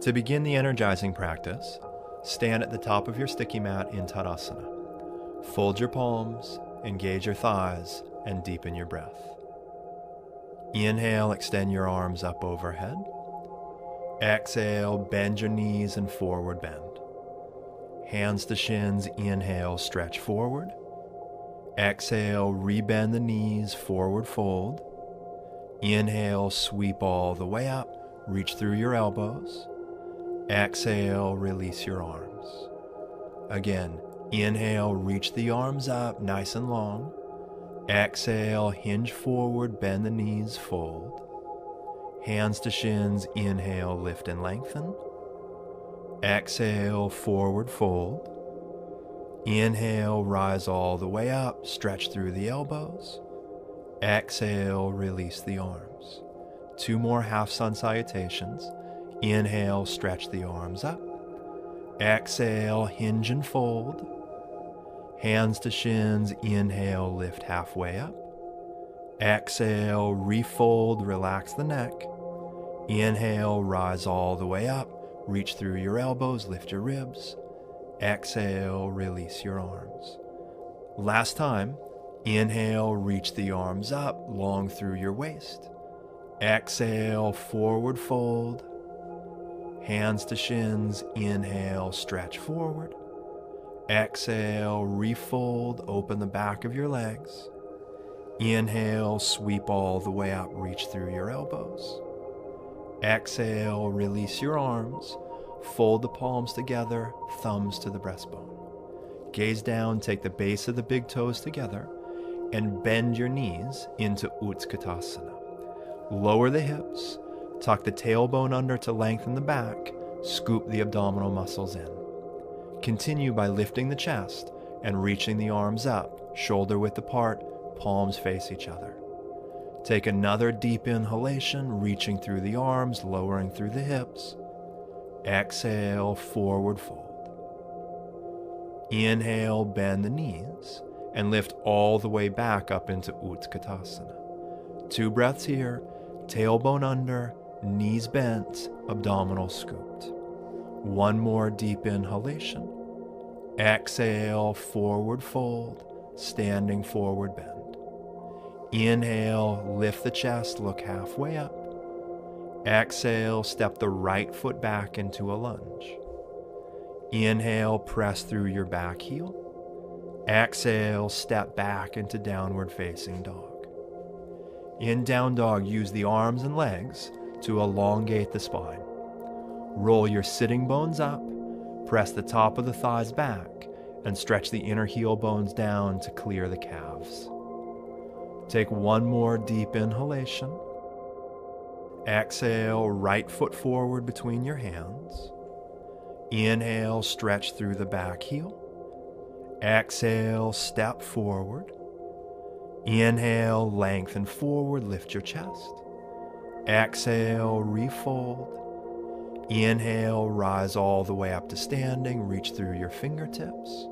To begin the energizing practice, stand at the top of your sticky mat in Tadasana. Fold your palms, engage your thighs, and deepen your breath. Inhale, extend your arms up overhead. Exhale, bend your knees and forward bend. Hands to shins, inhale, stretch forward. Exhale, rebend the knees, forward fold. Inhale, sweep all the way up, reach through your elbows. Exhale, release your arms. Again, inhale, reach the arms up, nice and long. Exhale, hinge forward, bend the knees, fold. Hands to shins, inhale, lift and lengthen. Exhale, forward fold. Inhale, rise all the way up, stretch through the elbows. Exhale, release the arms. 2 more half sun salutations. Inhale, stretch the arms up. Exhale, hinge and fold. Hands to shins, inhale, lift halfway up. Exhale, refold, relax the neck. Inhale, rise all the way up, reach through your elbows, lift your ribs. Exhale, release your arms. Last time, inhale, reach the arms up, long through your waist. Exhale, forward fold. Hands to shins, inhale, stretch forward. Exhale, refold, open the back of your legs. Inhale, sweep all the way up, reach through your elbows. Exhale, release your arms. Fold the palms together, thumbs to the breastbone. Gaze down, take the base of the big toes together, and bend your knees into Utkatasana. Lower the hips, tuck the tailbone under to lengthen the back, scoop the abdominal muscles in. Continue by lifting the chest and reaching the arms up, shoulder width apart, palms face each other. Take another deep inhalation, reaching through the arms, lowering through the hips. Exhale, forward fold. Inhale, bend the knees, and lift all the way back up into Utkatasana. 2 breaths here, tailbone under, knees bent, abdominal scooped. 1 more deep inhalation. Exhale, forward fold, standing forward bend. Inhale, lift the chest, look halfway up. Exhale, step the right foot back into a lunge. Inhale, press through your back heel. Exhale, step back into downward facing dog. In down dog, use the arms and legs to elongate the spine. Roll your sitting bones up, press the top of the thighs back, and stretch the inner heel bones down to clear the calves. Take 1 more deep inhalation. Exhale, right foot forward between your hands. Inhale, stretch through the back heel. Exhale, step forward. Inhale, lengthen forward, lift your chest. Exhale, refold. Inhale, rise all the way up to standing, reach through your fingertips.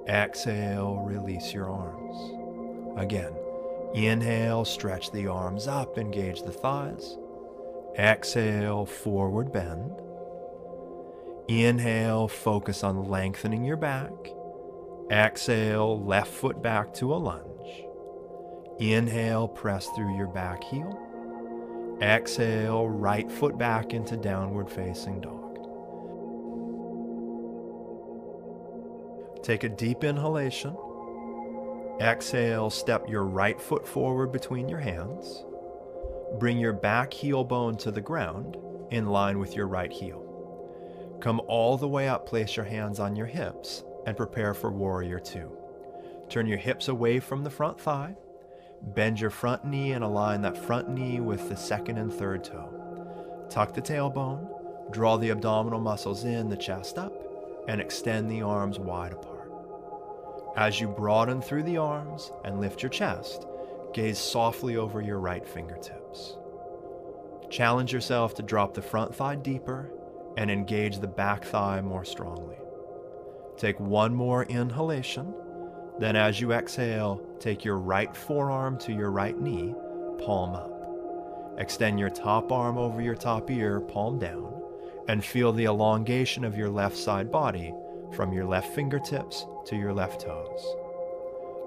Exhale, release your arms. Again, inhale, stretch the arms up, engage the thighs. Exhale, forward bend. Inhale, focus on lengthening your back. Exhale, left foot back to a lunge. Inhale, press through your back heel. Exhale, right foot back into downward facing dog. Take a deep inhalation. Exhale, step your right foot forward between your hands. Bring your back heel bone to the ground in line with your right heel. Come all the way up, place your hands on your hips, and prepare for Warrior 2. Turn your hips away from the front thigh. Bend your front knee and align that front knee with the second and third toe. Tuck the tailbone, draw the abdominal muscles in, the chest up, and extend the arms wide apart. As you broaden through the arms and lift your chest, gaze softly over your right fingertips. Challenge yourself to drop the front thigh deeper and engage the back thigh more strongly. Take 1 more inhalation. Then as you exhale, take your right forearm to your right knee, palm up. Extend your top arm over your top ear, palm down, and feel the elongation of your left side body from your left fingertips to your left toes.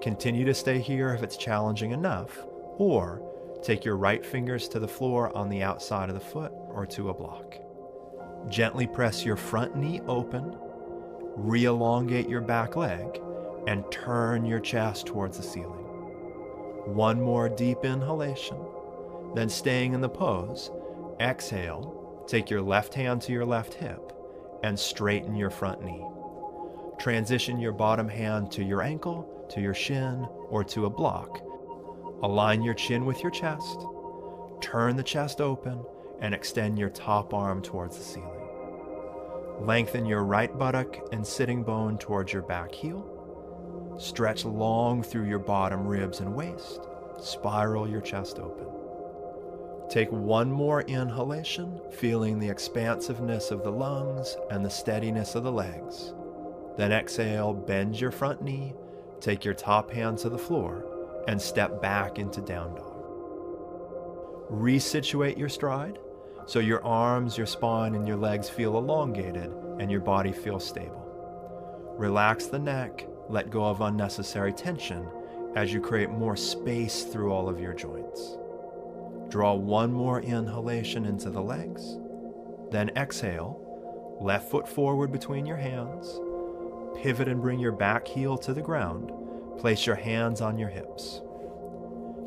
Continue to stay here if it's challenging enough, or take your right fingers to the floor on the outside of the foot or to a block. Gently press your front knee open, re-elongate your back leg, and turn your chest towards the ceiling. One more deep inhalation, then staying in the pose, exhale, take your left hand to your left hip and straighten your front knee. Transition your bottom hand to your ankle, to your shin, or to a block. Align your chin with your chest, turn the chest open, and extend your top arm towards the ceiling. Lengthen your right buttock and sitting bone towards your back heel. Stretch long through your bottom ribs and waist. Spiral your chest open. Take one more inhalation, feeling the expansiveness of the lungs and the steadiness of the legs. Then exhale, bend your front knee, take your top hand to the floor, and step back into down dog. Resituate your stride so your arms, your spine, and your legs feel elongated and your body feels stable. Relax the neck, let go of unnecessary tension as you create more space through all of your joints. Draw one more inhalation into the legs, then exhale, left foot forward between your hands, pivot and bring your back heel to the ground, place your hands on your hips.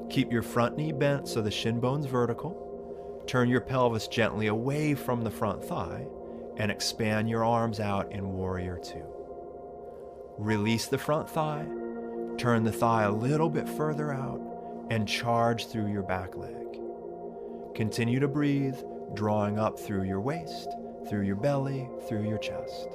Keep your front knee bent so the shin bone's vertical, turn your pelvis gently away from the front thigh, and expand your arms out in Warrior Two. Release the front thigh, turn the thigh a little bit further out, and charge through your back leg. Continue to breathe, drawing up through your waist, through your belly, through your chest.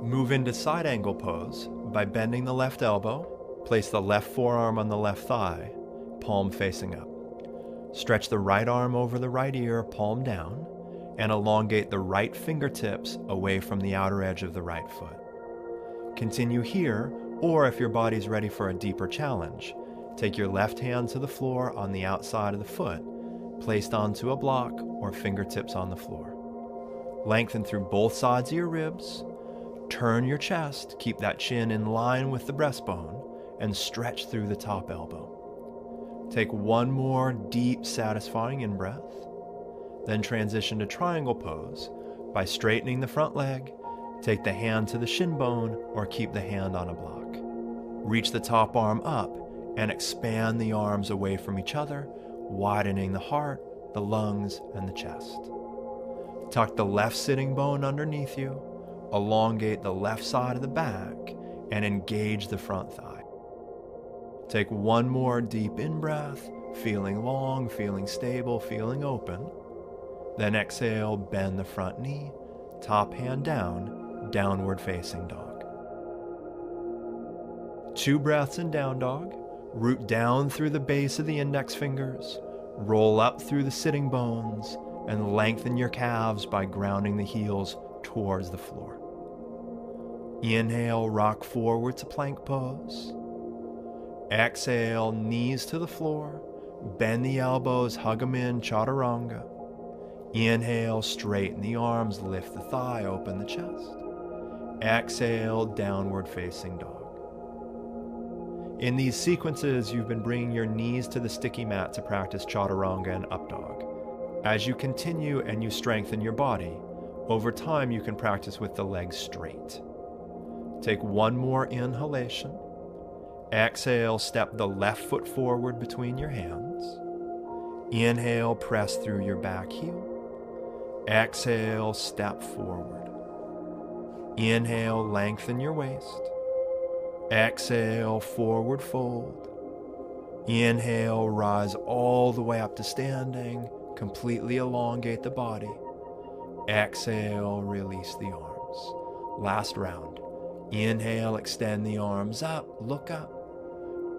Move into side angle pose by bending the left elbow, place the left forearm on the left thigh, palm facing up. Stretch the right arm over the right ear, palm down, and elongate the right fingertips away from the outer edge of the right foot. Continue here, or if your body's ready for a deeper challenge, take your left hand to the floor on the outside of the foot, placed onto a block or fingertips on the floor. Lengthen through both sides of your ribs, turn your chest, keep that chin in line with the breastbone, and stretch through the top elbow. Take one more deep, satisfying in-breath, then transition to triangle pose by straightening the front leg, take the hand to the shin bone or keep the hand on a block. Reach the top arm up and expand the arms away from each other, widening the heart, the lungs, and the chest. Tuck the left sitting bone underneath you, elongate the left side of the back, and engage the front thigh. Take one more deep in-breath, feeling long, feeling stable, feeling open. Then exhale, bend the front knee, top hand down, downward facing dog. 2 breaths in down dog. Root down through the base of the index fingers, roll up through the sitting bones, and lengthen your calves by grounding the heels towards the floor. Inhale, rock forward to plank pose. Exhale, knees to the floor, bend the elbows, hug them in, chaturanga. Inhale, straighten the arms, lift the thigh, open the chest. Exhale, downward facing dog. In these sequences, you've been bringing your knees to the sticky mat to practice chaturanga and up dog. As you continue and you strengthen your body, over time you can practice with the legs straight. Take one more inhalation. Exhale, step the left foot forward between your hands. Inhale, press through your back heel. Exhale, step forward. Inhale, lengthen your waist. Exhale, forward fold. Inhale, rise all the way up to standing. Completely elongate the body. Exhale, release the arms. Last round. Inhale, extend the arms up, look up.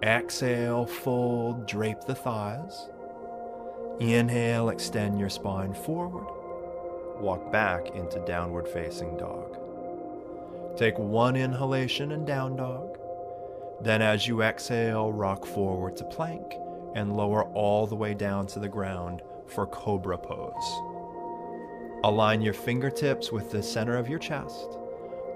Exhale, fold, drape the thighs. Inhale, extend your spine forward. Walk back into downward facing dog. Take one inhalation in down dog. Then as you exhale, rock forward to plank and lower all the way down to the ground for cobra pose. Align your fingertips with the center of your chest.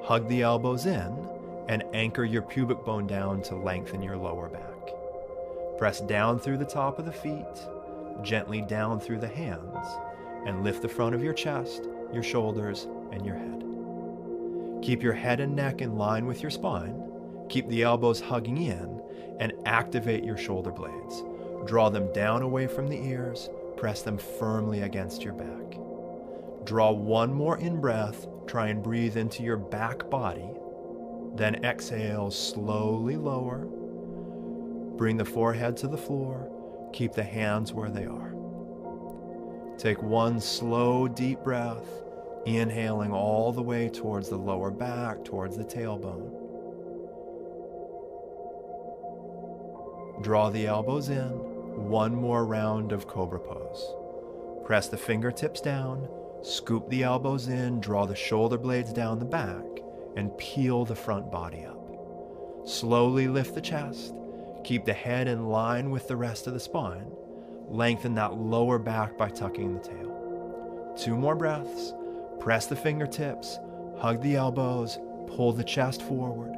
Hug the elbows in and anchor your pubic bone down to lengthen your lower back. Press down through the top of the feet, gently down through the hands, and lift the front of your chest, your shoulders, and your head. Keep your head and neck in line with your spine. Keep the elbows hugging in and activate your shoulder blades. Draw them down away from the ears. Press them firmly against your back. Draw one more in-breath. Try and breathe into your back body. Then exhale, slowly lower. Bring the forehead to the floor. Keep the hands where they are. Take one slow, deep breath, inhaling all the way towards the lower back, towards the tailbone. Draw the elbows in. One more round of Cobra Pose. Press the fingertips down, scoop the elbows in, draw the shoulder blades down the back, and peel the front body up. Slowly lift the chest. Keep the head in line with the rest of the spine. Lengthen that lower back by tucking the tail. 2 more breaths. Press the fingertips, hug the elbows, pull the chest forward.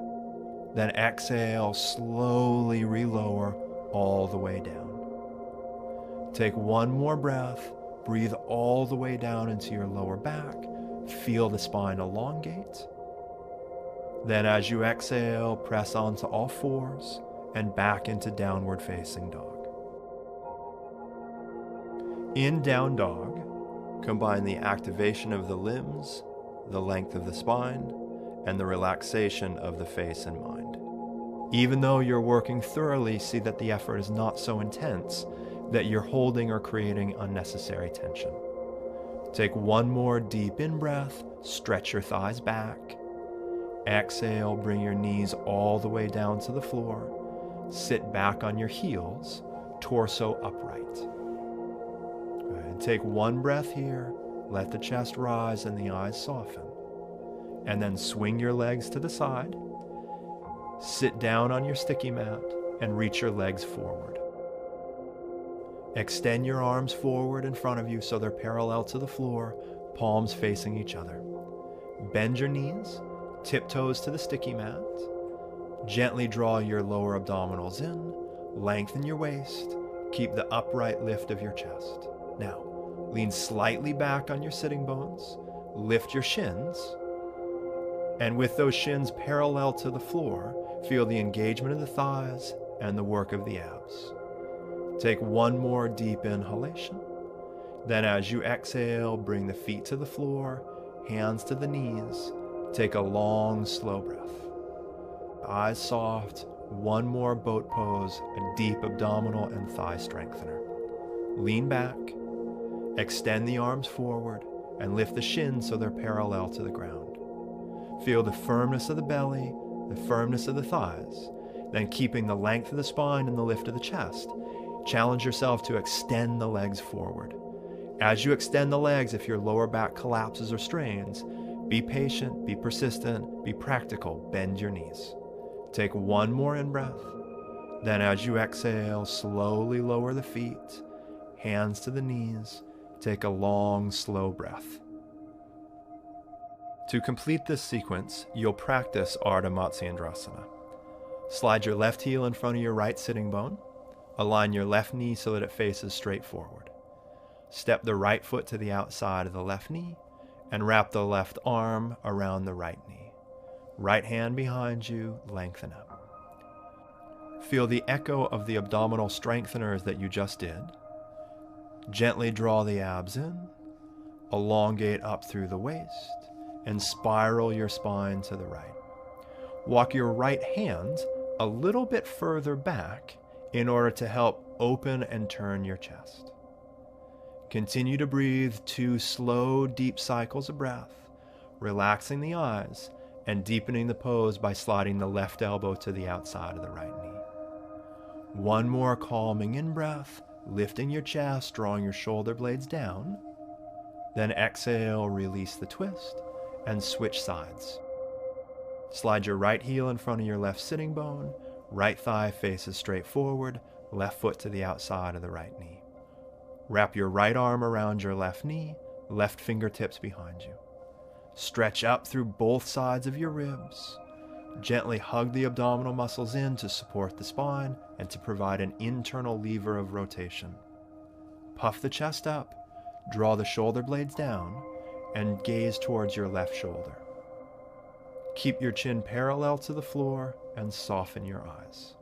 Then exhale, slowly relower all the way down. Take one more breath, breathe all the way down into your lower back, feel the spine elongate. Then as you exhale, press onto all fours and back into downward facing dog. In down dog, combine the activation of the limbs, the length of the spine, and the relaxation of the face and mind. Even though you're working thoroughly, see that the effort is not so intense that you're holding or creating unnecessary tension. Take one more deep in-breath, stretch your thighs back. Exhale, bring your knees all the way down to the floor. Sit back on your heels, torso upright. Good. Take one breath here, let the chest rise and the eyes soften. And then swing your legs to the side. Sit down on your sticky mat and reach your legs forward. Extend your arms forward in front of you so they're parallel to the floor, palms facing each other. Bend your knees, tiptoes to the sticky mat. Gently draw your lower abdominals in, lengthen your waist, keep the upright lift of your chest. Now, lean slightly back on your sitting bones, lift your shins, and with those shins parallel to the floor, feel the engagement of the thighs and the work of the abs. Take one more deep inhalation. Then as you exhale, bring the feet to the floor, hands to the knees. Take a long, slow breath. Eyes soft, one more boat pose, a deep abdominal and thigh strengthener. Lean back, extend the arms forward, and lift the shins so they're parallel to the ground. Feel the firmness of the belly, the firmness of the thighs, then keeping the length of the spine and the lift of the chest. Challenge yourself to extend the legs forward. As you extend the legs, if your lower back collapses or strains, be patient, be persistent, be practical, bend your knees. Take one more in-breath. Then as you exhale, slowly lower the feet, hands to the knees. Take a long, slow breath. To complete this sequence, you'll practice Ardha Matsyendrasana. Slide your left heel in front of your right sitting bone. Align your left knee so that it faces straight forward. Step the right foot to the outside of the left knee and wrap the left arm around the right knee. Right hand behind you, lengthen up. Feel the echo of the abdominal strengtheners that you just did. Gently draw the abs in, elongate up through the waist, and spiral your spine to the right. Walk your right hand a little bit further back in order to help open and turn your chest. Continue to breathe 2 slow, deep cycles of breath, relaxing the eyes and deepening the pose by sliding the left elbow to the outside of the right knee. One more calming in-breath, lifting your chest, drawing your shoulder blades down. Then exhale, release the twist, and switch sides. Slide your right heel in front of your left sitting bone, right thigh faces straight forward, left foot to the outside of the right knee. Wrap your right arm around your left knee, left fingertips behind you. Stretch up through both sides of your ribs. Gently hug the abdominal muscles in to support the spine and to provide an internal lever of rotation. Puff the chest up, draw the shoulder blades down, and gaze towards your left shoulder. Keep your chin parallel to the floor and soften your eyes.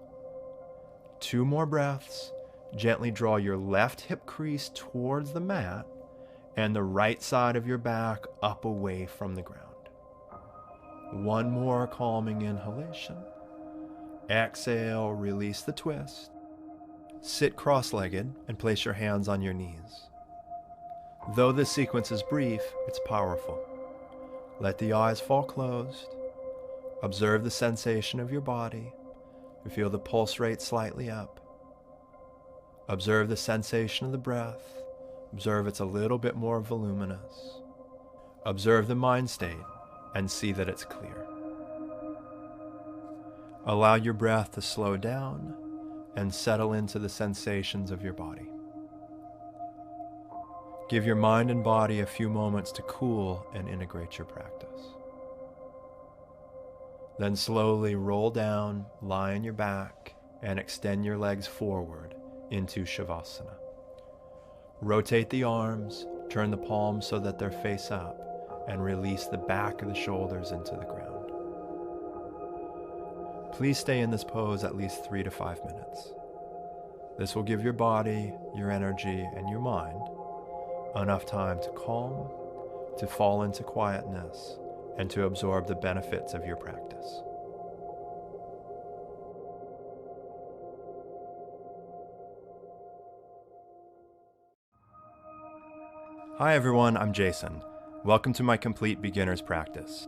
2 more breaths. Gently draw your left hip crease towards the mat and the right side of your back up away from the ground. 1 more calming inhalation. Exhale, release the twist. Sit cross-legged and place your hands on your knees. Though this sequence is brief, it's powerful. Let the eyes fall closed. Observe the sensation of your body. You feel the pulse rate slightly up. Observe the sensation of the breath. Observe it's a little bit more voluminous. Observe the mind state and see that it's clear. Allow your breath to slow down and settle into the sensations of your body. Give your mind and body a few moments to cool and integrate your practice. Then slowly roll down, lie on your back, and extend your legs forward into Shavasana. Rotate the arms, turn the palms so that they're face up, and release the back of the shoulders into the ground. Please stay in this pose at least 3 to 5 minutes. This will give your body, your energy, and your mind enough time to calm, to fall into quietness, and to absorb the benefits of your practice. Hi everyone, I'm Jason. Welcome to my complete beginner's practice.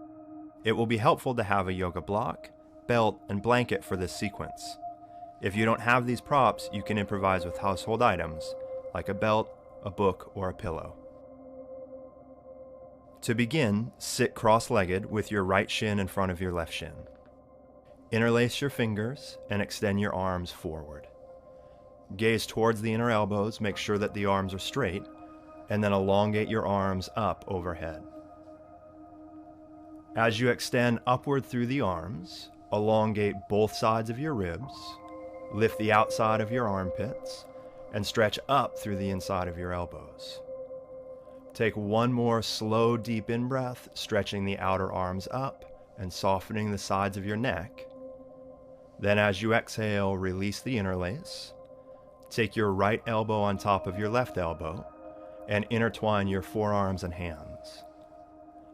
It will be helpful to have a yoga block, belt, and blanket for this sequence. If you don't have these props, you can improvise with household items like a belt, a book, or a pillow. To begin, sit cross-legged with your right shin in front of your left shin. Interlace your fingers and extend your arms forward. Gaze towards the inner elbows, make sure that the arms are straight, and then elongate your arms up overhead. As you extend upward through the arms, elongate both sides of your ribs, lift the outside of your armpits, and stretch up through the inside of your elbows. Take 1 more slow, deep in-breath, stretching the outer arms up and softening the sides of your neck. Then as you exhale, release the interlace. Take your right elbow on top of your left elbow and intertwine your forearms and hands.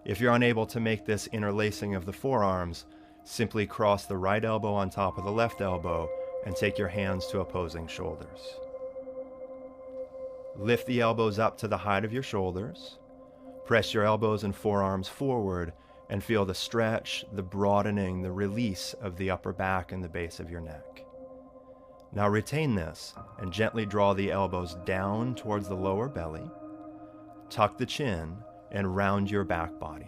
If you're unable to make this interlacing of the forearms, simply cross the right elbow on top of the left elbow and take your hands to opposing shoulders. Lift the elbows up to the height of your shoulders. Press your elbows and forearms forward and feel the stretch, the broadening, the release of the upper back and the base of your neck. Now retain this and gently draw the elbows down towards the lower belly. Tuck the chin and round your back body.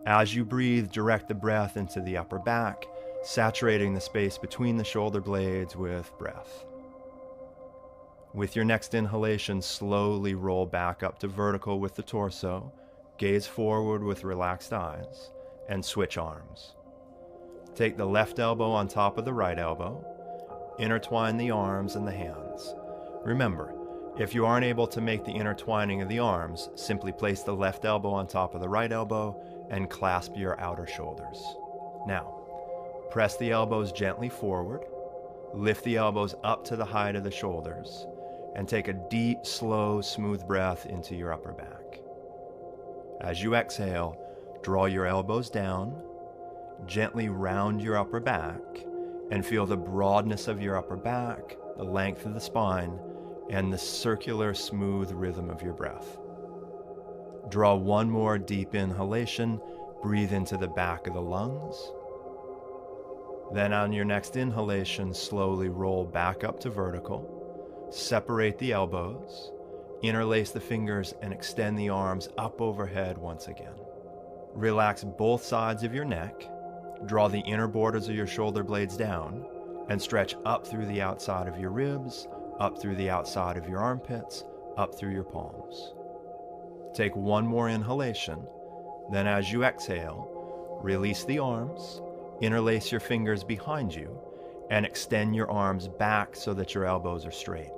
As you breathe, direct the breath into the upper back, saturating the space between the shoulder blades with breath. With your next inhalation, slowly roll back up to vertical with the torso, gaze forward with relaxed eyes, and switch arms. Take the left elbow on top of the right elbow, intertwine the arms and the hands. Remember, if you aren't able to make the intertwining of the arms, simply place the left elbow on top of the right elbow and clasp your outer shoulders. Now, press the elbows gently forward, lift the elbows up to the height of the shoulders, and take a deep, slow, smooth breath into your upper back. As you exhale, draw your elbows down, gently round your upper back, and feel the broadness of your upper back, the length of the spine, and the circular, smooth rhythm of your breath. Draw 1 more deep inhalation, breathe into the back of the lungs. Then on your next inhalation, slowly roll back up to vertical. Separate the elbows, interlace the fingers, and extend the arms up overhead once again. Relax both sides of your neck, draw the inner borders of your shoulder blades down, and stretch up through the outside of your ribs, up through the outside of your armpits, up through your palms. Take one more inhalation. Then as you exhale, release the arms, interlace your fingers behind you, and extend your arms back so that your elbows are straight.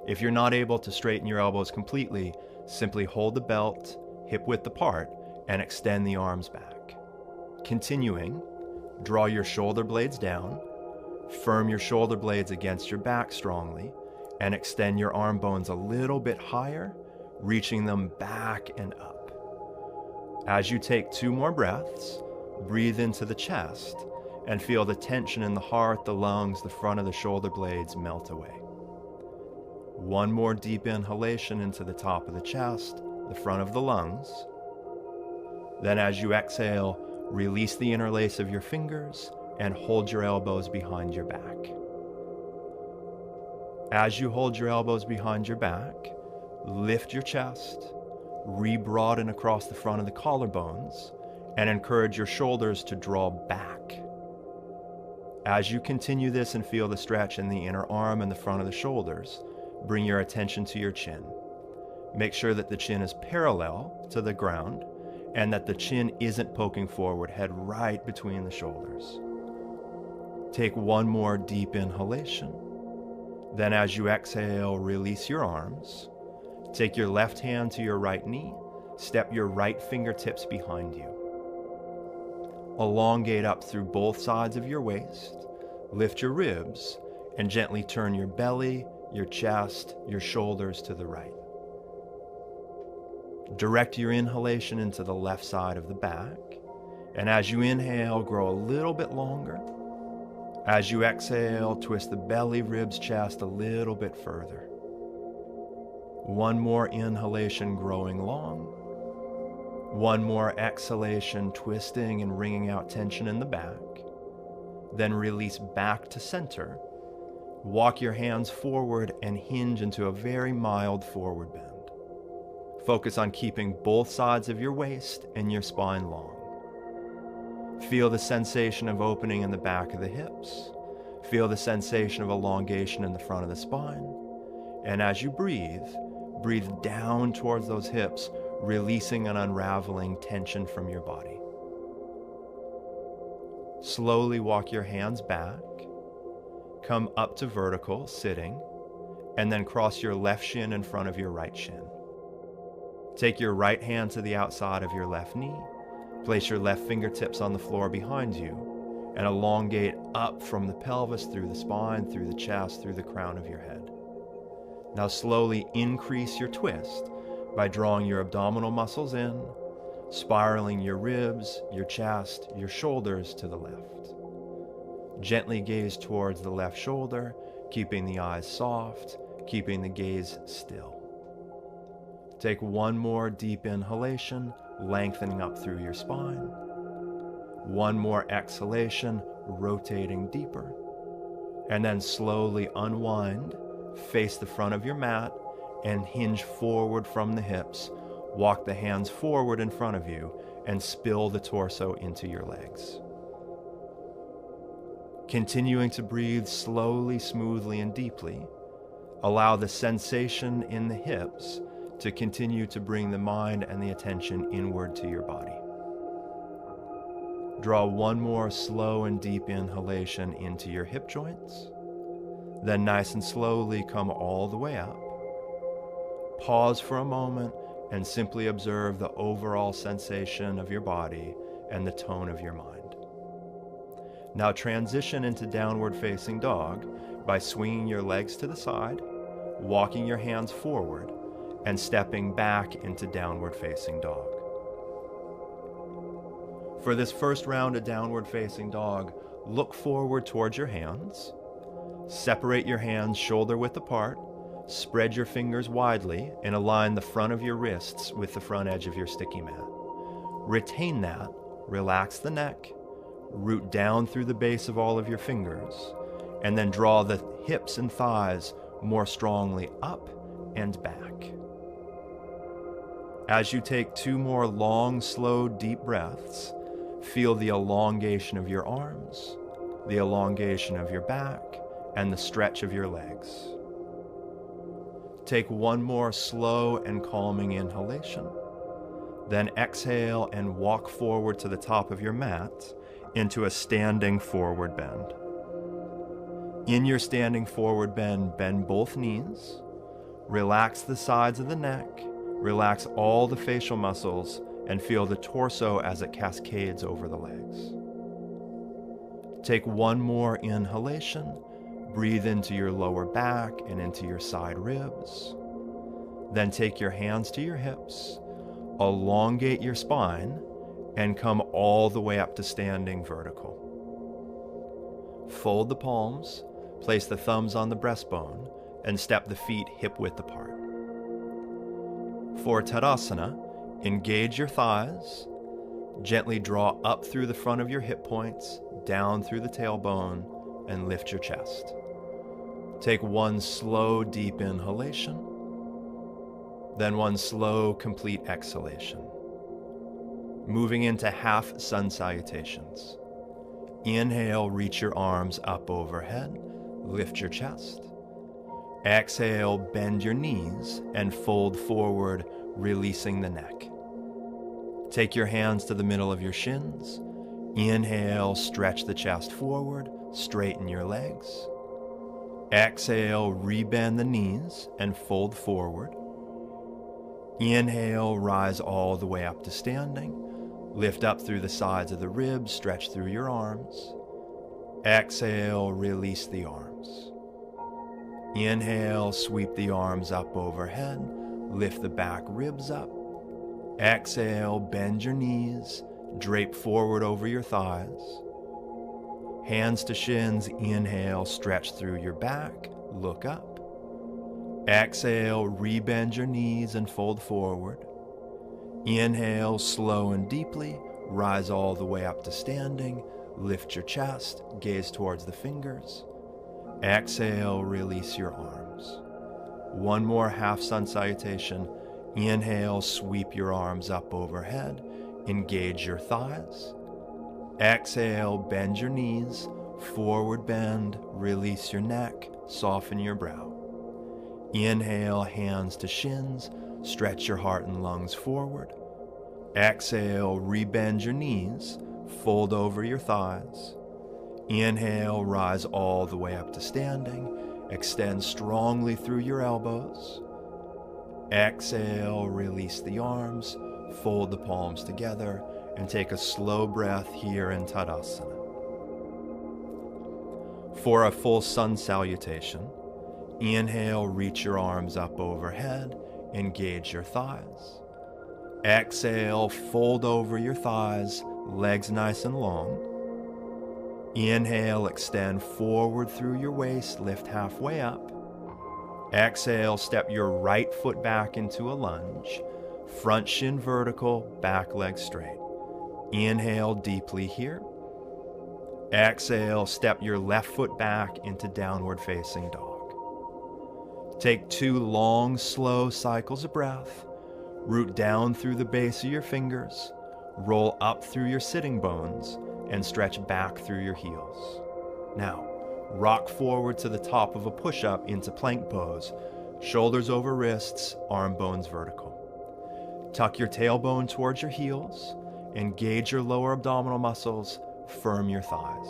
If you're not able to straighten your elbows completely, simply hold the belt hip width apart and extend the arms back. Continuing, draw your shoulder blades down, firm your shoulder blades against your back strongly, and extend your arm bones a little bit higher, reaching them back and up. As you take 2 more breaths, breathe into the chest and feel the tension in the heart, the lungs, the front of the shoulder blades melt away. 1 more deep inhalation into the top of the chest, the front of the lungs. Then as you exhale, release the interlace of your fingers and hold your elbows behind your back. As you hold your elbows behind your back, lift your chest, re-broaden across the front of the collarbones, and encourage your shoulders to draw back. As you continue this and feel the stretch in the inner arm and the front of the shoulders, bring your attention to your chin. Make sure that the chin is parallel to the ground and that the chin isn't poking forward, head right between the shoulders. Take 1 more deep inhalation. Then as you exhale, release your arms. Take your left hand to your right knee, step your right fingertips behind you. Elongate up through both sides of your waist, lift your ribs, and gently turn your belly, your chest, your shoulders to the right. Direct your inhalation into the left side of the back, and as you inhale, grow a little bit longer. As you exhale, twist the belly, ribs, chest a little bit further. 1 more inhalation, growing long. 1 more exhalation, twisting and wringing out tension in the back. Then release back to center. Walk your hands forward and hinge into a very mild forward bend. Focus on keeping both sides of your waist and your spine long. Feel the sensation of opening in the back of the hips. Feel the sensation of elongation in the front of the spine. And as you breathe, breathe down towards those hips, releasing and unraveling tension from your body. Slowly walk your hands back, come up to vertical, sitting, and then cross your left shin in front of your right shin. Take your right hand to the outside of your left knee, place your left fingertips on the floor behind you, and elongate up from the pelvis, through the spine, through the chest, through the crown of your head. Now slowly increase your twist by drawing your abdominal muscles in, spiraling your ribs, your chest, your shoulders to the left. Gently gaze towards the left shoulder, keeping the eyes soft, keeping the gaze still. Take 1 more deep inhalation, lengthening up through your spine. 1 more exhalation, rotating deeper. And then slowly unwind, face the front of your mat, and hinge forward from the hips. Walk the hands forward in front of you and spill the torso into your legs. Continuing to breathe slowly, smoothly, and deeply, allow the sensation in the hips to continue to bring the mind and the attention inward to your body. Draw 1 more slow and deep inhalation into your hip joints. Then nice and slowly come all the way up. Pause for a moment and simply observe the overall sensation of your body and the tone of your mind. Now transition into downward facing dog by swinging your legs to the side, walking your hands forward, and stepping back into downward facing dog. For this first round of downward facing dog, look forward towards your hands. Separate your hands shoulder width apart. Spread your fingers widely and align the front of your wrists with the front edge of your sticky mat. Retain that, relax the neck, root down through the base of all of your fingers, and then draw the hips and thighs more strongly up and back. As you take 2 more long, slow, deep breaths, feel the elongation of your arms, the elongation of your back, and the stretch of your legs. Take 1 more slow and calming inhalation. Then exhale and walk forward to the top of your mat into a standing forward bend. In your standing forward bend, bend both knees, relax the sides of the neck, relax all the facial muscles, and feel the torso as it cascades over the legs. Take one more inhalation, breathe into your lower back and into your side ribs. Then take your hands to your hips, elongate your spine, and come all the way up to standing vertical. Fold the palms, place the thumbs on the breastbone, and step the feet hip-width apart. For Tadasana, engage your thighs, gently draw up through the front of your hip points, down through the tailbone, and lift your chest. Take one slow, deep inhalation, then one slow, complete exhalation. Moving into half sun salutations. Inhale, reach your arms up overhead, lift your chest. Exhale, bend your knees and fold forward, releasing the neck. Take your hands to the middle of your shins. Inhale, stretch the chest forward, straighten your legs. Exhale, rebend the knees and fold forward. Inhale, rise all the way up to standing. Lift up through the sides of the ribs, stretch through your arms. Exhale, release the arms. Inhale, sweep the arms up overhead, lift the back ribs up. Exhale, bend your knees, drape forward over your thighs. Hands to shins, inhale, stretch through your back, look up. Exhale, rebend your knees and fold forward. Inhale, slow and deeply, rise all the way up to standing, lift your chest, gaze towards the fingers. Exhale, release your arms. One more half sun salutation. Inhale, sweep your arms up overhead, engage your thighs. Exhale, bend your knees, forward bend, release your neck, soften your brow. Inhale, hands to shins, stretch your heart and lungs forward. Exhale, rebend your knees, fold over your thighs. Inhale, rise all the way up to standing. Extend strongly through your elbows. Exhale, release the arms, fold the palms together, and take a slow breath here in Tadasana. For a full sun salutation, inhale, reach your arms up overhead, engage your thighs. Exhale, fold over your thighs, legs nice and long. Inhale, extend forward through your waist, lift halfway up. Exhale, step your right foot back into a lunge, front shin vertical, back leg straight. Inhale deeply here. Exhale, step your left foot back into downward facing dog. Take 2 long, slow cycles of breath. Root down through the base of your fingers, roll up through your sitting bones, and stretch back through your heels. Now, rock forward to the top of a push-up into plank pose, shoulders over wrists, arm bones vertical. Tuck your tailbone towards your heels, engage your lower abdominal muscles, firm your thighs.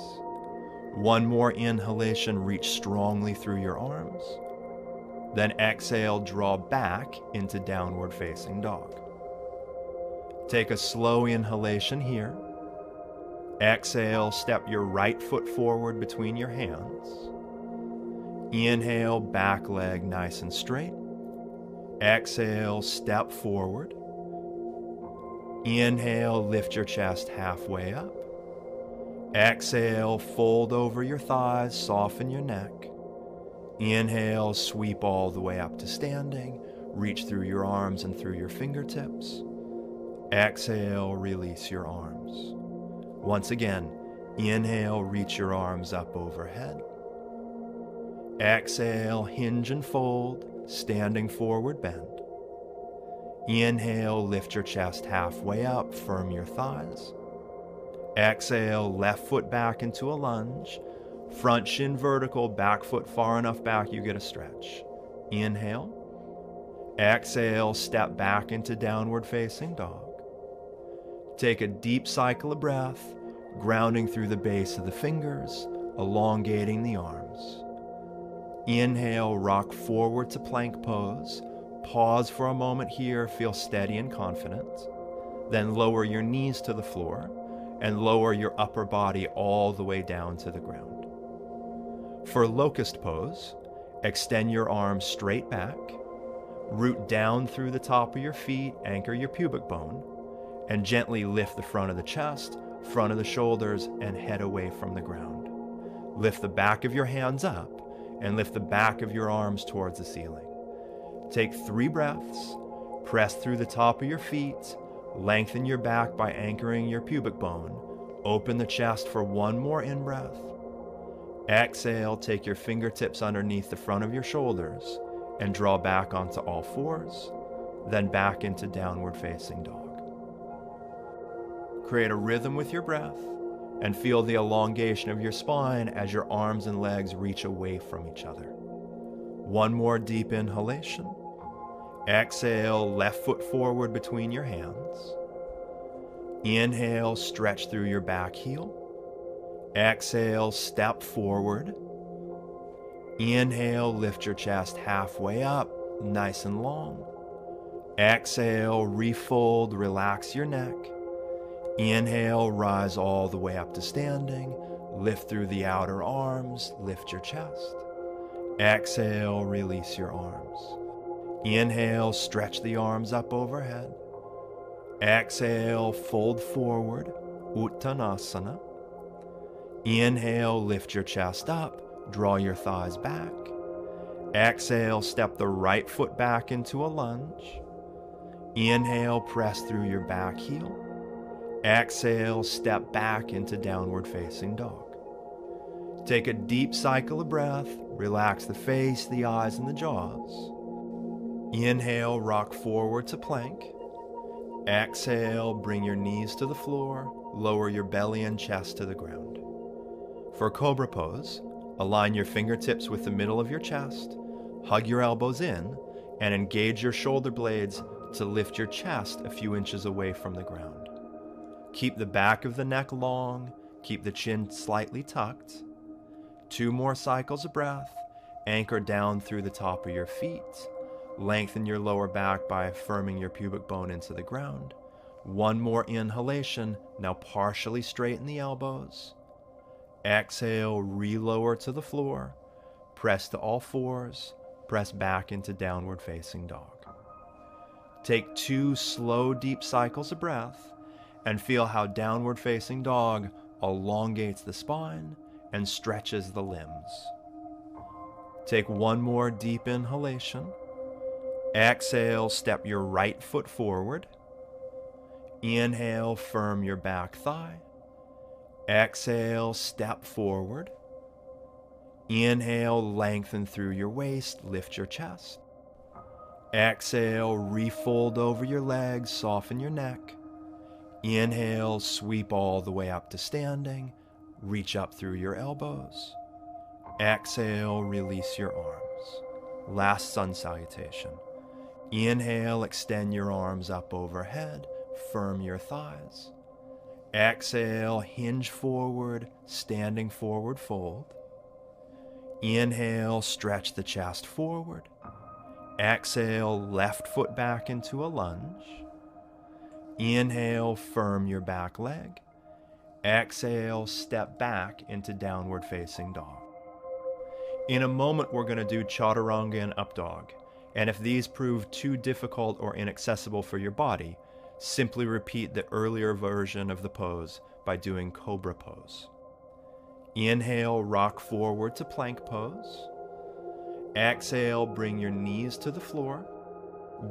One more inhalation, reach strongly through your arms. Then exhale, draw back into downward facing dog. Take a slow inhalation here. Exhale, step your right foot forward between your hands. Inhale, back leg nice and straight. Exhale, step forward. Inhale, lift your chest halfway up. Exhale, fold over your thighs, soften your neck. Inhale, sweep all the way up to standing. Reach through your arms and through your fingertips. Exhale, release your arms. Once again, inhale, reach your arms up overhead. Exhale, hinge and fold, standing forward bend. Inhale, lift your chest halfway up, firm your thighs. Exhale, left foot back into a lunge. Front shin vertical, back foot far enough back you get a stretch. Inhale. Exhale, step back into downward facing dog. Take a deep cycle of breath, grounding through the base of the fingers, elongating the arms. Inhale, rock forward to plank pose. Pause for a moment here, feel steady and confident. Then lower your knees to the floor and lower your upper body all the way down to the ground. For locust pose, extend your arms straight back, root down through the top of your feet, anchor your pubic bone, and gently lift the front of the chest, front of the shoulders, and head away from the ground. Lift the back of your hands up and lift the back of your arms towards the ceiling. Take 3 breaths, press through the top of your feet, lengthen your back by anchoring your pubic bone, open the chest for 1 more in-breath. Exhale, take your fingertips underneath the front of your shoulders and draw back onto all fours, then back into downward facing dog. Create a rhythm with your breath and feel the elongation of your spine as your arms and legs reach away from each other. 1 more deep inhalation. Exhale, left foot forward between your hands. Inhale, stretch through your back heel. Exhale, step forward. Inhale, lift your chest halfway up, nice and long. Exhale, refold, relax your neck. Inhale, rise all the way up to standing. Lift through the outer arms, lift your chest. Exhale, release your arms. Inhale, stretch the arms up overhead. Exhale, fold forward, Uttanasana. Inhale, lift your chest up, draw your thighs back. Exhale, step the right foot back into a lunge. Inhale, press through your back heel. Exhale, step back into downward facing dog. Take a deep cycle of breath, relax the face, the eyes, and the jaws. Inhale, rock forward to plank. Exhale, bring your knees to the floor, lower your belly and chest to the ground. For Cobra Pose, align your fingertips with the middle of your chest, hug your elbows in, and engage your shoulder blades to lift your chest a few inches away from the ground. Keep the back of the neck long, keep the chin slightly tucked. 2 more cycles of breath, anchor down through the top of your feet. Lengthen your lower back by firming your pubic bone into the ground. 1 more inhalation, now partially straighten the elbows. Exhale, relower to the floor. Press to all fours, press back into downward facing dog. Take 2 slow, deep cycles of breath and feel how downward facing dog elongates the spine and stretches the limbs. Take 1 more deep inhalation. Exhale, step your right foot forward. Inhale, firm your back thigh. Exhale, step forward. Inhale, lengthen through your waist, lift your chest. Exhale, refold over your legs, soften your neck. Inhale, sweep all the way up to standing. Reach up through your elbows. Exhale, release your arms. Last sun salutation. Inhale, extend your arms up overhead, firm your thighs. Exhale, hinge forward, standing forward fold. Inhale, stretch the chest forward. Exhale, left foot back into a lunge. Inhale, firm your back leg. Exhale, step back into downward facing dog. In a moment, we're going to do Chaturanga and Up Dog. And if these prove too difficult or inaccessible for your body, simply repeat the earlier version of the pose by doing Cobra Pose. Inhale, rock forward to plank pose. Exhale, bring your knees to the floor.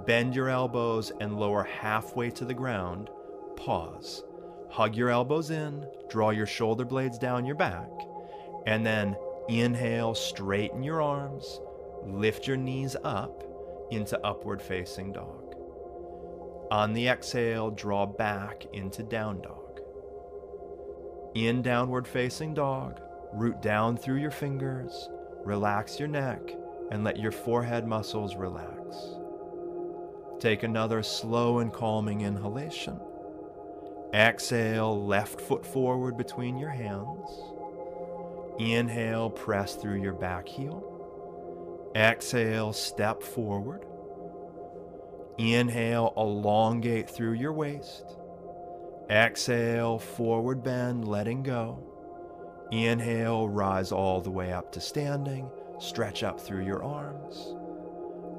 Bend your elbows and lower halfway to the ground. Pause. Hug your elbows in, draw your shoulder blades down your back, and then inhale, straighten your arms, lift your knees up into upward facing dog. On the exhale, draw back into down dog. In downward facing dog, root down through your fingers, relax your neck, and let your forehead muscles relax. Take another slow and calming inhalation. Exhale, left foot forward between your hands. Inhale, press through your back heel. Exhale, step forward. Inhale, elongate through your waist. Exhale, forward bend, letting go. Inhale, rise all the way up to standing. Stretch up through your arms.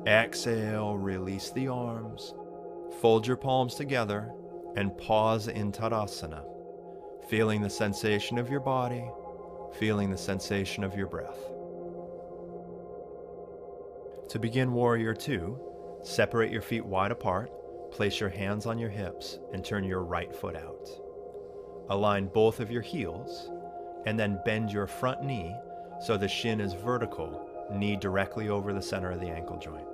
Exhale, release the arms. Fold your palms together and pause in Tadasana, feeling the sensation of your body, feeling the sensation of your breath. To begin Warrior Two, separate your feet wide apart, place your hands on your hips, and turn your right foot out. Align both of your heels, and then bend your front knee so the shin is vertical, knee directly over the center of the ankle joint.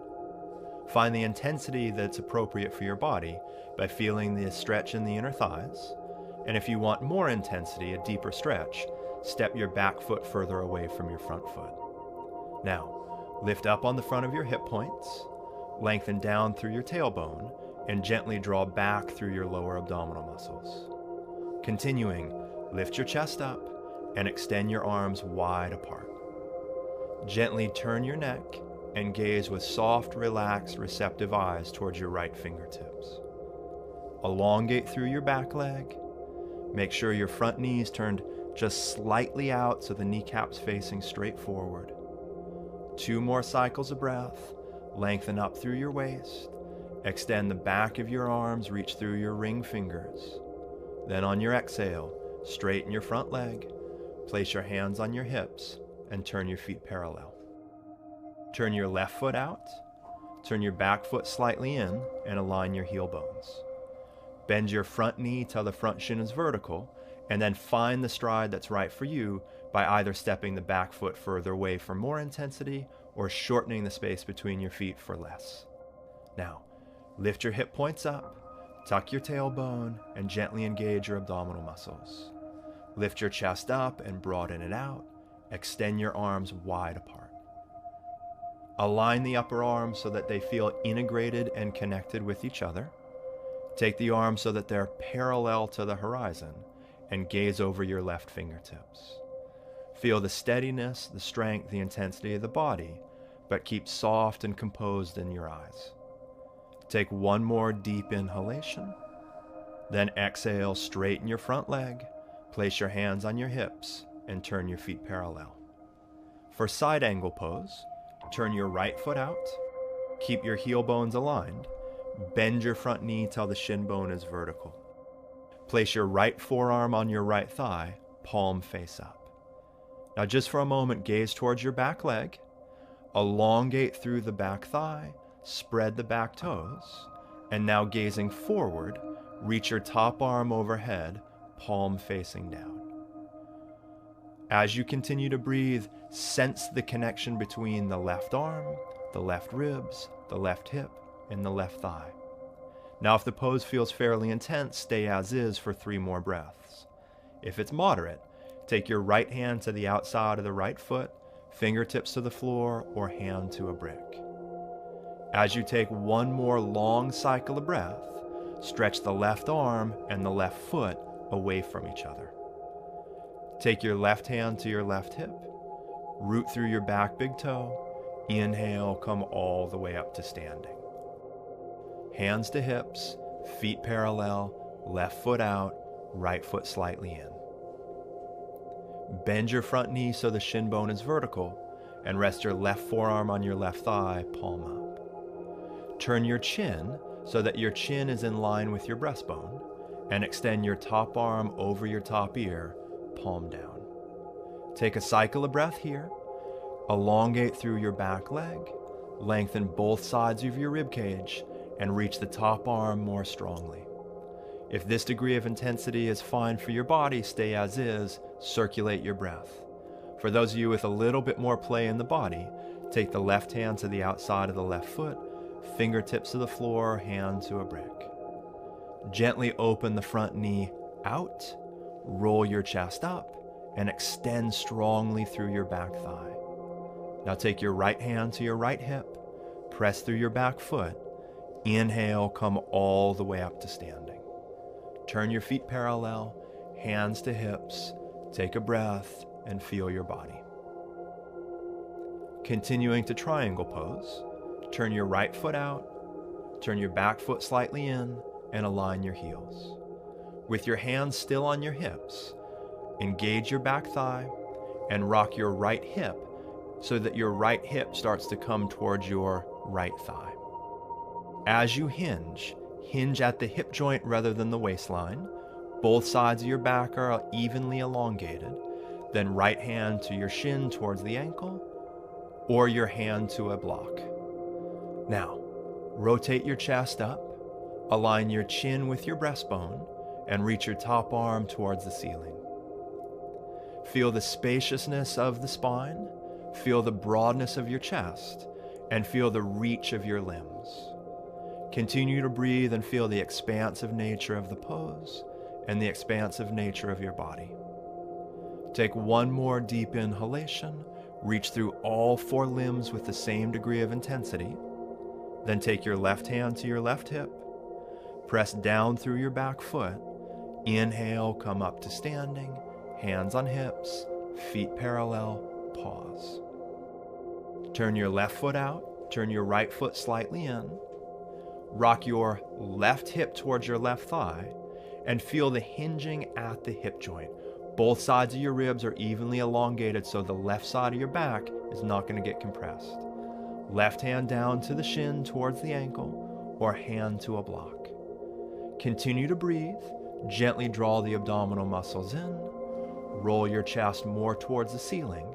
Find the intensity that's appropriate for your body by feeling the stretch in the inner thighs, and if you want more intensity, a deeper stretch, step your back foot further away from your front foot. Now, lift up on the front of your hip points, lengthen down through your tailbone, and gently draw back through your lower abdominal muscles. Continuing, lift your chest up and extend your arms wide apart. Gently turn your neck and gaze with soft, relaxed, receptive eyes towards your right fingertips. Elongate through your back leg. Make sure your front knee is turned just slightly out so the kneecaps facing straight forward. 2 more cycles of breath. Lengthen up through your waist. Extend the back of your arms, reach through your ring fingers. Then on your exhale, straighten your front leg. Place your hands on your hips and turn your feet parallel. Turn your left foot out, turn your back foot slightly in, and align your heel bones. Bend your front knee till the front shin is vertical, and then find the stride that's right for you by either stepping the back foot further away for more intensity or shortening the space between your feet for less. Now, lift your hip points up, tuck your tailbone, and gently engage your abdominal muscles. Lift your chest up and broaden it out. Extend your arms wide apart. Align the upper arms so that they feel integrated and connected with each other. Take the arms so that they're parallel to the horizon and gaze over your left fingertips. Feel the steadiness, the strength, the intensity of the body, but keep soft and composed in your eyes. Take 1 more deep inhalation. Then exhale, straighten your front leg, place your hands on your hips, and turn your feet parallel. For side angle pose, turn your right foot out, keep your heel bones aligned, bend your front knee till the shin bone is vertical. Place your right forearm on your right thigh, palm face up. Now just for a moment, gaze towards your back leg, elongate through the back thigh, spread the back toes, and now gazing forward, reach your top arm overhead, palm facing down. As you continue to breathe, sense the connection between the left arm, the left ribs, the left hip, and the left thigh. Now, if the pose feels fairly intense, stay as is for 3 more breaths. If it's moderate, take your right hand to the outside of the right foot, fingertips to the floor, or hand to a brick. As you take 1 more long cycle of breath, stretch the left arm and the left foot away from each other. Take your left hand to your left hip, root through your back big toe, inhale, come all the way up to standing. Hands to hips, feet parallel, left foot out, right foot slightly in. Bend your front knee so the shin bone is vertical, and rest your left forearm on your left thigh, palm up. Turn your chin so that your chin is in line with your breastbone, and extend your top arm over your top ear, palm down. Take a cycle of breath here. Elongate through your back leg, lengthen both sides of your rib cage, and reach the top arm more strongly. If this degree of intensity is fine for your body, stay as is, circulate your breath. For those of you with a little bit more play in the body, take the left hand to the outside of the left foot, fingertips to the floor, hand to a brick. Gently open the front knee out, roll your chest up, and extend strongly through your back thigh. Now take your right hand to your right hip, press through your back foot, inhale, come all the way up to standing. Turn your feet parallel, hands to hips, take a breath, and feel your body. Continuing to triangle pose, turn your right foot out, turn your back foot slightly in, and align your heels. With your hands still on your hips, engage your back thigh and rock your right hip so that your right hip starts to come towards your right thigh. As you hinge at the hip joint rather than the waistline. Both sides of your back are evenly elongated. Then right hand to your shin towards the ankle, or your hand to a block. Now, rotate your chest up, align your chin with your breastbone, and reach your top arm towards the ceiling. Feel the spaciousness of the spine, feel the broadness of your chest, and feel the reach of your limbs. Continue to breathe and feel the expansive nature of the pose and the expansive nature of your body. Take one more deep inhalation, reach through all 4 limbs with the same degree of intensity. Then take your left hand to your left hip, press down through your back foot. Inhale, come up to standing, hands on hips, feet parallel, pause. Turn your left foot out, turn your right foot slightly in, rock your left hip towards your left thigh, and feel the hinging at the hip joint. Both sides of your ribs are evenly elongated, so the left side of your back is not going to get compressed. Left hand down to the shin towards the ankle, or hand to a block. Continue to breathe. Gently draw the abdominal muscles in. Roll your chest more towards the ceiling,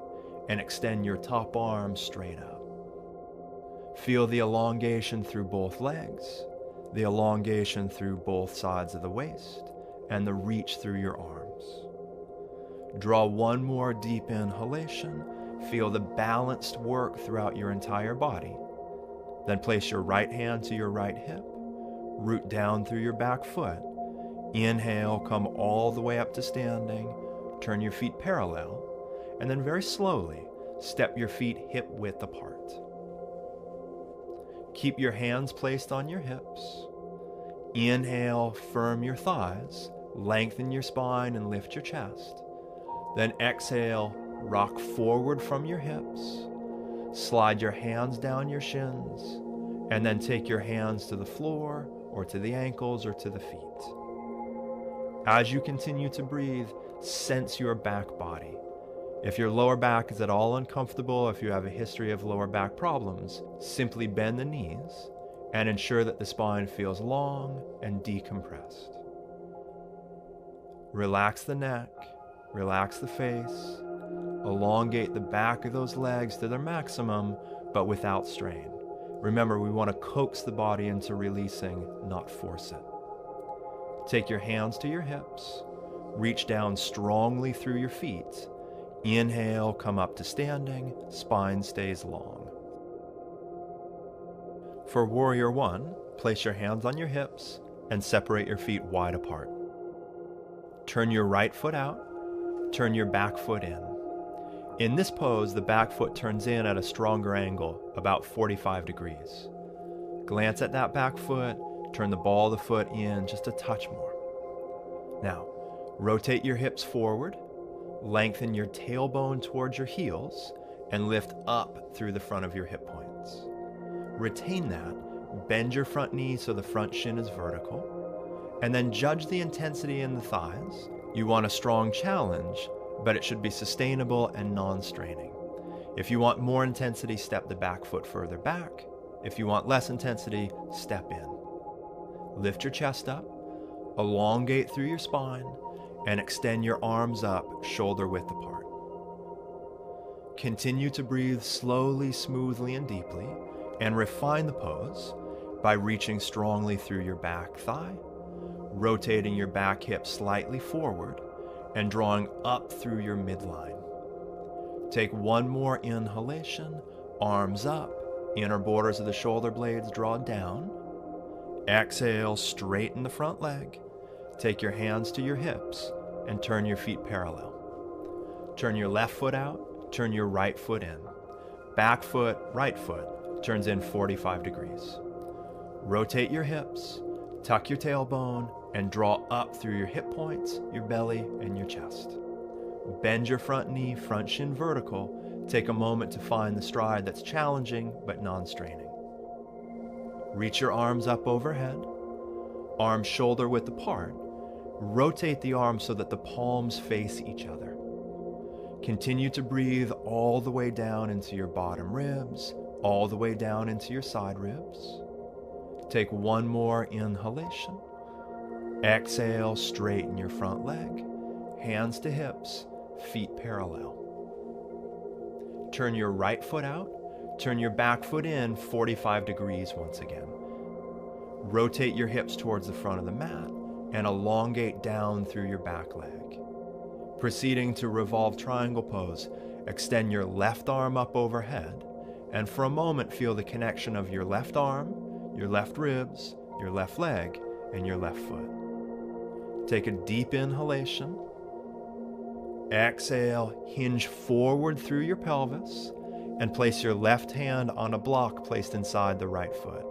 and extend your top arm straight up. Feel the elongation through both legs, the elongation through both sides of the waist, and the reach through your arms. Draw one more deep inhalation. Feel the balanced work throughout your entire body. Then place your right hand to your right hip. Root down through your back foot. Inhale, come all the way up to standing. Turn your feet parallel. And then very slowly, step your feet hip width apart. Keep your hands placed on your hips. Inhale, firm your thighs. Lengthen your spine and lift your chest. Then exhale, rock forward from your hips. Slide your hands down your shins, and then take your hands to the floor or to the ankles or to the feet. As you continue to breathe, sense your back body. If your lower back is at all uncomfortable, if you have a history of lower back problems, simply bend the knees and ensure that the spine feels long and decompressed. Relax the neck, relax the face, elongate the back of those legs to their maximum, but without strain. Remember, we want to coax the body into releasing, not force it. Take your hands to your hips, reach down strongly through your feet. Inhale, come up to standing, spine stays long. For Warrior One, place your hands on your hips and separate your feet wide apart. Turn your right foot out, turn your back foot in. In this pose, the back foot turns in at a stronger angle, about 45 degrees. Glance at that back foot, turn the ball of the foot in just a touch more. Now, rotate your hips forward, lengthen your tailbone towards your heels, and lift up through the front of your hip points. Retain that, bend your front knee so the front shin is vertical, and then judge the intensity in the thighs. You want a strong challenge, but it should be sustainable and non-straining. If you want more intensity, step the back foot further back. If you want less intensity, step in. Lift your chest up, elongate through your spine, and extend your arms up, shoulder width apart. Continue to breathe slowly, smoothly, and deeply, and refine the pose by reaching strongly through your back thigh, rotating your back hip slightly forward, and drawing up through your midline. Take one more inhalation, arms up, inner borders of the shoulder blades draw down. Exhale, straighten the front leg. Take your hands to your hips and turn your feet parallel. Turn your left foot out, turn your right foot in. Back foot, right foot turns in 45 degrees. Rotate your hips, tuck your tailbone, and draw up through your hip points, your belly, and your chest. Bend your front knee, front shin vertical. Take a moment to find the stride that's challenging but non-straining. Reach your arms up overhead, arms shoulder width apart. Rotate the arms so that the palms face each other. Continue to breathe all the way down into your bottom ribs, all the way down into your side ribs. Take one more inhalation. Exhale, straighten your front leg, hands to hips, feet parallel. Turn your right foot out, turn your back foot in 45 degrees once again. Rotate your hips towards the front of the mat and elongate down through your back leg. Proceeding to revolve triangle pose, extend your left arm up overhead, and for a moment feel the connection of your left arm, your left ribs, your left leg, and your left foot. Take a deep inhalation. Exhale, hinge forward through your pelvis, and place your left hand on a block placed inside the right foot.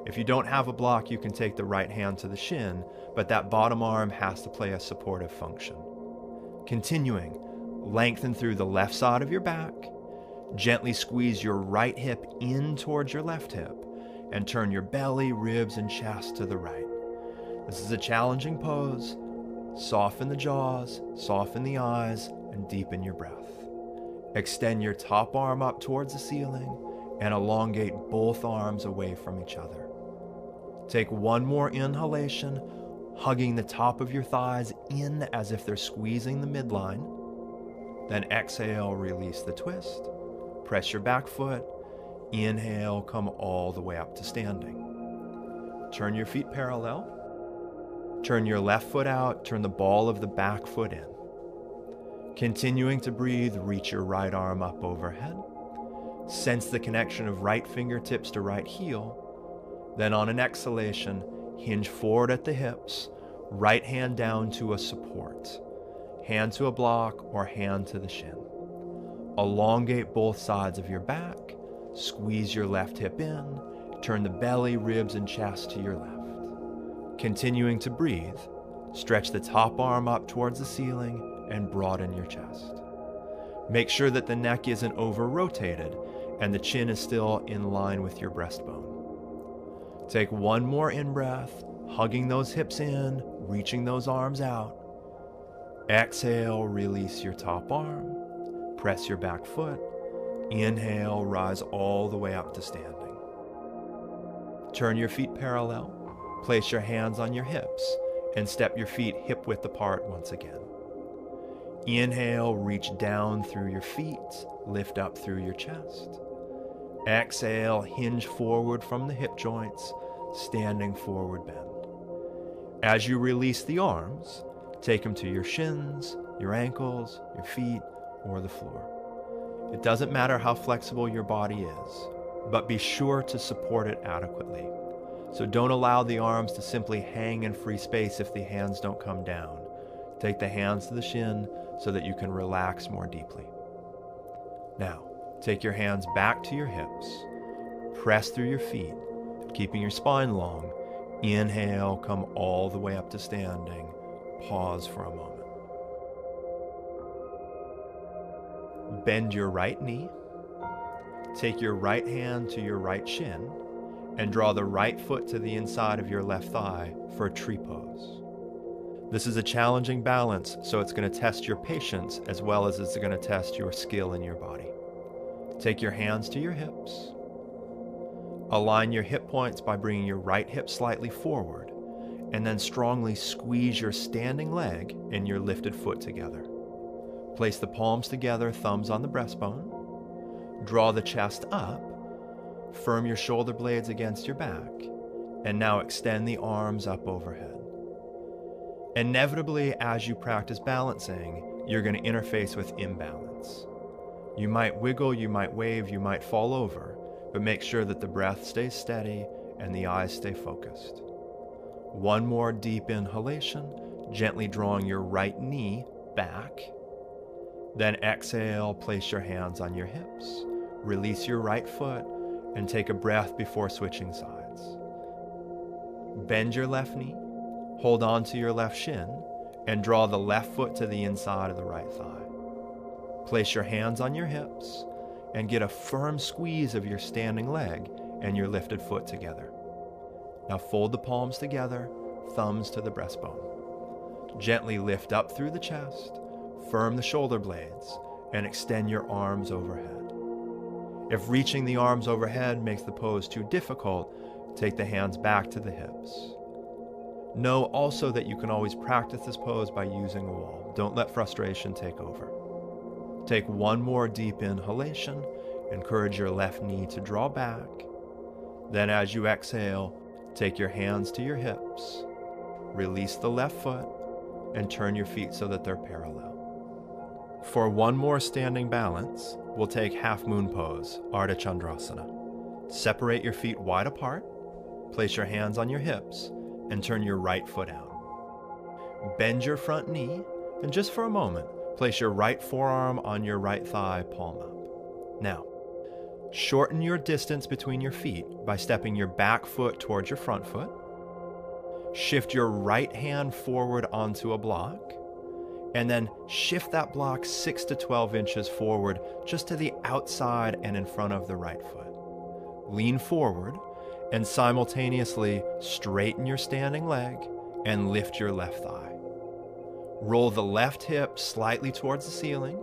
If you don't have a block, you can take the right hand to the shin, but that bottom arm has to play a supportive function. Continuing, lengthen through the left side of your back, gently squeeze your right hip in towards your left hip, and turn your belly, ribs, and chest to the right. This is a challenging pose. Soften the jaws, soften the eyes, and deepen your breath. Extend your top arm up towards the ceiling and elongate both arms away from each other. Take one more inhalation, hugging the top of your thighs in as if they're squeezing the midline. Then exhale, release the twist. Press your back foot. Inhale, come all the way up to standing. Turn your feet parallel. Turn your left foot out, turn the ball of the back foot in. Continuing to breathe, reach your right arm up overhead. Sense the connection of right fingertips to right heel. Then on an exhalation, hinge forward at the hips, right hand down to a support. Hand to a block or hand to the shin. Elongate both sides of your back, squeeze your left hip in, turn the belly, ribs, and chest to your left. Continuing to breathe, stretch the top arm up towards the ceiling and broaden your chest. Make sure that the neck isn't over-rotated and the chin is still in line with your breastbone. Take one more in-breath, hugging those hips in, reaching those arms out. Exhale, release your top arm. Press your back foot. Inhale, rise all the way up to standing. Turn your feet parallel. Place your hands on your hips and step your feet hip-width apart once again. Inhale, reach down through your feet, lift up through your chest. Exhale, hinge forward from the hip joints, standing forward bend. As you release the arms, take them to your shins, your ankles, your feet, or the floor. It doesn't matter how flexible your body is, but be sure to support it adequately. So don't allow the arms to simply hang in free space if the hands don't come down. Take the hands to the shin so that you can relax more deeply. Now, take your hands back to your hips. Press through your feet, keeping your spine long. Inhale, come all the way up to standing. Pause for a moment. Bend your right knee. Take your right hand to your right shin and draw the right foot to the inside of your left thigh for a tree pose. This is a challenging balance, so it's going to test your patience as well as it's going to test your skill in your body. Take your hands to your hips. Align your hip points by bringing your right hip slightly forward, and then strongly squeeze your standing leg and your lifted foot together. Place the palms together, thumbs on the breastbone. Draw the chest up. Firm your shoulder blades against your back, and now extend the arms up overhead. Inevitably, as you practice balancing, you're going to interface with imbalance. You might wiggle, you might wave, you might fall over, but make sure that the breath stays steady and the eyes stay focused. One more deep inhalation, gently drawing your right knee back. Then exhale, place your hands on your hips. Release your right foot and take a breath before switching sides. Bend your left knee, Hold on to your left shin and draw the left foot to the inside of the right thigh. Place your hands on your hips and get a firm squeeze of your standing leg and your lifted foot together. Now fold the palms together, thumbs to the breastbone. Gently lift up through the chest, firm the shoulder blades, and extend your arms overhead. If reaching the arms overhead makes the pose too difficult, take the hands back to the hips. Know also that you can always practice this pose by using a wall. Don't let frustration take over. Take one more deep inhalation. Encourage your left knee to draw back. Then as you exhale, take your hands to your hips. Release the left foot and turn your feet so that they're parallel. For one more standing balance, we'll take half moon pose, Ardha Chandrasana. Separate your feet wide apart, place your hands on your hips, and turn your right foot out. Bend your front knee, and just for a moment, place your right forearm on your right thigh, palm up. Now, shorten your distance between your feet by stepping your back foot towards your front foot. Shift your right hand forward onto a block, and then shift that block 6 to 12 inches forward just to the outside and in front of the right foot. Lean forward and simultaneously straighten your standing leg and lift your left thigh. Roll the left hip slightly towards the ceiling,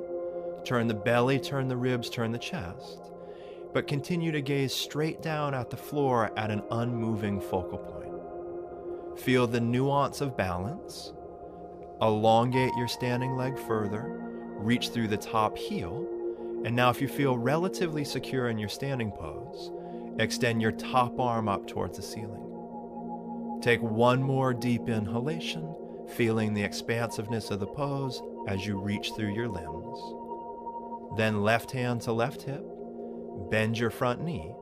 turn the belly, turn the ribs, turn the chest, but continue to gaze straight down at the floor at an unmoving focal point. Feel the nuance of balance. Elongate your standing leg further, reach through the top heel, and now if you feel relatively secure in your standing pose, extend your top arm up towards the ceiling. Take one more deep inhalation, feeling the expansiveness of the pose as you reach through your limbs. Then left hand to left hip, bend your front knee,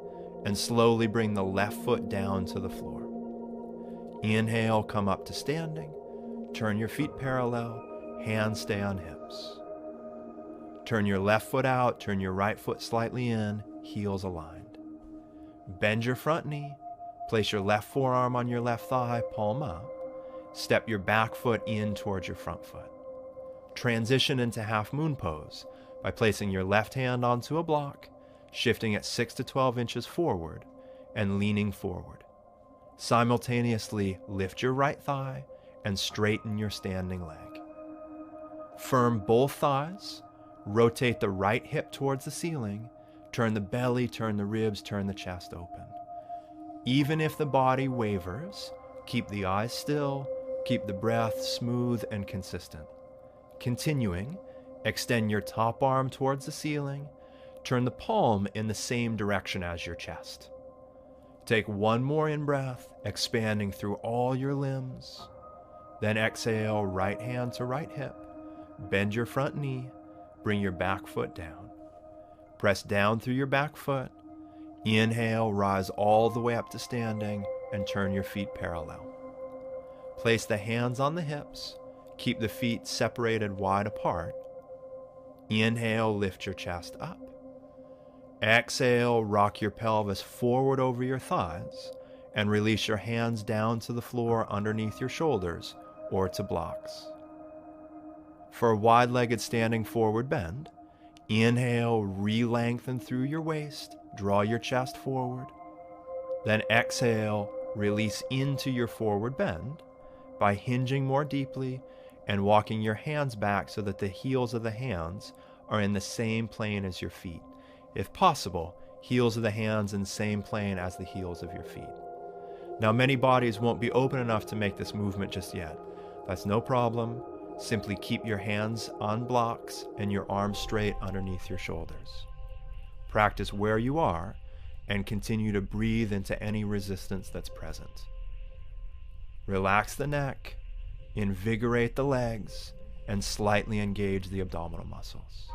and slowly bring the left foot down to the floor. Inhale, come up to standing. Turn your feet parallel, hands stay on hips. Turn your left foot out, turn your right foot slightly in, heels aligned. Bend your front knee, place your left forearm on your left thigh, palm up. Step your back foot in towards your front foot. Transition into half moon pose by placing your left hand onto a block, shifting it 6 to 12 inches forward, and leaning forward. Simultaneously lift your right thigh and straighten your standing leg. Firm both thighs, rotate the right hip towards the ceiling, turn the belly, turn the ribs, turn the chest open. Even if the body wavers, keep the eyes still, keep the breath smooth and consistent. Continuing, extend your top arm towards the ceiling, turn the palm in the same direction as your chest. Take one more in-breath, expanding through all your limbs. Then exhale, right hand to right hip. Bend your front knee, bring your back foot down. Press down through your back foot. Inhale, rise all the way up to standing and turn your feet parallel. Place the hands on the hips. Keep the feet separated wide apart. Inhale, lift your chest up. Exhale, rock your pelvis forward over your thighs and release your hands down to the floor underneath your shoulders or to blocks. For a wide-legged standing forward bend, inhale, re-lengthen through your waist, draw your chest forward. Then exhale, release into your forward bend by hinging more deeply and walking your hands back so that the heels of the hands are in the same plane as your feet. If possible, heels of the hands in the same plane as the heels of your feet. Now, many bodies won't be open enough to make this movement just yet. That's no problem. Simply keep your hands on blocks and your arms straight underneath your shoulders. Practice where you are and continue to breathe into any resistance that's present. Relax the neck, invigorate the legs, and slightly engage the abdominal muscles.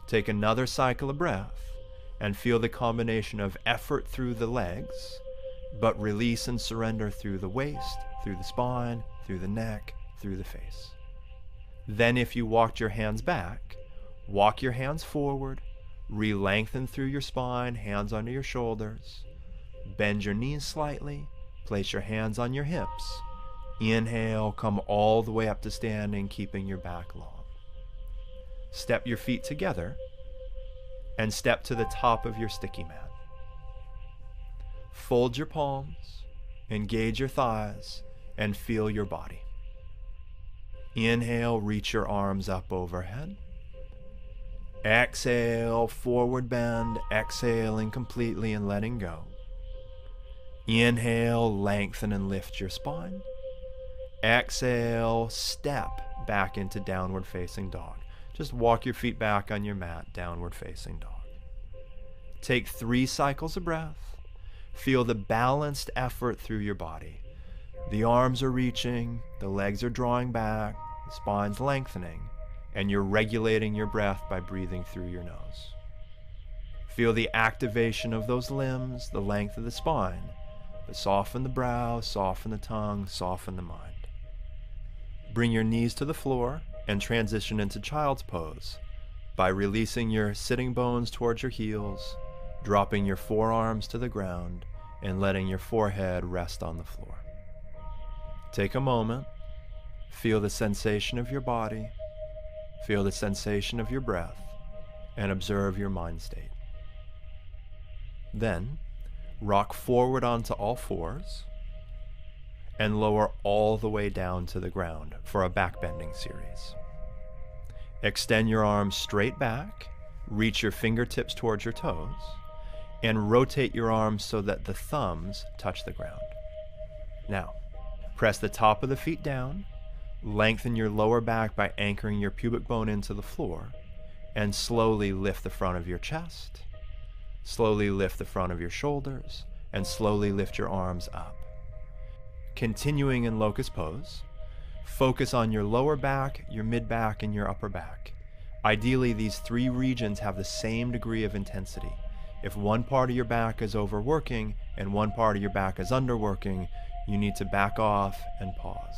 Take another cycle of breath and feel the combination of effort through the legs, but release and surrender through the waist, through the spine, through the neck, through the face. Then if you walked your hands back, walk your hands forward, re-lengthen through your spine, hands under your shoulders, bend your knees slightly, place your hands on your hips, Inhale, come all the way up to standing, keeping your back long. Step your feet together and step to the top of your sticky mat. Fold your palms, engage your thighs, and feel your body. Inhale, reach your arms up overhead. Exhale, forward bend, exhaling completely and letting go. Inhale, lengthen and lift your spine. Exhale, step back into downward facing dog. Just walk your feet back on your mat, downward facing dog. Take 3 cycles of breath. Feel the balanced effort through your body. The arms are reaching, the legs are drawing back, the spine's lengthening, and you're regulating your breath by breathing through your nose. Feel the activation of those limbs, the length of the spine, but soften the brow, soften the tongue, soften the mind. Bring your knees to the floor and transition into child's pose by releasing your sitting bones towards your heels, dropping your forearms to the ground, and letting your forehead rest on the floor. Take a moment, feel the sensation of your body, feel the sensation of your breath, and observe your mind state. Then, rock forward onto all fours and lower all the way down to the ground for a backbending series. Extend your arms straight back, reach your fingertips towards your toes, and rotate your arms so that the thumbs touch the ground. Now, press the top of the feet down, lengthen your lower back by anchoring your pubic bone into the floor, and slowly lift the front of your chest, slowly lift the front of your shoulders, and slowly lift your arms up. Continuing in locust pose, focus on your lower back, your mid back, and your upper back. Ideally, these 3 regions have the same degree of intensity. If one part of your back is overworking and one part of your back is underworking, you need to back off and pause.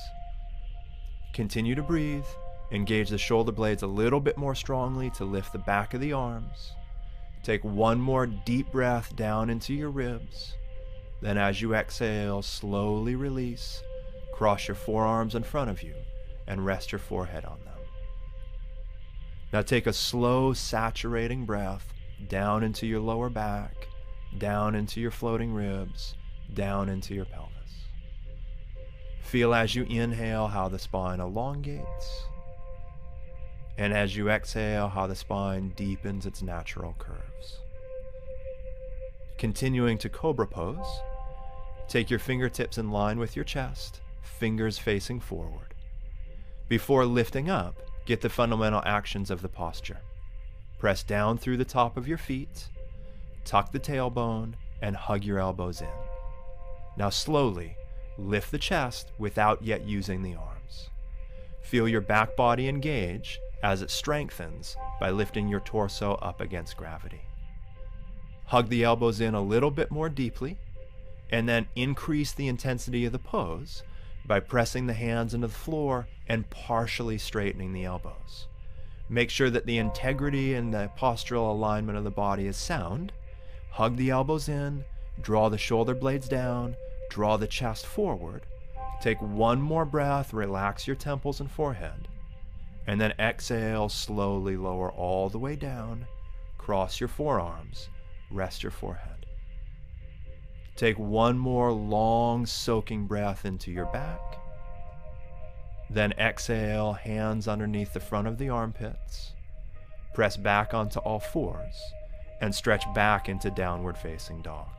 Continue to breathe. Engage the shoulder blades a little bit more strongly to lift the back of the arms. Take one more deep breath down into your ribs. Then as you exhale, slowly release, cross your forearms in front of you, and rest your forehead on them. Now take a slow, saturating breath down into your lower back, down into your floating ribs, down into your pelvis. Feel as you inhale how the spine elongates, and as you exhale how the spine deepens its natural curves. Continuing to cobra pose, take your fingertips in line with your chest, fingers facing forward. Before lifting up, get the fundamental actions of the posture. Press down through the top of your feet, tuck the tailbone, and hug your elbows in. Now slowly, lift the chest without yet using the arms. Feel your back body engage as it strengthens by lifting your torso up against gravity. Hug the elbows in a little bit more deeply, and then increase the intensity of the pose by pressing the hands into the floor and partially straightening the elbows. Make sure that the integrity and the postural alignment of the body is sound. Hug the elbows in, draw the shoulder blades down, draw the chest forward. Take one more breath, relax your temples and forehead, and then exhale, slowly lower all the way down, cross your forearms, rest your forehead. Take one more long soaking breath into your back. Then exhale, hands underneath the front of the armpits. Press back onto all fours and stretch back into downward facing dog.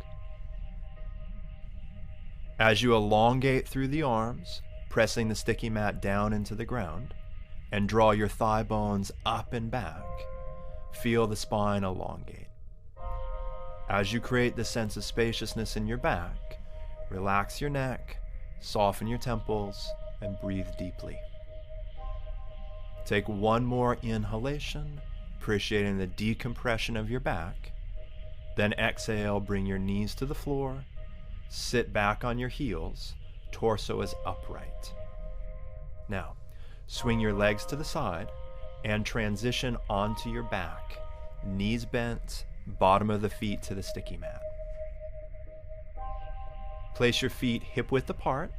As you elongate through the arms, pressing the sticky mat down into the ground, and draw your thigh bones up and back, feel the spine elongate. As you create the sense of spaciousness in your back, relax your neck, soften your temples, and breathe deeply. Take one more inhalation, appreciating the decompression of your back. Then exhale, bring your knees to the floor, sit back on your heels, torso is upright. Now, swing your legs to the side and transition onto your back, knees bent, bottom of the feet to the sticky mat. Place your feet hip width apart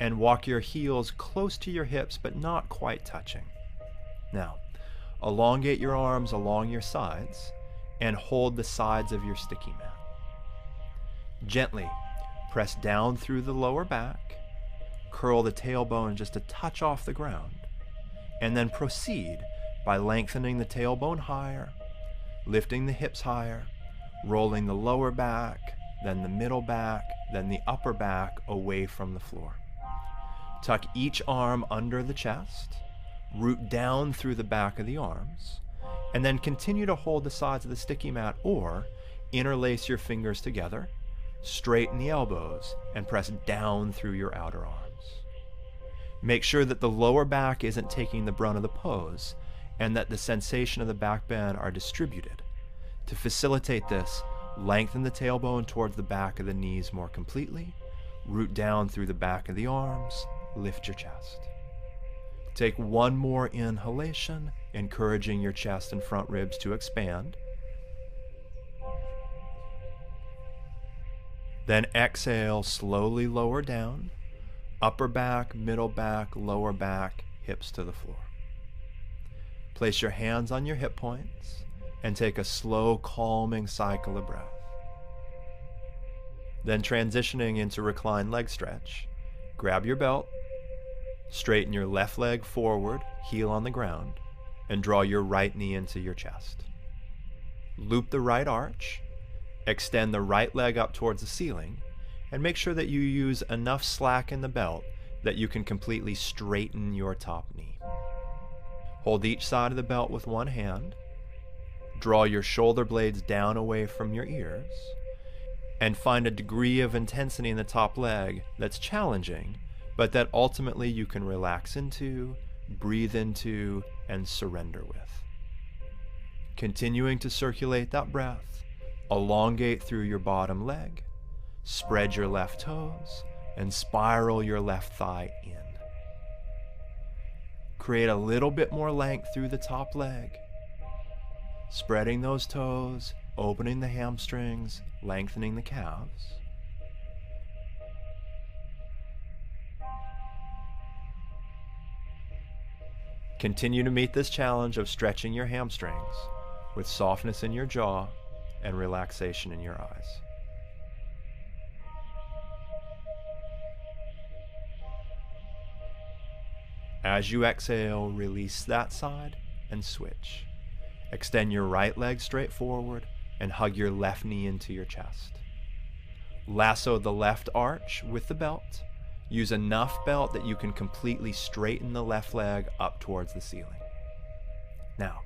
and walk your heels close to your hips but not quite touching. Now, elongate your arms along your sides and hold the sides of your sticky mat. Gently press down through the lower back, curl the tailbone just a touch off the ground, and then proceed by lengthening the tailbone higher, lifting the hips higher, rolling the lower back, then the middle back, then the upper back away from the floor. Tuck each arm under the chest, root down through the back of the arms, and then continue to hold the sides of the sticky mat or interlace your fingers together, straighten the elbows, and press down through your outer arms. Make sure that the lower back isn't taking the brunt of the pose and that the sensation of the back bend are distributed. To facilitate this, lengthen the tailbone towards the back of the knees more completely, root down through the back of the arms, lift your chest. Take one more inhalation, encouraging your chest and front ribs to expand. Then exhale, slowly lower down, upper back, middle back, lower back, hips to the floor. Place your hands on your hip points and take a slow, calming cycle of breath. Then transitioning into reclined leg stretch, grab your belt, straighten your left leg forward, heel on the ground, and draw your right knee into your chest. Loop the right arch, extend the right leg up towards the ceiling, and make sure that you use enough slack in the belt that you can completely straighten your top knee. Hold each side of the belt with one hand, draw your shoulder blades down away from your ears, and find a degree of intensity in the top leg that's challenging, but that ultimately you can relax into, breathe into, and surrender with. Continuing to circulate that breath, elongate through your bottom leg, spread your left toes, and spiral your left thigh in. Create a little bit more length through the top leg, spreading those toes, opening the hamstrings, lengthening the calves. Continue to meet this challenge of stretching your hamstrings with softness in your jaw and relaxation in your eyes. As you exhale, release that side and switch. Extend your right leg straight forward and hug your left knee into your chest. Lasso the left arch with the belt. Use enough belt that you can completely straighten the left leg up towards the ceiling. Now,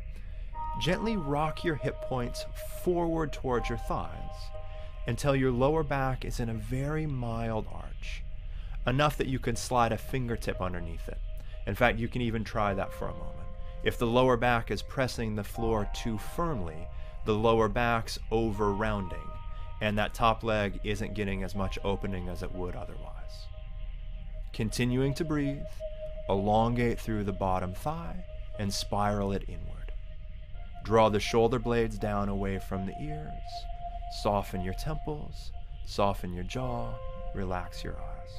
gently rock your hip points forward towards your thighs until your lower back is in a very mild arch, enough that you can slide a fingertip underneath it. In fact, you can even try that for a moment. If the lower back is pressing the floor too firmly, the lower back's over rounding, and that top leg isn't getting as much opening as it would otherwise. Continuing to breathe, elongate through the bottom thigh and spiral it inward. Draw the shoulder blades down away from the ears, soften your temples, soften your jaw, relax your eyes.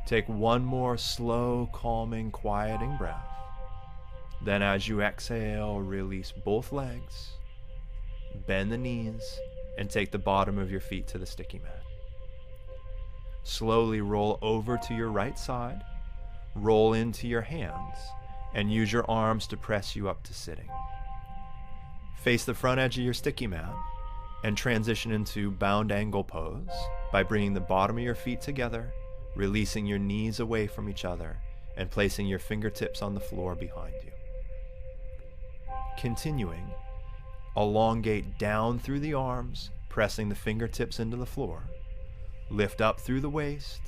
Take one more slow, calming, quieting breath. Then as you exhale, release both legs, bend the knees, and take the bottom of your feet to the sticky mat. Slowly roll over to your right side, roll into your hands, and use your arms to press you up to sitting. Face the front edge of your sticky mat and transition into bound angle pose by bringing the bottom of your feet together, releasing your knees away from each other, and placing your fingertips on the floor behind you. Continuing, elongate down through the arms, pressing the fingertips into the floor. Lift up through the waist,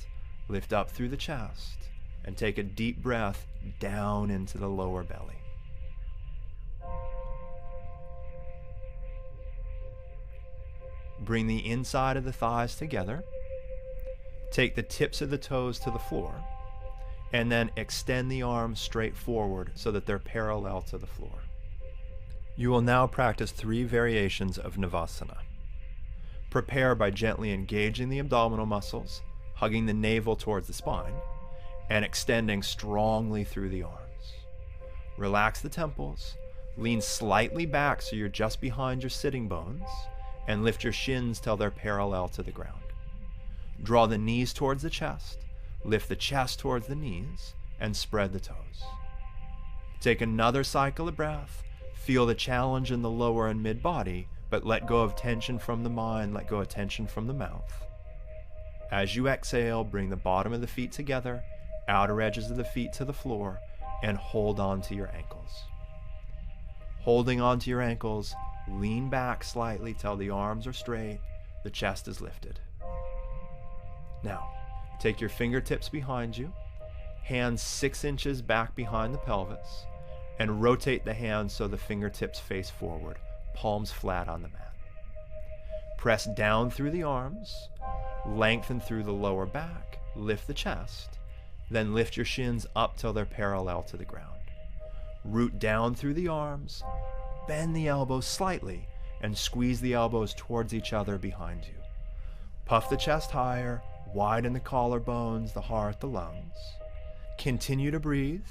lift up through the chest, and take a deep breath down into the lower belly. Bring the inside of the thighs together. Take the tips of the toes to the floor, and then extend the arms straight forward so that they're parallel to the floor. You will now practice 3 variations of Navasana. Prepare by gently engaging the abdominal muscles, hugging the navel towards the spine, and extending strongly through the arms. Relax the temples, lean slightly back so you're just behind your sitting bones, and lift your shins till they're parallel to the ground. Draw the knees towards the chest, lift the chest towards the knees, and spread the toes. Take another cycle of breath, feel the challenge in the lower and mid body, but let go of tension from the mind, let go of tension from the mouth. As you exhale, bring the bottom of the feet together, outer edges of the feet to the floor, and hold on to your ankles. Holding onto your ankles, lean back slightly till the arms are straight, the chest is lifted. Now, take your fingertips behind you, hands 6 inches back behind the pelvis, and rotate the hands so the fingertips face forward, palms flat on the mat. Press down through the arms, lengthen through the lower back, lift the chest, then lift your shins up till they're parallel to the ground. Root down through the arms, bend the elbows slightly, and squeeze the elbows towards each other behind you. Puff the chest higher, widen the collarbones, the heart, the lungs. Continue to breathe.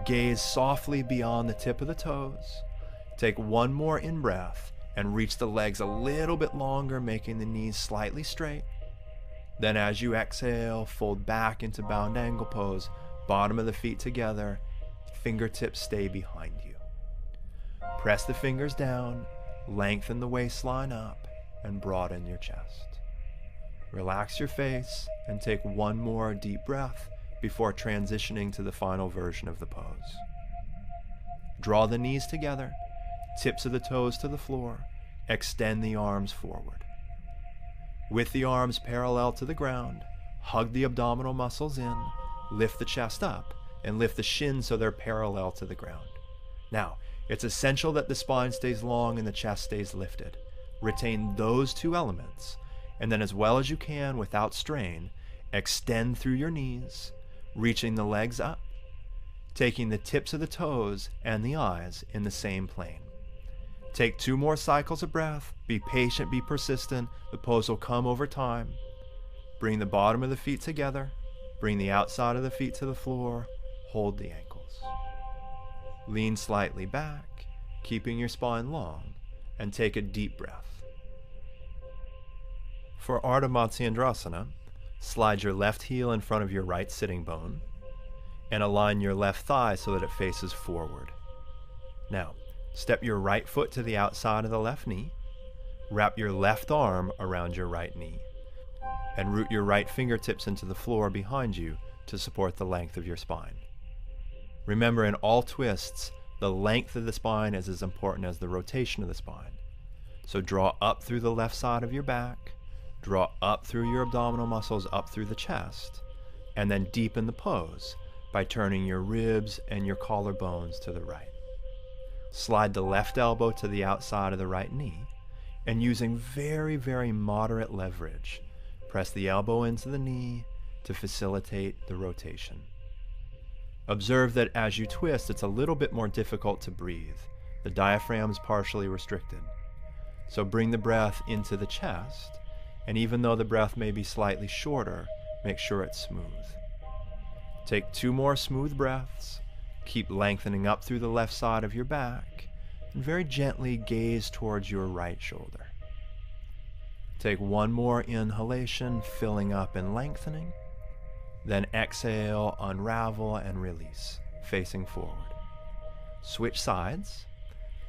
Gaze softly beyond the tip of the toes. Take one more in-breath and reach the legs a little bit longer, making the knees slightly straight. Then as you exhale, fold back into bound angle pose, bottom of the feet together, fingertips stay behind you. Press the fingers down, lengthen the waistline up, and broaden your chest. Relax your face and take one more deep breath before transitioning to the final version of the pose. Draw the knees together, tips of the toes to the floor, extend the arms forward. With the arms parallel to the ground, hug the abdominal muscles in, lift the chest up, and lift the shins so they're parallel to the ground. Now, it's essential that the spine stays long and the chest stays lifted. Retain those two elements, and then as well as you can without strain, extend through your knees, reaching the legs up, taking the tips of the toes and the eyes in the same plane. Take 2 more cycles of breath, be patient, be persistent, the pose will come over time. Bring the bottom of the feet together, bring the outside of the feet to the floor, hold the ankles. Lean slightly back, keeping your spine long, and take a deep breath. For Ardha Matsyendrasana, slide your left heel in front of your right sitting bone, and align your left thigh so that it faces forward. Now, step your right foot to the outside of the left knee, wrap your left arm around your right knee, and root your right fingertips into the floor behind you to support the length of your spine. Remember, in all twists, the length of the spine is as important as the rotation of the spine. So draw up through the left side of your back, draw up through your abdominal muscles, up through the chest, and then deepen the pose by turning your ribs and your collarbones to the right. Slide the left elbow to the outside of the right knee, and using very, very moderate leverage, press the elbow into the knee to facilitate the rotation. Observe that as you twist, it's a little bit more difficult to breathe. The diaphragm is partially restricted. So bring the breath into the chest, and even though the breath may be slightly shorter, make sure it's smooth. Take 2 more smooth breaths, keep lengthening up through the left side of your back, and very gently gaze towards your right shoulder. Take 1 more inhalation, filling up and lengthening. Then exhale, unravel, and release, facing forward. Switch sides.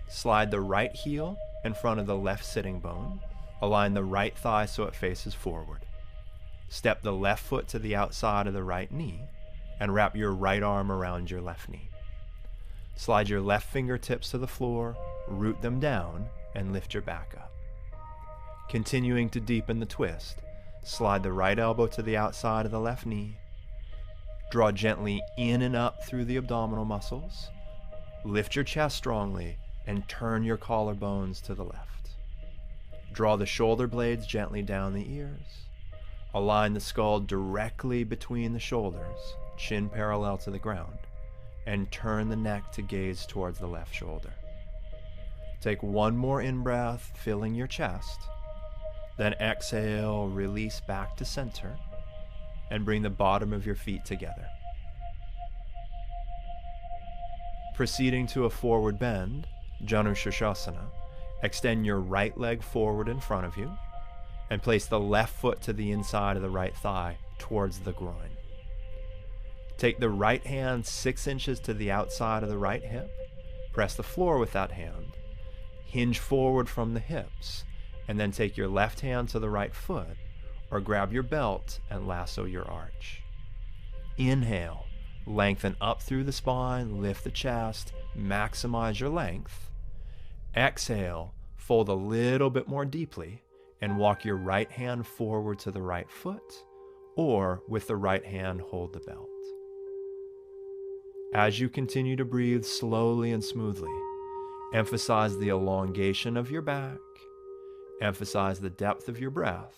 Slide the right heel in front of the left sitting bone. Align the right thigh so it faces forward. Step the left foot to the outside of the right knee and wrap your right arm around your left knee. Slide your left fingertips to the floor, root them down, and lift your back up. Continuing to deepen the twist, slide the right elbow to the outside of the left knee. Draw gently in and up through the abdominal muscles. Lift your chest strongly and turn your collarbones to the left. Draw the shoulder blades gently down the ears. Align the skull directly between the shoulders, chin parallel to the ground, and turn the neck to gaze towards the left shoulder. Take 1 more in-breath, filling your chest. Then exhale, release back to center. and bring the bottom of your feet together. Proceeding to a forward bend, Janu Sirsasana, extend your right leg forward in front of you and place the left foot to the inside of the right thigh towards the groin. Take the right hand 6 inches to the outside of the right hip, press the floor with that hand, hinge forward from the hips, and then take your left hand to the right foot or grab your belt and lasso your arch. Inhale, lengthen up through the spine, lift the chest, maximize your length. Exhale, fold a little bit more deeply and walk your right hand forward to the right foot, or with the right hand hold the belt. As you continue to breathe slowly and smoothly, emphasize the elongation of your back, emphasize the depth of your breath,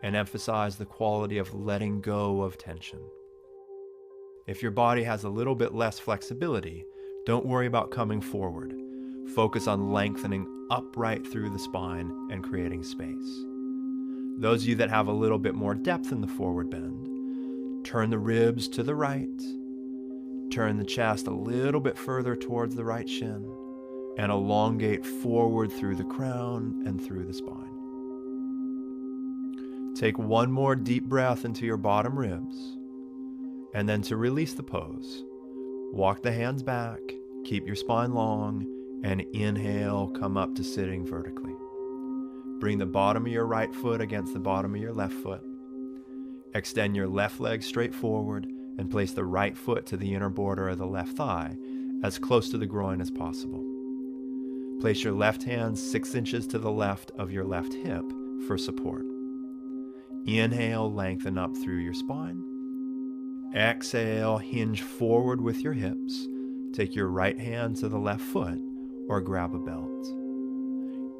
and emphasize the quality of letting go of tension. If your body has a little bit less flexibility, don't worry about coming forward. Focus on lengthening upright through the spine and creating space. Those of you that have a little bit more depth in the forward bend, turn the ribs to the right, turn the chest a little bit further towards the right shin, and elongate forward through the crown and through the spine. Take one more deep breath into your bottom ribs, and then to release the pose, walk the hands back, keep your spine long, and inhale, come up to sitting vertically. Bring the bottom of your right foot against the bottom of your left foot. Extend your left leg straight forward and place the right foot to the inner border of the left thigh as close to the groin as possible. Place your left hand 6 inches to the left of your left hip for support. Inhale, lengthen up through your spine. Exhale, hinge forward with your hips. Take your right hand to the left foot or grab a belt.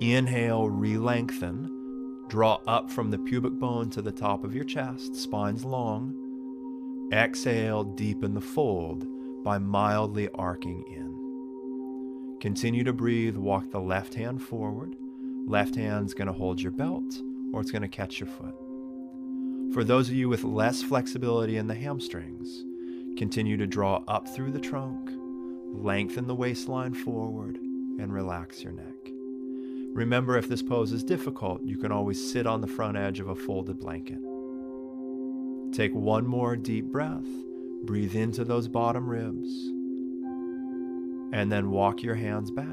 Inhale, re-lengthen. Draw up from the pubic bone to the top of your chest, spine's long. Exhale, deepen the fold by mildly arcing in. Continue to breathe, walk the left hand forward. Left hand's going to hold your belt or it's going to catch your foot. For those of you with less flexibility in the hamstrings, continue to draw up through the trunk, lengthen the waistline forward, and relax your neck. Remember, if this pose is difficult, you can always sit on the front edge of a folded blanket. Take one more deep breath, breathe into those bottom ribs, and then walk your hands back.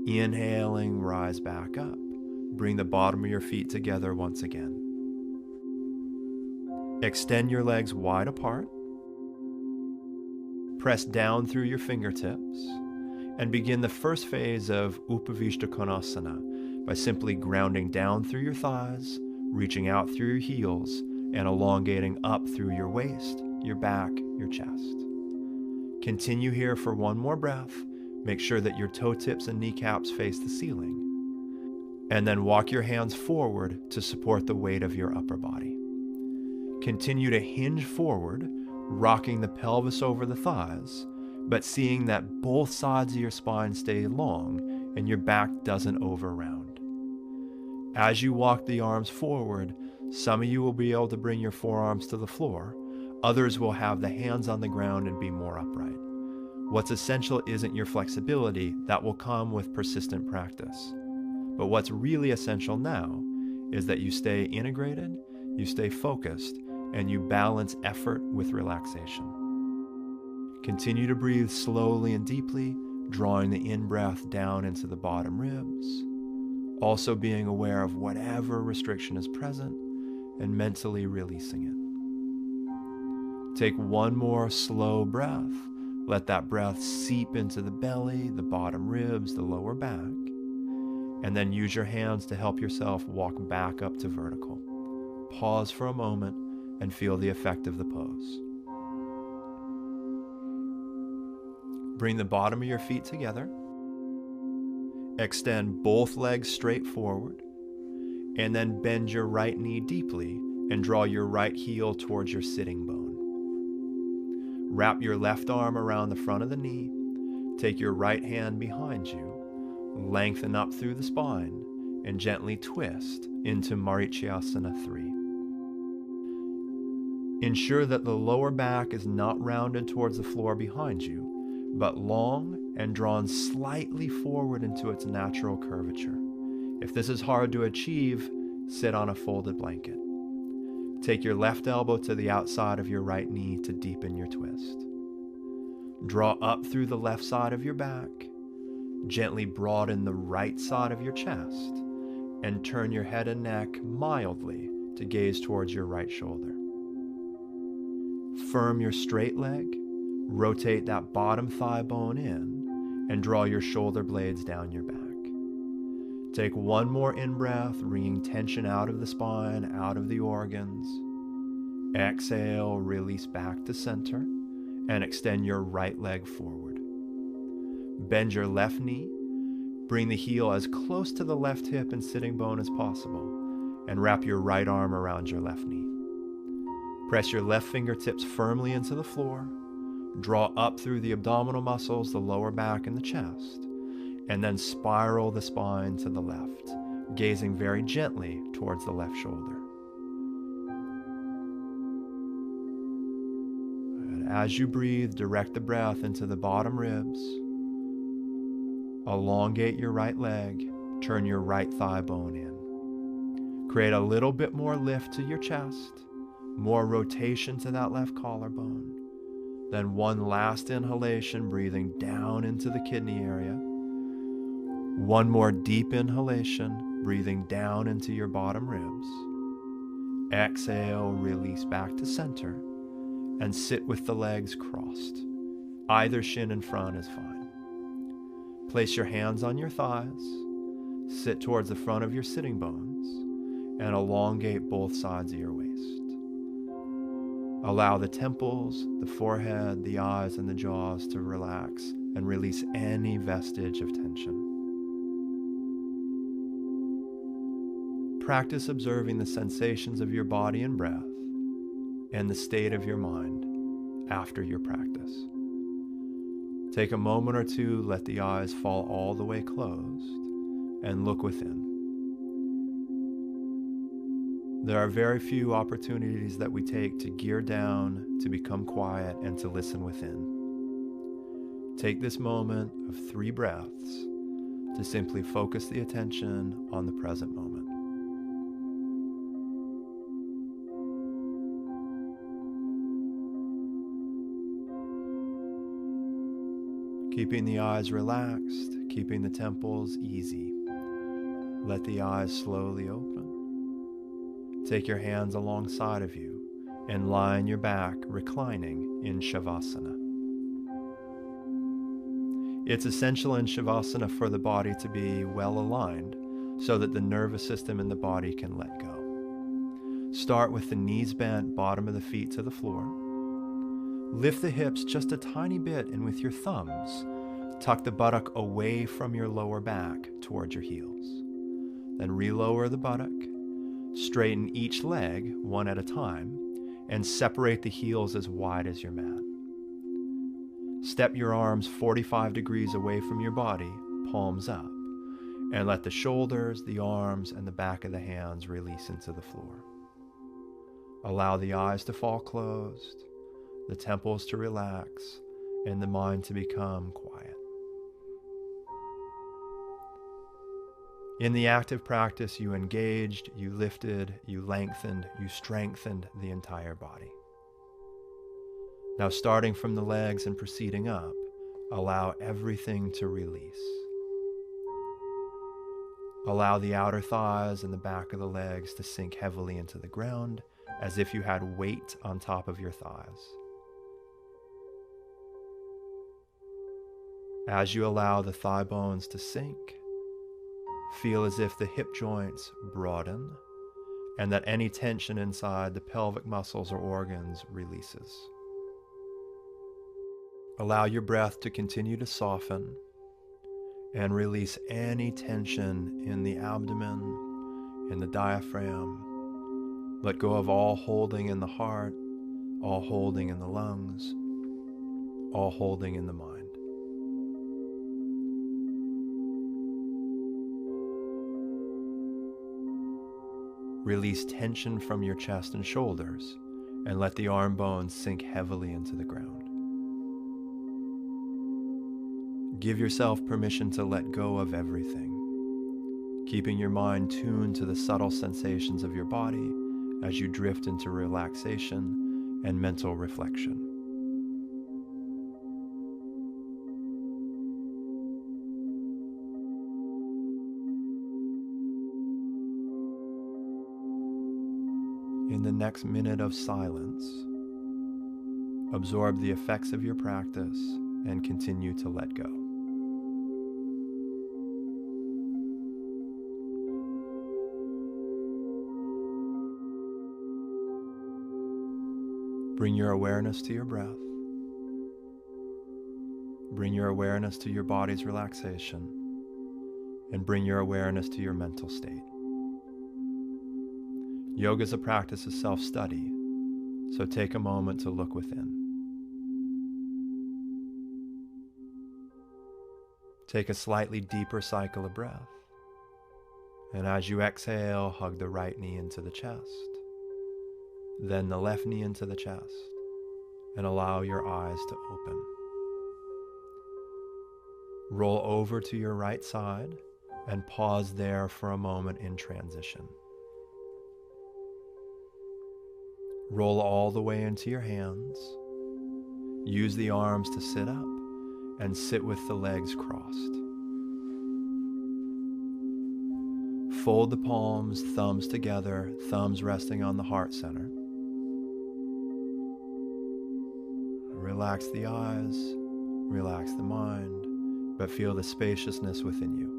Inhaling, rise back up. Bring the bottom of your feet together once again. Extend your legs wide apart. Press down through your fingertips and begin the first phase of Upavishta Konasana by simply grounding down through your thighs, reaching out through your heels, and elongating up through your waist, your back, your chest. Continue here for one more breath. Make sure that your toe tips and kneecaps face the ceiling. And then walk your hands forward to support the weight of your upper body. Continue to hinge forward, rocking the pelvis over the thighs, but seeing that both sides of your spine stay long and your back doesn't over-round. As you walk the arms forward, some of you will be able to bring your forearms to the floor. Others will have the hands on the ground and be more upright. What's essential isn't your flexibility, that will come with persistent practice. But what's really essential now is that you stay integrated, you stay focused, and you balance effort with relaxation. Continue to breathe slowly and deeply, drawing the in-breath down into the bottom ribs, also being aware of whatever restriction is present and mentally releasing it. Take one more slow breath. Let that breath seep into the belly, the bottom ribs, the lower back, and then use your hands to help yourself walk back up to vertical. Pause for a moment and feel the effect of the pose. Bring the bottom of your feet together. Extend both legs straight forward, and then bend your right knee deeply and draw your right heel towards your sitting bone. Wrap your left arm around the front of the knee. Take your right hand behind you, lengthen up through the spine, and gently twist into Marichyasana 3. Ensure that the lower back is not rounded towards the floor behind you, but long and drawn slightly forward into its natural curvature. If this is hard to achieve, sit on a folded blanket. Take your left elbow to the outside of your right knee to deepen your twist. Draw up through the left side of your back. Gently broaden the right side of your chest and turn your head and neck mildly to gaze towards your right shoulder. Firm your straight leg, rotate that bottom thigh bone in, and draw your shoulder blades down your back. Take one more in-breath, wringing tension out of the spine, out of the organs. Exhale, release back to center, and extend your right leg forward. Bend your left knee, bring the heel as close to the left hip and sitting bone as possible, and wrap your right arm around your left knee. Press your left fingertips firmly into the floor, draw up through the abdominal muscles, the lower back, and the chest, and then spiral the spine to the left, gazing very gently towards the left shoulder. And as you breathe, direct the breath into the bottom ribs. Elongate your right leg, turn your right thigh bone in. Create a little bit more lift to your chest, more rotation to that left collarbone. Then one last inhalation, breathing down into the kidney area. One more deep inhalation, breathing down into your bottom ribs. Exhale, release back to center, and sit with the legs crossed. Either shin in front is fine. Place your hands on your thighs, sit towards the front of your sitting bones, and elongate both sides of your waist. Allow the temples, the forehead, the eyes, and the jaws to relax and release any vestige of tension. Practice observing the sensations of your body and breath and the state of your mind after your practice. Take a moment or two, let the eyes fall all the way closed, and look within. There are very few opportunities that we take to gear down, to become quiet, and to listen within. Take this moment of 3 breaths to simply focus the attention on the present moment. Keeping the eyes relaxed, keeping the temples easy. Let the eyes slowly open. Take your hands alongside of you and lie on your back, reclining in Shavasana. It's essential in Shavasana for the body to be well aligned so that the nervous system in the body can let go. Start with the knees bent, bottom of the feet to the floor. Lift the hips just a tiny bit, and with your thumbs, tuck the buttock away from your lower back towards your heels. Then relower the buttock, straighten each leg one at a time, and separate the heels as wide as your mat. Step your arms 45 degrees away from your body, palms up, and let the shoulders, the arms, and the back of the hands release into the floor. Allow the eyes to fall closed, the temples to relax, and the mind to become quiet. In the active practice, you engaged, you lifted, you lengthened, you strengthened the entire body. Now, starting from the legs and proceeding up, allow everything to release. Allow the outer thighs and the back of the legs to sink heavily into the ground, as if you had weight on top of your thighs. As you allow the thigh bones to sink, feel as if the hip joints broaden and that any tension inside the pelvic muscles or organs releases. Allow your breath to continue to soften and release any tension in the abdomen, in the diaphragm. Let go of all holding in the heart, all holding in the lungs, all holding in the mind. Release tension from your chest and shoulders and let the arm bones sink heavily into the ground. Give yourself permission to let go of everything, keeping your mind tuned to the subtle sensations of your body as you drift into relaxation and mental reflection. In the next minute of silence, absorb the effects of your practice and continue to let go. Bring your awareness to your breath. Bring your awareness to your body's relaxation, and bring your awareness to your mental state. Yoga is a practice of self-study, so take a moment to look within. Take a slightly deeper cycle of breath, and as you exhale, hug the right knee into the chest, then the left knee into the chest, and allow your eyes to open. Roll over to your right side and pause there for a moment in transition. Roll all the way into your hands. Use the arms to sit up and sit with the legs crossed. Fold the palms, thumbs together, thumbs resting on the heart center. Relax the eyes, relax the mind, but feel the spaciousness within you.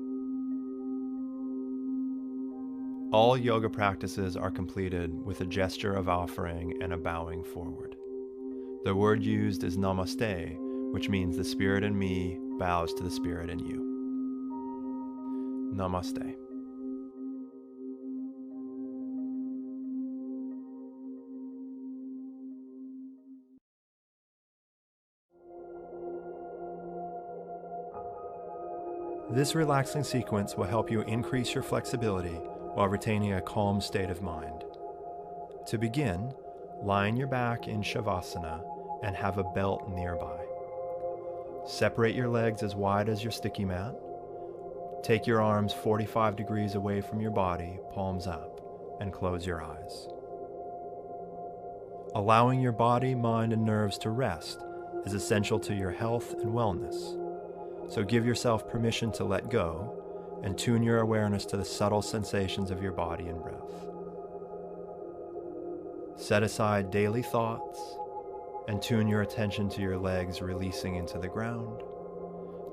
All yoga practices are completed with a gesture of offering and a bowing forward. The word used is namaste, which means the spirit in me bows to the spirit in you. Namaste. This relaxing sequence will help you increase your flexibility while retaining a calm state of mind. To begin, lie on your back in Shavasana and have a belt nearby. Separate your legs as wide as your sticky mat. Take your arms 45 degrees away from your body, palms up, and close your eyes. Allowing your body, mind, and nerves to rest is essential to your health and wellness. So give yourself permission to let go and tune your awareness to the subtle sensations of your body and breath. Set aside daily thoughts and tune your attention to your legs releasing into the ground,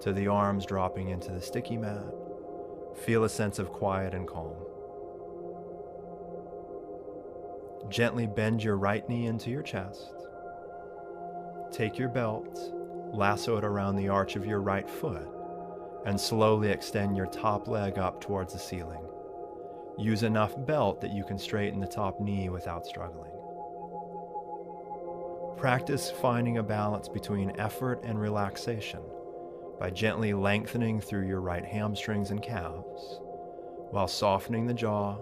to the arms dropping into the sticky mat. Feel a sense of quiet and calm. Gently bend your right knee into your chest. Take your belt, lasso it around the arch of your right foot, and slowly extend your top leg up towards the ceiling. Use enough belt that you can straighten the top knee without struggling. Practice finding a balance between effort and relaxation by gently lengthening through your right hamstrings and calves, while softening the jaw,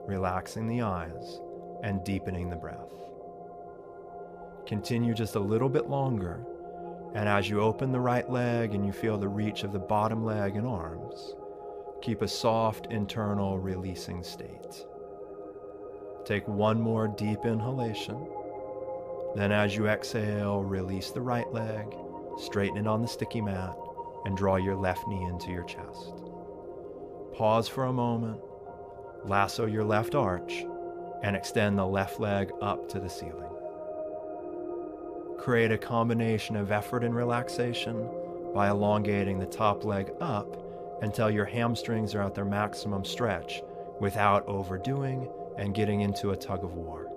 relaxing the eyes, and deepening the breath. Continue just a little bit longer, and as you open the right leg and you feel the reach of the bottom leg and arms, keep a soft internal releasing state. Take one more deep inhalation. Then as you exhale, release the right leg, straighten it on the sticky mat, and draw your left knee into your chest. Pause for a moment, lasso your left arch, and extend the left leg up to the ceiling. Create a combination of effort and relaxation by elongating the top leg up until your hamstrings are at their maximum stretch without overdoing and getting into a tug of war.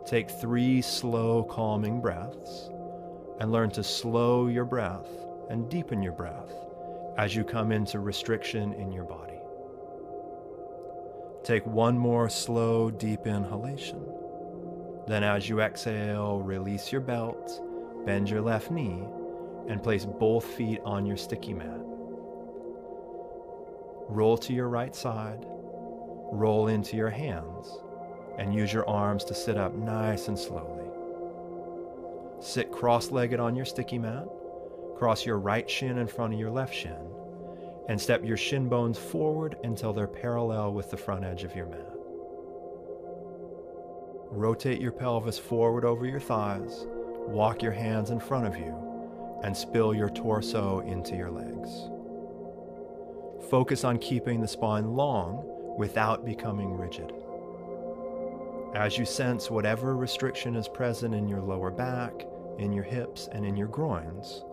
Take 3 slow, calming breaths and learn to slow your breath and deepen your breath as you come into restriction in your body. Take one more slow, deep inhalation. Then as you exhale, release your belt, bend your left knee, and place both feet on your sticky mat. Roll to your right side, roll into your hands, and use your arms to sit up nice and slowly. Sit cross-legged on your sticky mat, cross your right shin in front of your left shin, and step your shin bones forward until they're parallel with the front edge of your mat. Rotate your pelvis forward over your thighs, walk your hands in front of you, and spill your torso into your legs. Focus on keeping the spine long without becoming rigid. As you sense whatever restriction is present in your lower back, in your hips, and in your groins,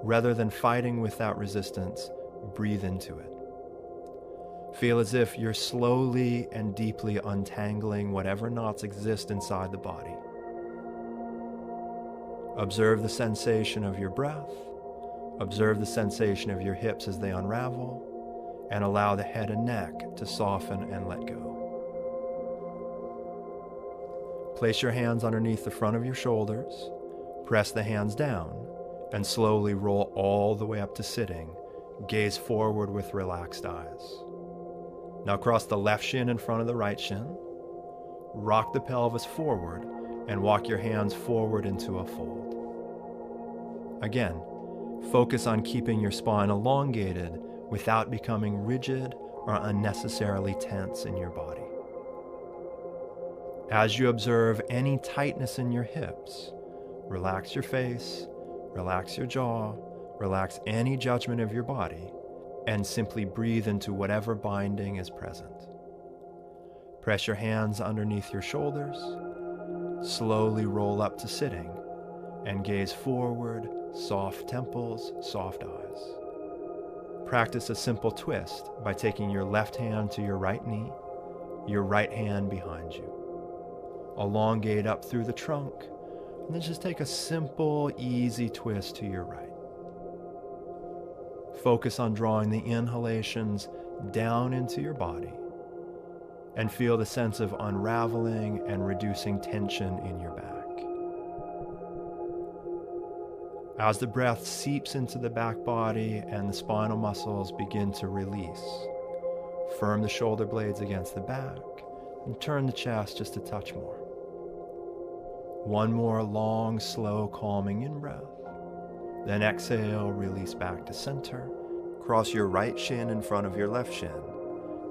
rather than fighting with that resistance, breathe into it. Feel as if you're slowly and deeply untangling whatever knots exist inside the body. Observe the sensation of your breath. Observe the sensation of your hips as they unravel, and allow the head and neck to soften and let go. Place your hands underneath the front of your shoulders, press the hands down, and slowly roll all the way up to sitting. Gaze forward with relaxed eyes. Now cross the left shin in front of the right shin, rock the pelvis forward, and walk your hands forward into a fold. Again, focus on keeping your spine elongated without becoming rigid or unnecessarily tense in your body. As you observe any tightness in your hips, relax your face, relax your jaw, relax any judgment of your body, and simply breathe into whatever binding is present. Press your hands underneath your shoulders, slowly roll up to sitting, and gaze forward, soft temples, soft eyes. Practice a simple twist by taking your left hand to your right knee, your right hand behind you. Elongate up through the trunk, and then just take a simple, easy twist to your right. Focus on drawing the inhalations down into your body and feel the sense of unraveling and reducing tension in your back. As the breath seeps into the back body and the spinal muscles begin to release, firm the shoulder blades against the back and turn the chest just a touch more. One more long, slow, calming in-breath. Then exhale, release back to center. Cross your right shin in front of your left shin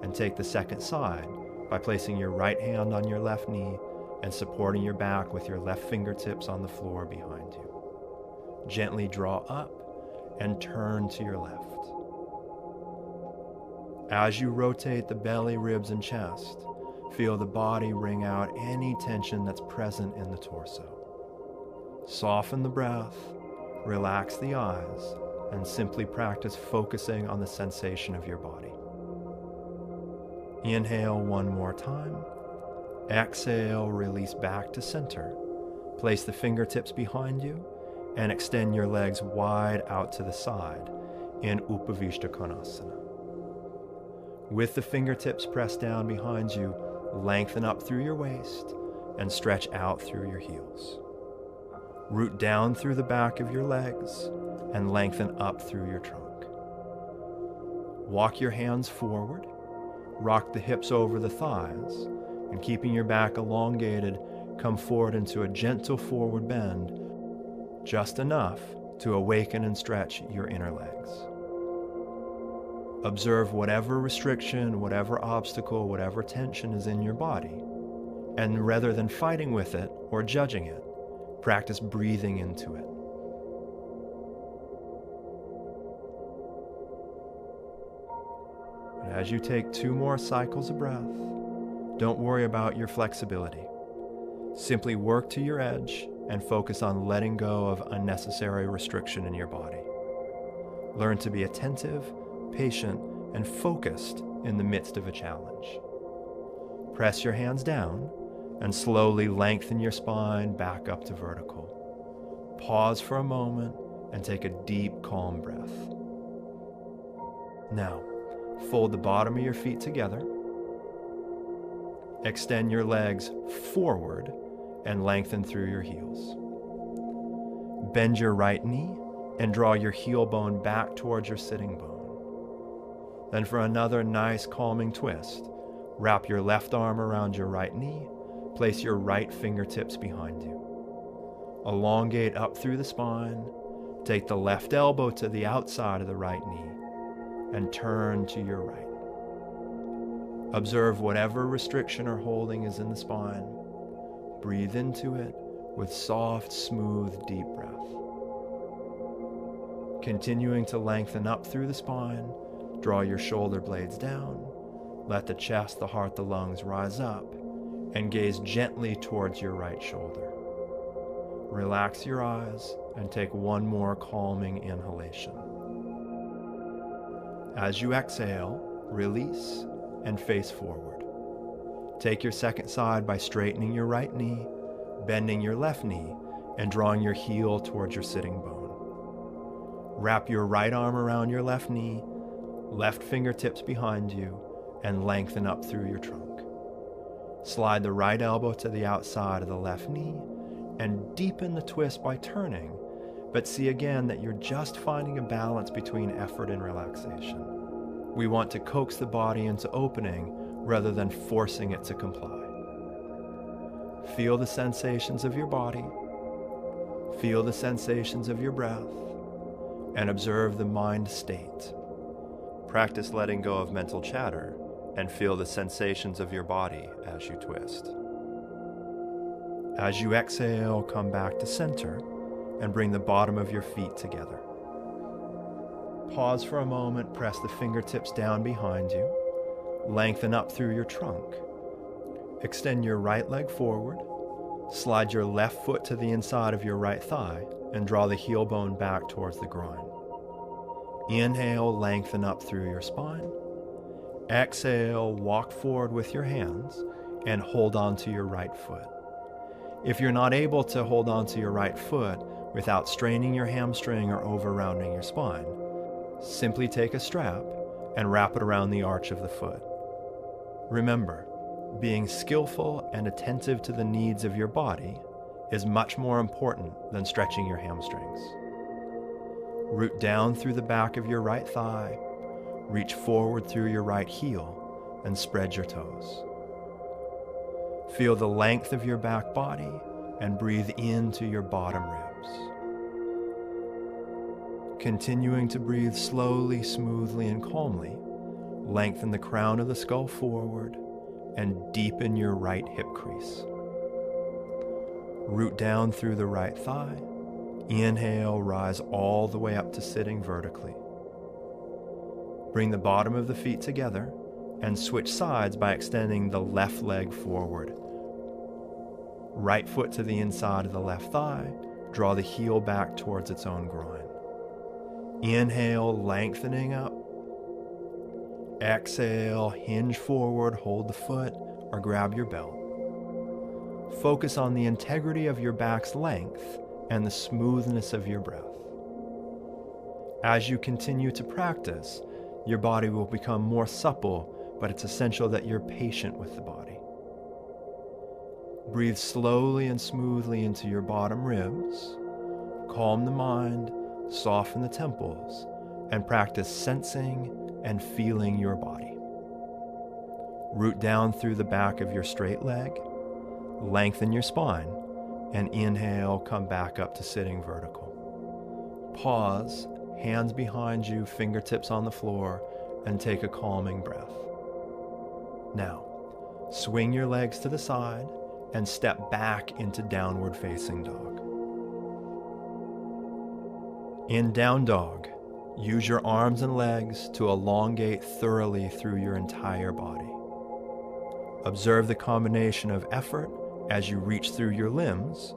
and take the second side by placing your right hand on your left knee and supporting your back with your left fingertips on the floor behind you. Gently draw up and turn to your left. As you rotate the belly, ribs, and chest, feel the body wring out any tension that's present in the torso. Soften the breath, relax the eyes, and simply practice focusing on the sensation of your body. Inhale one more time. Exhale, release back to center. Place the fingertips behind you and extend your legs wide out to the side in Upavishta Konasana. With the fingertips pressed down behind you, lengthen up through your waist and stretch out through your heels. Root down through the back of your legs and lengthen up through your trunk. Walk your hands forward, rock the hips over the thighs, and keeping your back elongated, come forward into a gentle forward bend, just enough to awaken and stretch your inner legs. Observe whatever restriction, whatever obstacle, whatever tension is in your body, and rather than fighting with it or judging it, practice breathing into it. And as you take 2 more cycles of breath, don't worry about your flexibility. Simply work to your edge and focus on letting go of unnecessary restriction in your body. Learn to be attentive, patient, and focused in the midst of a challenge. Press your hands down and slowly lengthen your spine back up to vertical. Pause for a moment and take a deep, calm breath. Now, fold the bottom of your feet together. Extend your legs forward and lengthen through your heels. Bend your right knee and draw your heel bone back towards your sitting bone. Then for another nice calming twist, wrap your left arm around your right knee Place your right fingertips behind you. Elongate up through the spine. Take the left elbow to the outside of the right knee and turn to your right. Observe whatever restriction or holding is in the spine. Breathe into it with soft, smooth, deep breath. Continuing to lengthen up through the spine, draw your shoulder blades down. Let the chest, the heart, the lungs rise up and gaze gently towards your right shoulder. Relax your eyes and take one more calming inhalation. As you exhale, release and face forward. Take your second side by straightening your right knee, bending your left knee, and drawing your heel towards your sitting bone. Wrap your right arm around your left knee, left fingertips behind you, and lengthen up through your trunk. Slide the right elbow to the outside of the left knee and deepen the twist by turning, but see again that you're just finding a balance between effort and relaxation. We want to coax the body into opening rather than forcing it to comply. Feel the sensations of your body, feel the sensations of your breath, and observe the mind state. Practice letting go of mental chatter and feel the sensations of your body as you twist. As you exhale, come back to center and bring the bottom of your feet together. Pause for a moment, press the fingertips down behind you, lengthen up through your trunk. Extend your right leg forward, slide your left foot to the inside of your right thigh, and draw the heel bone back towards the groin. Inhale, lengthen up through your spine. Exhale, walk forward with your hands and hold on to your right foot. If you're not able to hold on to your right foot without straining your hamstring or over-rounding your spine, simply take a strap and wrap it around the arch of the foot. Remember, being skillful and attentive to the needs of your body is much more important than stretching your hamstrings. Root down through the back of your right thigh, reach forward through your right heel, and spread your toes. Feel the length of your back body and breathe into your bottom ribs. Continuing to breathe slowly, smoothly, and calmly, lengthen the crown of the skull forward and deepen your right hip crease. Root down through the right thigh. Inhale, rise all the way up to sitting vertically. Bring the bottom of the feet together and switch sides by extending the left leg forward. Right foot to the inside of the left thigh. Draw the heel back towards its own groin. Inhale, lengthening up. Exhale, hinge forward, hold the foot, or grab your belt. Focus on the integrity of your back's length and the smoothness of your breath. As you continue to practice, your body will become more supple, but it's essential that you're patient with the body. Breathe slowly and smoothly into your bottom ribs. Calm the mind, soften the temples, and practice sensing and feeling your body. Root down through the back of your straight leg, lengthen your spine, and inhale, come back up to sitting vertical. Pause, hands behind you, fingertips on the floor, and take a calming breath. Now, swing your legs to the side and step back into downward facing dog. In down dog, use your arms and legs to elongate thoroughly through your entire body. Observe the combination of effort as you reach through your limbs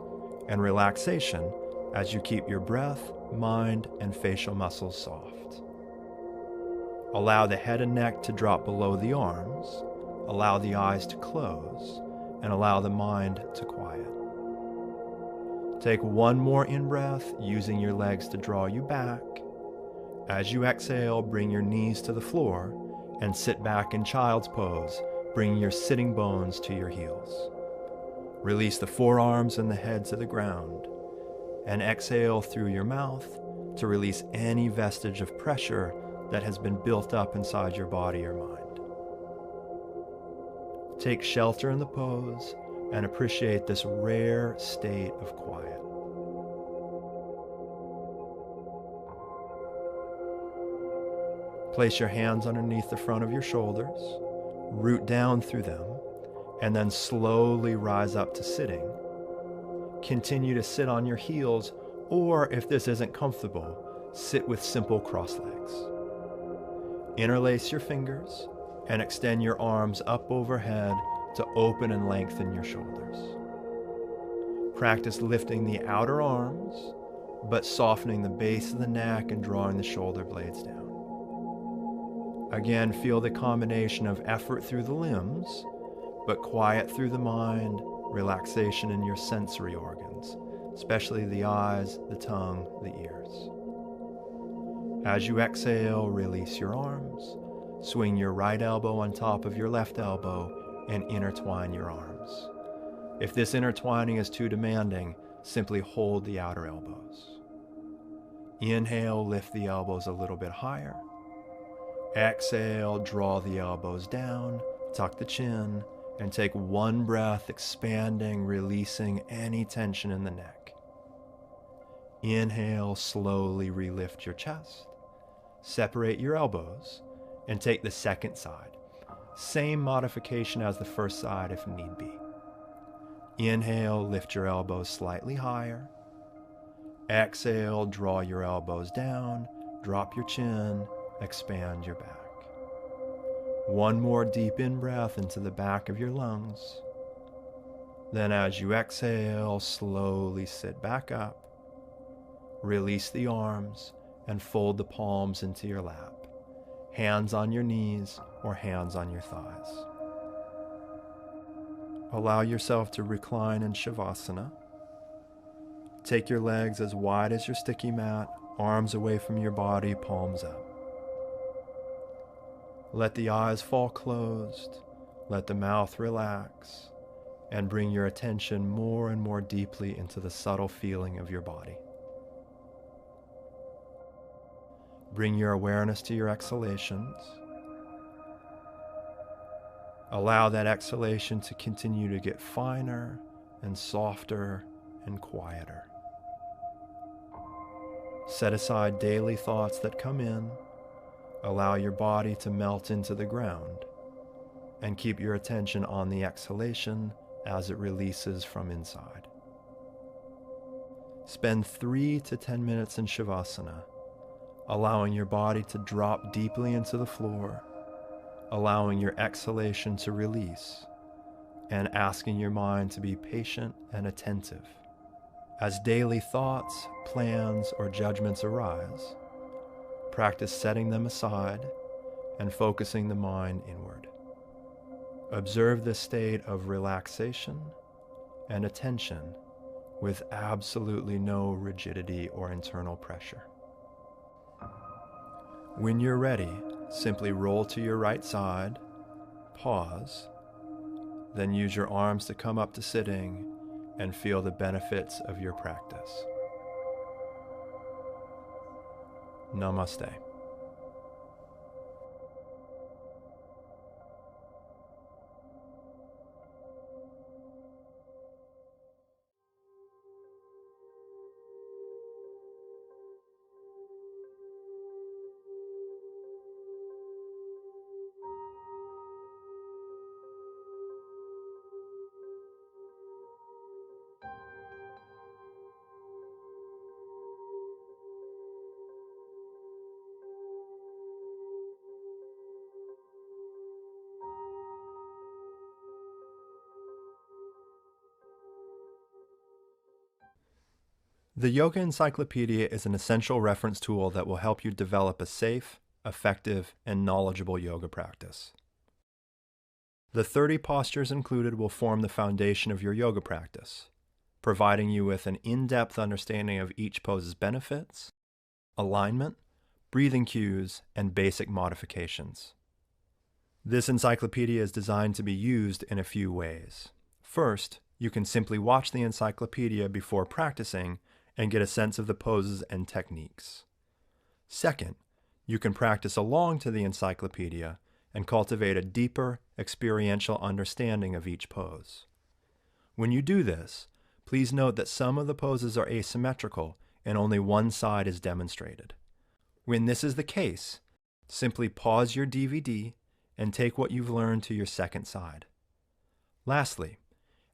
and relaxation as you keep your breath, mind, and facial muscles soft. Allow the head and neck to drop below the arms, allow the eyes to close, and allow the mind to quiet. Take one more in-breath, using your legs to draw you back. As you exhale, bring your knees to the floor and sit back in child's pose, bringing your sitting bones to your heels. Release the forearms and the head to the ground, and exhale through your mouth to release any vestige of pressure that has been built up inside your body or mind. Take shelter in the pose and appreciate this rare state of quiet. Place your hands underneath the front of your shoulders, root down through them, and then slowly rise up to sitting. Continue to sit on your heels, or if this isn't comfortable, sit with simple cross legs. Interlace your fingers and extend your arms up overhead to open and lengthen your shoulders. Practice lifting the outer arms, but softening the base of the neck and drawing the shoulder blades down. Again, feel the combination of effort through the limbs, but quiet through the mind, relaxation in your sensory organs, especially the eyes, the tongue, the ears. As you exhale, release your arms. Swing your right elbow on top of your left elbow and intertwine your arms. If this intertwining is too demanding, simply hold the outer elbows. Inhale, lift the elbows a little bit higher. Exhale, draw the elbows down, tuck the chin, and take one breath, expanding, releasing any tension in the neck. Inhale, slowly relift your chest. Separate your elbows and take the second side. Same modification as the first side if need be. Inhale, lift your elbows slightly higher. Exhale, draw your elbows down, drop your chin, expand your back. One more deep in-breath into the back of your lungs. Then as you exhale, slowly sit back up. Release the arms and fold the palms into your lap. Hands on your knees or hands on your thighs. Allow yourself to recline in Shavasana. Take your legs as wide as your sticky mat, arms away from your body, palms up. Let the eyes fall closed, let the mouth relax, and bring your attention more and more deeply into the subtle feeling of your body. Bring your awareness to your exhalations. Allow that exhalation to continue to get finer and softer and quieter. Set aside daily thoughts that come in. Allow your body to melt into the ground, and keep your attention on the exhalation as it releases from inside. Spend 3 to 10 minutes in Shavasana, allowing your body to drop deeply into the floor, allowing your exhalation to release, and asking your mind to be patient and attentive. As daily thoughts, plans, or judgments arise, practice setting them aside and focusing the mind inward. Observe the state of relaxation and attention with absolutely no rigidity or internal pressure. When you're ready, simply roll to your right side, pause, then use your arms to come up to sitting and feel the benefits of your practice. Namaste. The Yoga Encyclopedia is an essential reference tool that will help you develop a safe, effective, and knowledgeable yoga practice. The 30 postures included will form the foundation of your yoga practice, providing you with an in-depth understanding of each pose's benefits, alignment, breathing cues, and basic modifications. This encyclopedia is designed to be used in a few ways. First, you can simply watch the encyclopedia before practicing and get a sense of the poses and techniques. Second, you can practice along to the encyclopedia and cultivate a deeper experiential understanding of each pose. When you do this, please note that some of the poses are asymmetrical and only one side is demonstrated. When this is the case, simply pause your DVD and take what you've learned to your second side. Lastly,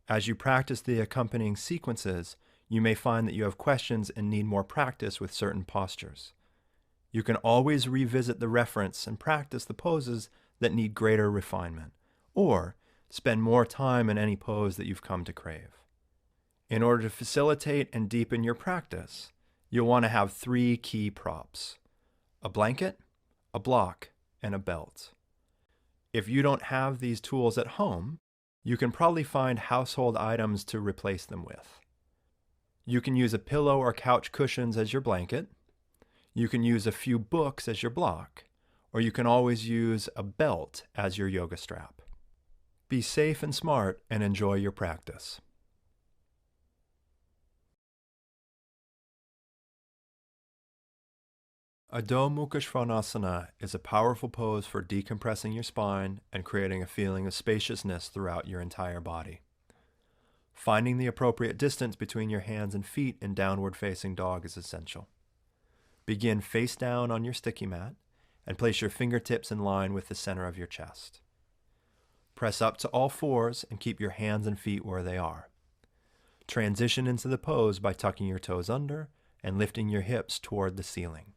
as you practice the accompanying sequences, you may find that you have questions and need more practice with certain postures. You can always revisit the reference and practice the poses that need greater refinement, or spend more time in any pose that you've come to crave. In order to facilitate and deepen your practice, you'll want to have 3 key props: a blanket, a block, and a belt. If you don't have these tools at home, you can probably find household items to replace them with. You can use a pillow or couch cushions as your blanket. You can use a few books as your block, or you can always use a belt as your yoga strap. Be safe and smart and enjoy your practice. Adho Mukha Svanasana is a powerful pose for decompressing your spine and creating a feeling of spaciousness throughout your entire body. Finding the appropriate distance between your hands and feet in downward facing dog is essential. Begin face down on your sticky mat and place your fingertips in line with the center of your chest. Press up to all fours and keep your hands and feet where they are. Transition into the pose by tucking your toes under and lifting your hips toward the ceiling.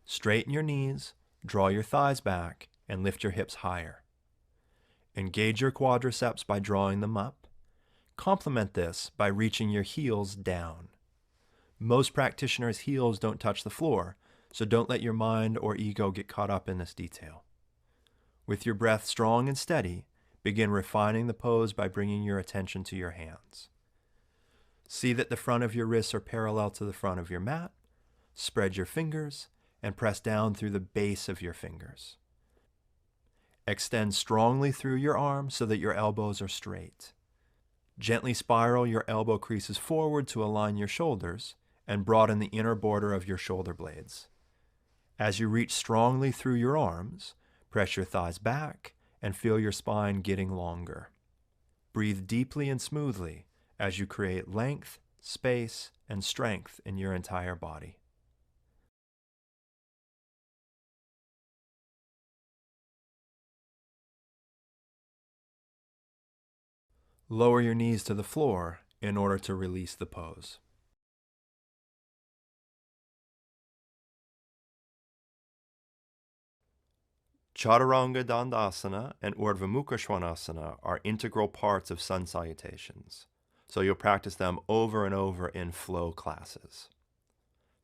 Straighten your knees, draw your thighs back, and lift your hips higher. Engage your quadriceps by drawing them up. Complement this by reaching your heels down. Most practitioners' heels don't touch the floor, so don't let your mind or ego get caught up in this detail. With your breath strong and steady, begin refining the pose by bringing your attention to your hands. See that the front of your wrists are parallel to the front of your mat. Spread your fingers and press down through the base of your fingers. Extend strongly through your arms so that your elbows are straight. Gently spiral your elbow creases forward to align your shoulders and broaden the inner border of your shoulder blades. As you reach strongly through your arms, press your thighs back and feel your spine getting longer. Breathe deeply and smoothly as you create length, space, and strength in your entire body. Lower your knees to the floor in order to release the pose. Chaturanga Dandasana and Urdhva Mukha Svanasana are integral parts of sun salutations, so you'll practice them over and over in flow classes.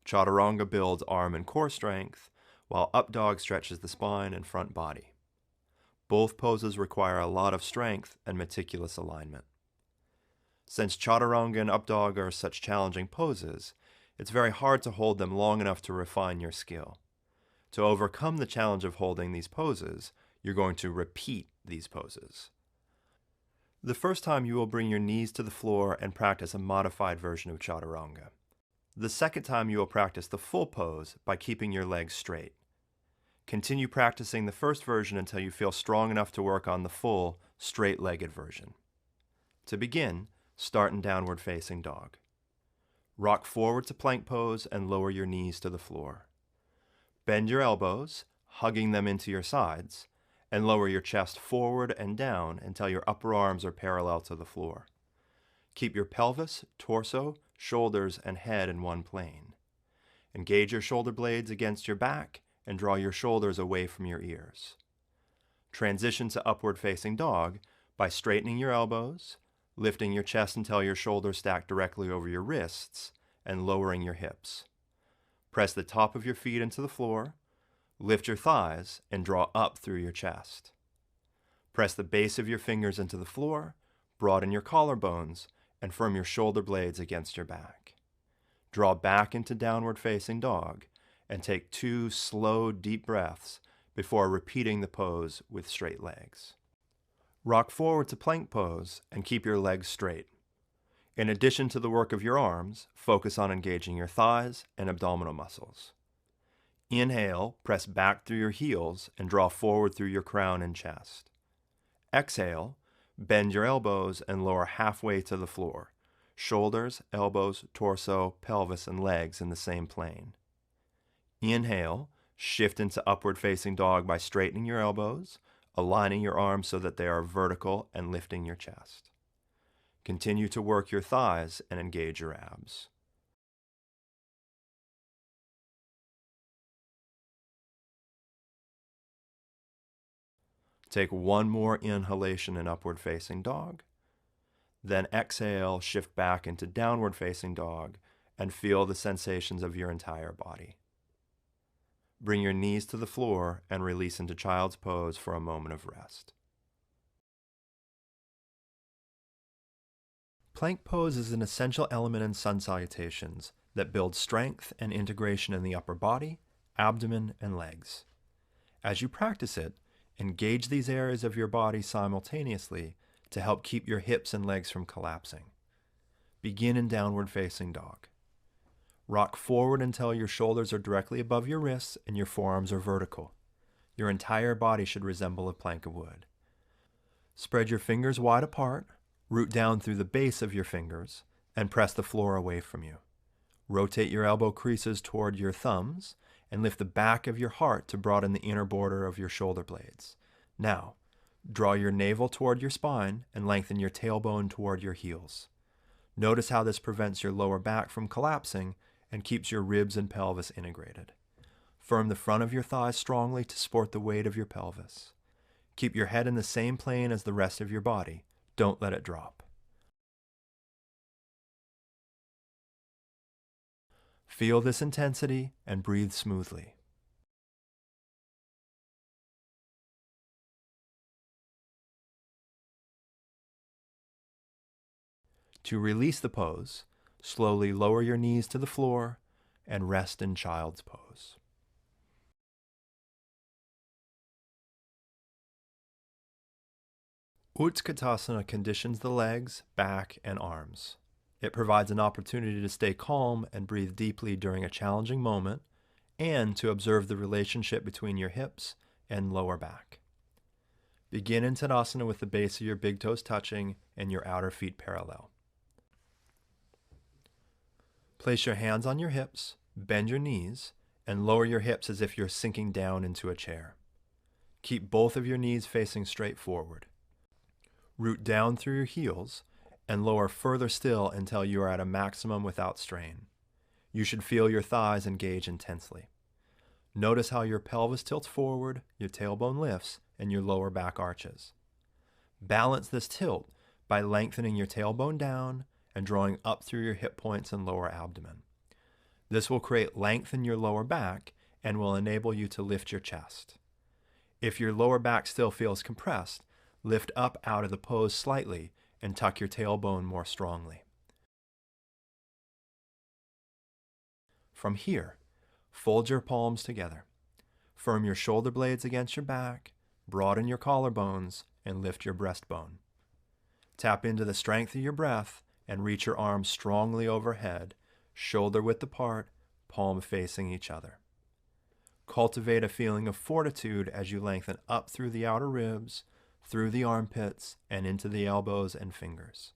Chaturanga builds arm and core strength, while Up Dog stretches the spine and front body. Both poses require a lot of strength and meticulous alignment. Since Chaturanga and Up Dog are such challenging poses, it's very hard to hold them long enough to refine your skill. To overcome the challenge of holding these poses, you're going to repeat these poses. The first time you will bring your knees to the floor and practice a modified version of Chaturanga. The second time you will practice the full pose by keeping your legs straight. Continue practicing the first version until you feel strong enough to work on the full, straight-legged version. To begin, start in downward facing dog. Rock forward to plank pose and lower your knees to the floor. Bend your elbows, hugging them into your sides, and lower your chest forward and down until your upper arms are parallel to the floor. Keep your pelvis, torso, shoulders, and head in one plane. Engage your shoulder blades against your back and draw your shoulders away from your ears. Transition to upward facing dog by straightening your elbows, lifting your chest until your shoulders stack directly over your wrists, and lowering your hips. Press the top of your feet into the floor, lift your thighs, and draw up through your chest. Press the base of your fingers into the floor, broaden your collarbones, and firm your shoulder blades against your back. Draw back into downward facing dog, and take 2 slow, deep breaths before repeating the pose with straight legs. Rock forward to plank pose and keep your legs straight. In addition to the work of your arms, focus on engaging your thighs and abdominal muscles. Inhale, press back through your heels and draw forward through your crown and chest. Exhale, Bend your elbows and lower halfway to the floor. Shoulders, elbows, torso, pelvis, and legs in the same plane. Inhale, shift into upward facing dog by straightening your elbows, aligning your arms so that they are vertical, and lifting your chest. Continue to work your thighs and engage your abs. Take one more inhalation in upward facing dog. Then exhale, shift back into downward facing dog, and feel the sensations of your entire body. Bring your knees to the floor and release into child's pose for a moment of rest. Plank pose is an essential element in sun salutations that builds strength and integration in the upper body, abdomen, and legs. As you practice it, engage these areas of your body simultaneously to help keep your hips and legs from collapsing. Begin in downward facing dog. Rock forward until your shoulders are directly above your wrists and your forearms are vertical. Your entire body should resemble a plank of wood. Spread your fingers wide apart, root down through the base of your fingers, and press the floor away from you. Rotate your elbow creases toward your thumbs and lift the back of your heart to broaden the inner border of your shoulder blades. Now, draw your navel toward your spine and lengthen your tailbone toward your heels. Notice how this prevents your lower back from collapsing and keeps your ribs and pelvis integrated. Firm the front of your thighs strongly to support the weight of your pelvis. Keep your head in the same plane as the rest of your body. Don't let it drop. Feel this intensity and breathe smoothly. To release the pose, slowly lower your knees to the floor and rest in child's pose. Utkatasana conditions the legs, back, and arms. It provides an opportunity to stay calm and breathe deeply during a challenging moment, and to observe the relationship between your hips and lower back. Begin in Tadasana with the base of your big toes touching and your outer feet parallel. Place your hands on your hips, bend your knees, and lower your hips as if you're sinking down into a chair. Keep both of your knees facing straight forward. Root down through your heels and lower further still until you are at a maximum without strain. You should feel your thighs engage intensely. Notice how your pelvis tilts forward, your tailbone lifts, and your lower back arches. Balance this tilt by lengthening your tailbone down and drawing up through your hip points and lower abdomen. This will create length in your lower back and will enable you to lift your chest. If your lower back still feels compressed, lift up out of the pose slightly and tuck your tailbone more strongly. From here, fold your palms together. Firm your shoulder blades against your back, broaden your collarbones, and lift your breastbone. Tap into the strength of your breath and reach your arms strongly overhead, shoulder width apart, palm facing each other. Cultivate a feeling of fortitude as you lengthen up through the outer ribs, through the armpits, and into the elbows and fingers.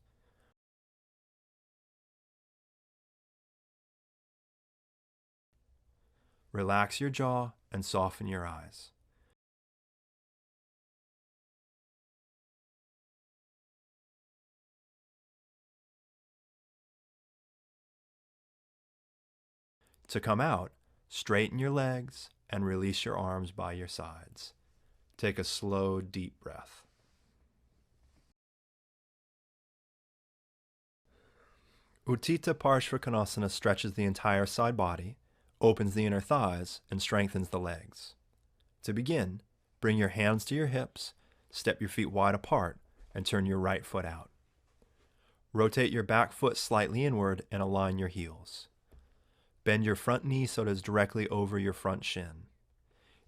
Relax your jaw and soften your eyes. To come out, straighten your legs and release your arms by your sides. Take a slow, deep breath. Utthita Parshva Konasana stretches the entire side body, opens the inner thighs, and strengthens the legs. To begin, bring your hands to your hips, step your feet wide apart, and turn your right foot out. Rotate your back foot slightly inward and align your heels. Bend your front knee so it is directly over your front shin.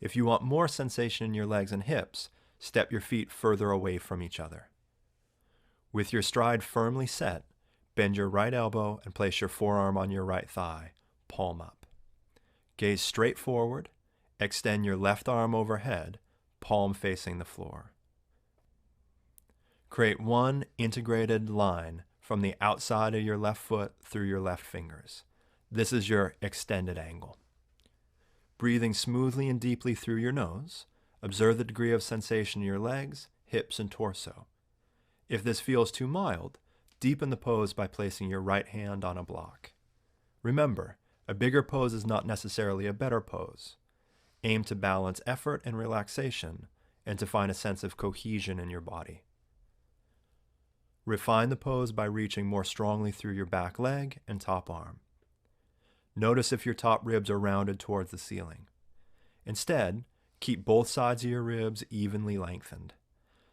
If you want more sensation in your legs and hips, step your feet further away from each other. With your stride firmly set, bend your right elbow and place your forearm on your right thigh, palm up. Gaze straight forward, extend your left arm overhead, palm facing the floor. Create one integrated line from the outside of your left foot through your left fingers. This is your extended angle. Breathing smoothly and deeply through your nose, observe the degree of sensation in your legs, hips, and torso. If this feels too mild, deepen the pose by placing your right hand on a block. Remember, a bigger pose is not necessarily a better pose. Aim to balance effort and relaxation, and to find a sense of cohesion in your body. Refine the pose by reaching more strongly through your back leg and top arm. Notice if your top ribs are rounded towards the ceiling. Instead, keep both sides of your ribs evenly lengthened.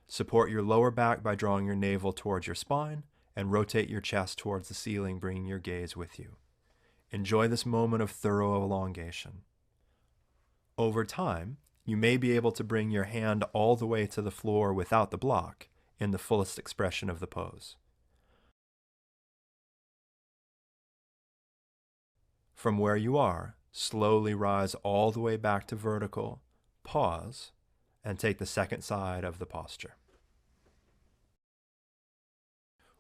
Support your lower back by drawing your navel towards your spine and rotate your chest towards the ceiling, bringing your gaze with you. Enjoy this moment of thorough elongation. Over time, you may be able to bring your hand all the way to the floor without the block in the fullest expression of the pose. From where you are, slowly rise all the way back to vertical, pause, and take the second side of the posture.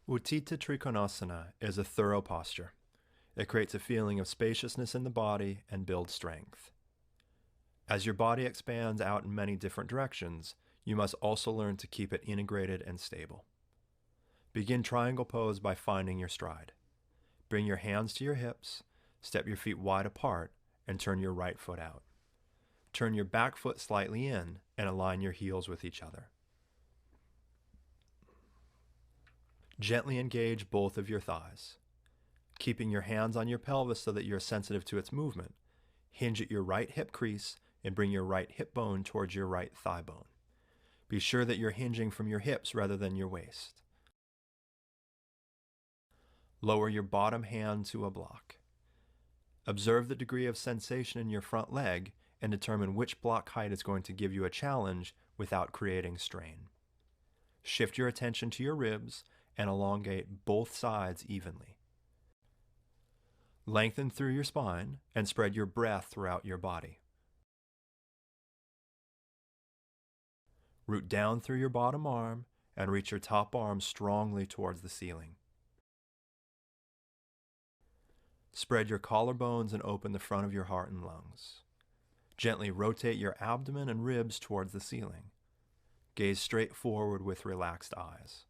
Utthita Trikonasana is a thorough posture. It creates a feeling of spaciousness in the body and builds strength. As your body expands out in many different directions, you must also learn to keep it integrated and stable. Begin triangle pose by finding your stride. Bring your hands to your hips, step your feet wide apart, and turn your right foot out. Turn your back foot slightly in and align your heels with each other. Gently engage both of your thighs. Keeping your hands on your pelvis so that you're sensitive to its movement, hinge at your right hip crease and bring your right hip bone towards your right thigh bone. Be sure that you're hinging from your hips rather than your waist. Lower your bottom hand to a block. Observe the degree of sensation in your front leg and determine which block height is going to give you a challenge without creating strain. Shift your attention to your ribs and elongate both sides evenly. Lengthen through your spine and spread your breath throughout your body. Root down through your bottom arm and reach your top arm strongly towards the ceiling. Spread your collarbones and open the front of your heart and lungs. Gently rotate your abdomen and ribs towards the ceiling. Gaze straight forward with relaxed eyes.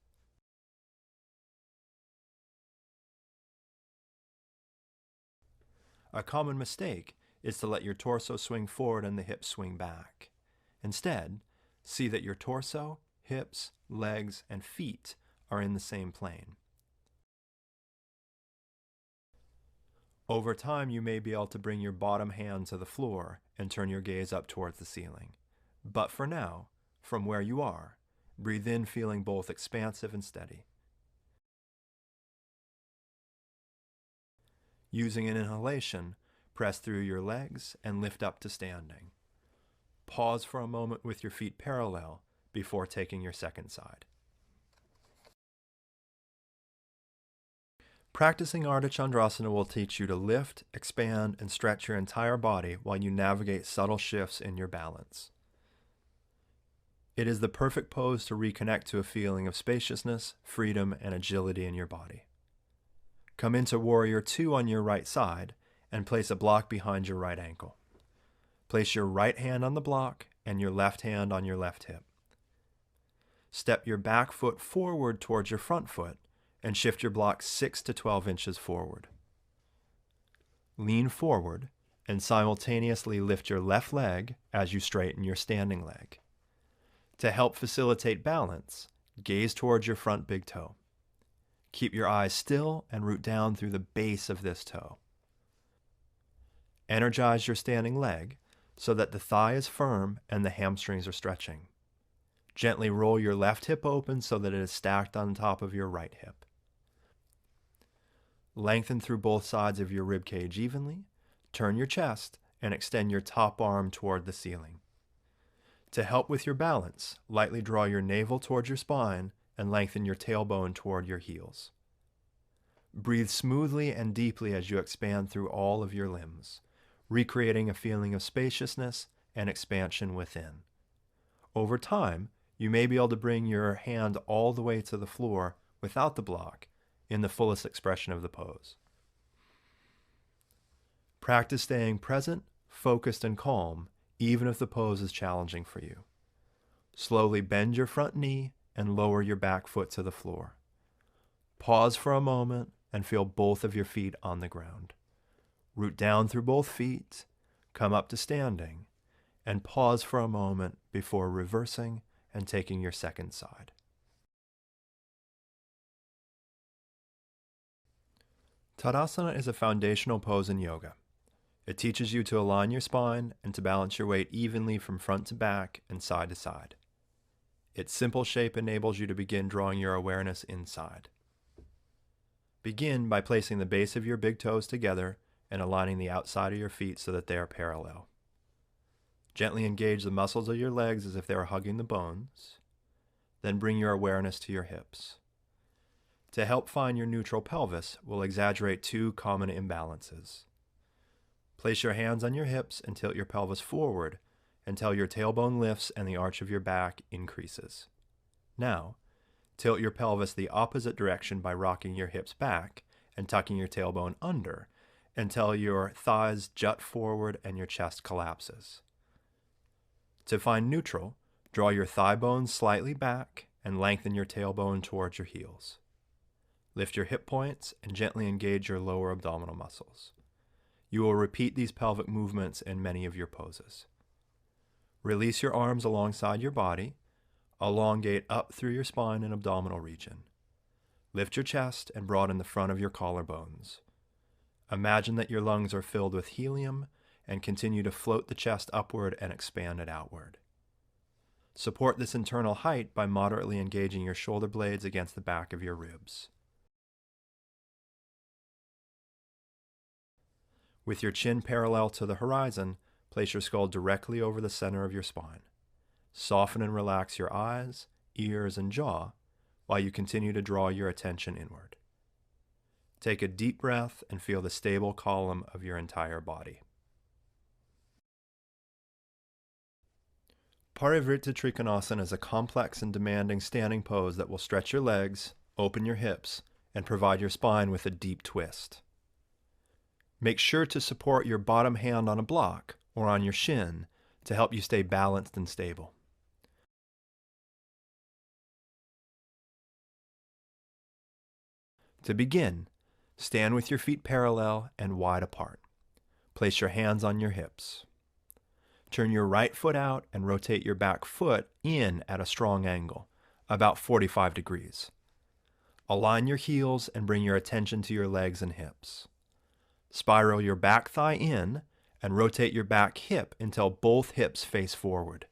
A common mistake is to let your torso swing forward and the hips swing back. Instead, see that your torso, hips, legs, and feet are in the same plane. Over time, you may be able to bring your bottom hand to the floor and turn your gaze up towards the ceiling. But for now, from where you are, breathe in feeling both expansive and steady. Using an inhalation, press through your legs and lift up to standing. Pause for a moment with your feet parallel before taking your second side. Practicing Ardha Chandrasana will teach you to lift, expand, and stretch your entire body while you navigate subtle shifts in your balance. It is the perfect pose to reconnect to a feeling of spaciousness, freedom, and agility in your body. Come into Warrior Two on your right side and place a block behind your right ankle. Place your right hand on the block and your left hand on your left hip. Step your back foot forward towards your front foot and shift your block 6 to 12 inches forward. Lean forward and simultaneously lift your left leg as you straighten your standing leg. To help facilitate balance, gaze towards your front big toe. Keep your eyes still and root down through the base of this toe. Energize your standing leg so that the thigh is firm and the hamstrings are stretching. Gently roll your left hip open so that it is stacked on top of your right hip. Lengthen through both sides of your rib cage evenly, turn your chest, and extend your top arm toward the ceiling. To help with your balance, lightly draw your navel towards your spine and lengthen your tailbone toward your heels. Breathe smoothly and deeply as you expand through all of your limbs, recreating a feeling of spaciousness and expansion within. Over time, you may be able to bring your hand all the way to the floor without the block in the fullest expression of the pose. Practice staying present, focused, and calm, even if the pose is challenging for you. Slowly bend your front knee and lower your back foot to the floor. Pause for a moment and feel both of your feet on the ground. Root down through both feet, come up to standing, and pause for a moment before reversing and taking your second side. Tadasana is a foundational pose in yoga. It teaches you to align your spine and to balance your weight evenly from front to back and side to side. Its simple shape enables you to begin drawing your awareness inside. Begin by placing the base of your big toes together and aligning the outside of your feet so that they are parallel. Gently engage the muscles of your legs as if they were hugging the bones. Then bring your awareness to your hips. To help find your neutral pelvis, we'll exaggerate two common imbalances. Place your hands on your hips and tilt your pelvis forward until your tailbone lifts and the arch of your back increases. Now, tilt your pelvis the opposite direction by rocking your hips back and tucking your tailbone under until your thighs jut forward and your chest collapses. To find neutral, draw your thigh bones slightly back and lengthen your tailbone towards your heels. Lift your hip points and gently engage your lower abdominal muscles. You will repeat these pelvic movements in many of your poses. Release your arms alongside your body. Elongate up through your spine and abdominal region. Lift your chest and broaden the front of your collarbones. Imagine that your lungs are filled with helium and continue to float the chest upward and expand it outward. Support this internal height by moderately engaging your shoulder blades against the back of your ribs. With your chin parallel to the horizon, place your skull directly over the center of your spine. Soften and relax your eyes, ears, and jaw while you continue to draw your attention inward. Take a deep breath and feel the stable column of your entire body. Parivritta Trikonasana is a complex and demanding standing pose that will stretch your legs, open your hips, and provide your spine with a deep twist. Make sure to support your bottom hand on a block or on your shin to help you stay balanced and stable. To begin, stand with your feet parallel and wide apart. Place your hands on your hips. Turn your right foot out and rotate your back foot in at a strong angle, about 45 degrees. Align your heels and bring your attention to your legs and hips. Spiral your back thigh in and rotate your back hip until both hips face forward.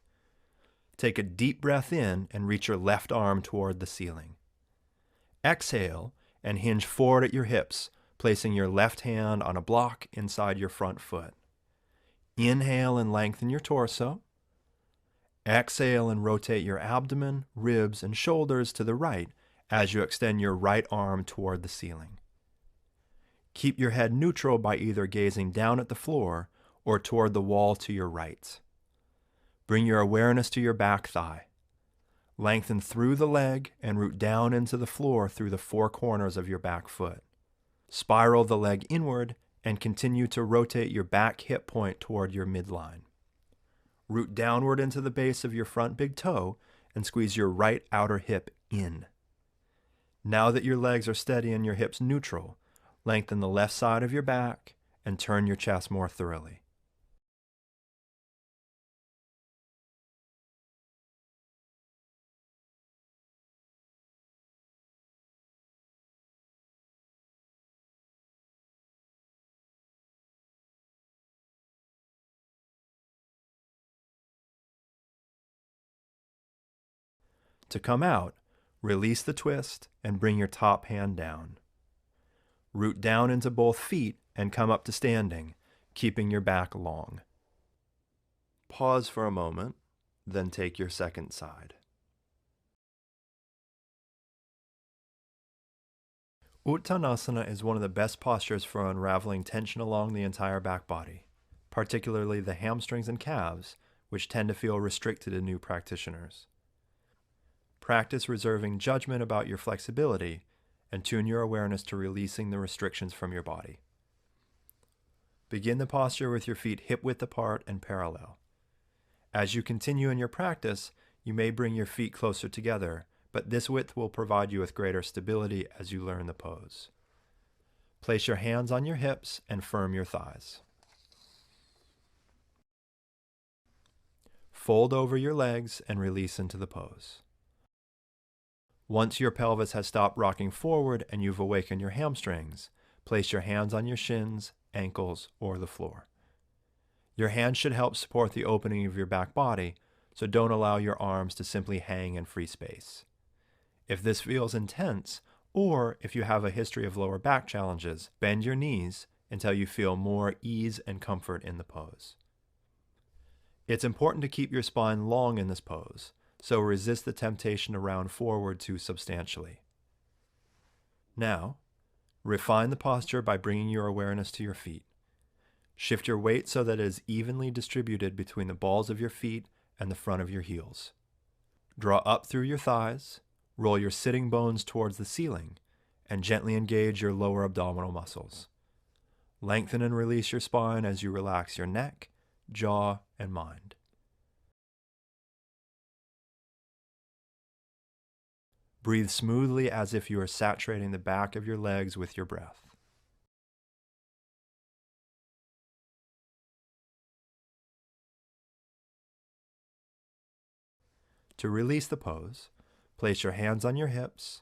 Take a deep breath in and reach your left arm toward the ceiling. Exhale and hinge forward at your hips, placing your left hand on a block inside your front foot. Inhale and lengthen your torso. Exhale and rotate your abdomen, ribs, and shoulders to the right as you extend your right arm toward the ceiling. Keep your head neutral by either gazing down at the floor or toward the wall to your right. Bring your awareness to your back thigh. Lengthen through the leg and root down into the floor through the four corners of your back foot. Spiral the leg inward and continue to rotate your back hip point toward your midline. Root downward into the base of your front big toe and squeeze your right outer hip in. Now that your legs are steady and your hips neutral, lengthen the left side of your back and turn your chest more thoroughly. To come out, release the twist and bring your top hand down. Root down into both feet and come up to standing, keeping your back long. Pause for a moment, then take your second side. Uttanasana is one of the best postures for unraveling tension along the entire back body, particularly the hamstrings and calves, which tend to feel restricted in new practitioners. Practice reserving judgment about your flexibility and tune your awareness to releasing the restrictions from your body. Begin the posture with your feet hip-width apart and parallel. As you continue in your practice, you may bring your feet closer together, but this width will provide you with greater stability as you learn the pose. Place your hands on your hips and firm your thighs. Fold over your legs and release into the pose. Once your pelvis has stopped rocking forward and you've awakened your hamstrings, place your hands on your shins, ankles, or the floor. Your hands should help support the opening of your back body, so don't allow your arms to simply hang in free space. If this feels intense, or if you have a history of lower back challenges, bend your knees until you feel more ease and comfort in the pose. It's important to keep your spine long in this pose, so resist the temptation to round forward too substantially. Now, refine the posture by bringing your awareness to your feet. Shift your weight so that it is evenly distributed between the balls of your feet and the front of your heels. Draw up through your thighs, roll your sitting bones towards the ceiling, and gently engage your lower abdominal muscles. Lengthen and release your spine as you relax your neck, jaw, and mind. Breathe smoothly as if you are saturating the back of your legs with your breath. To release the pose, place your hands on your hips,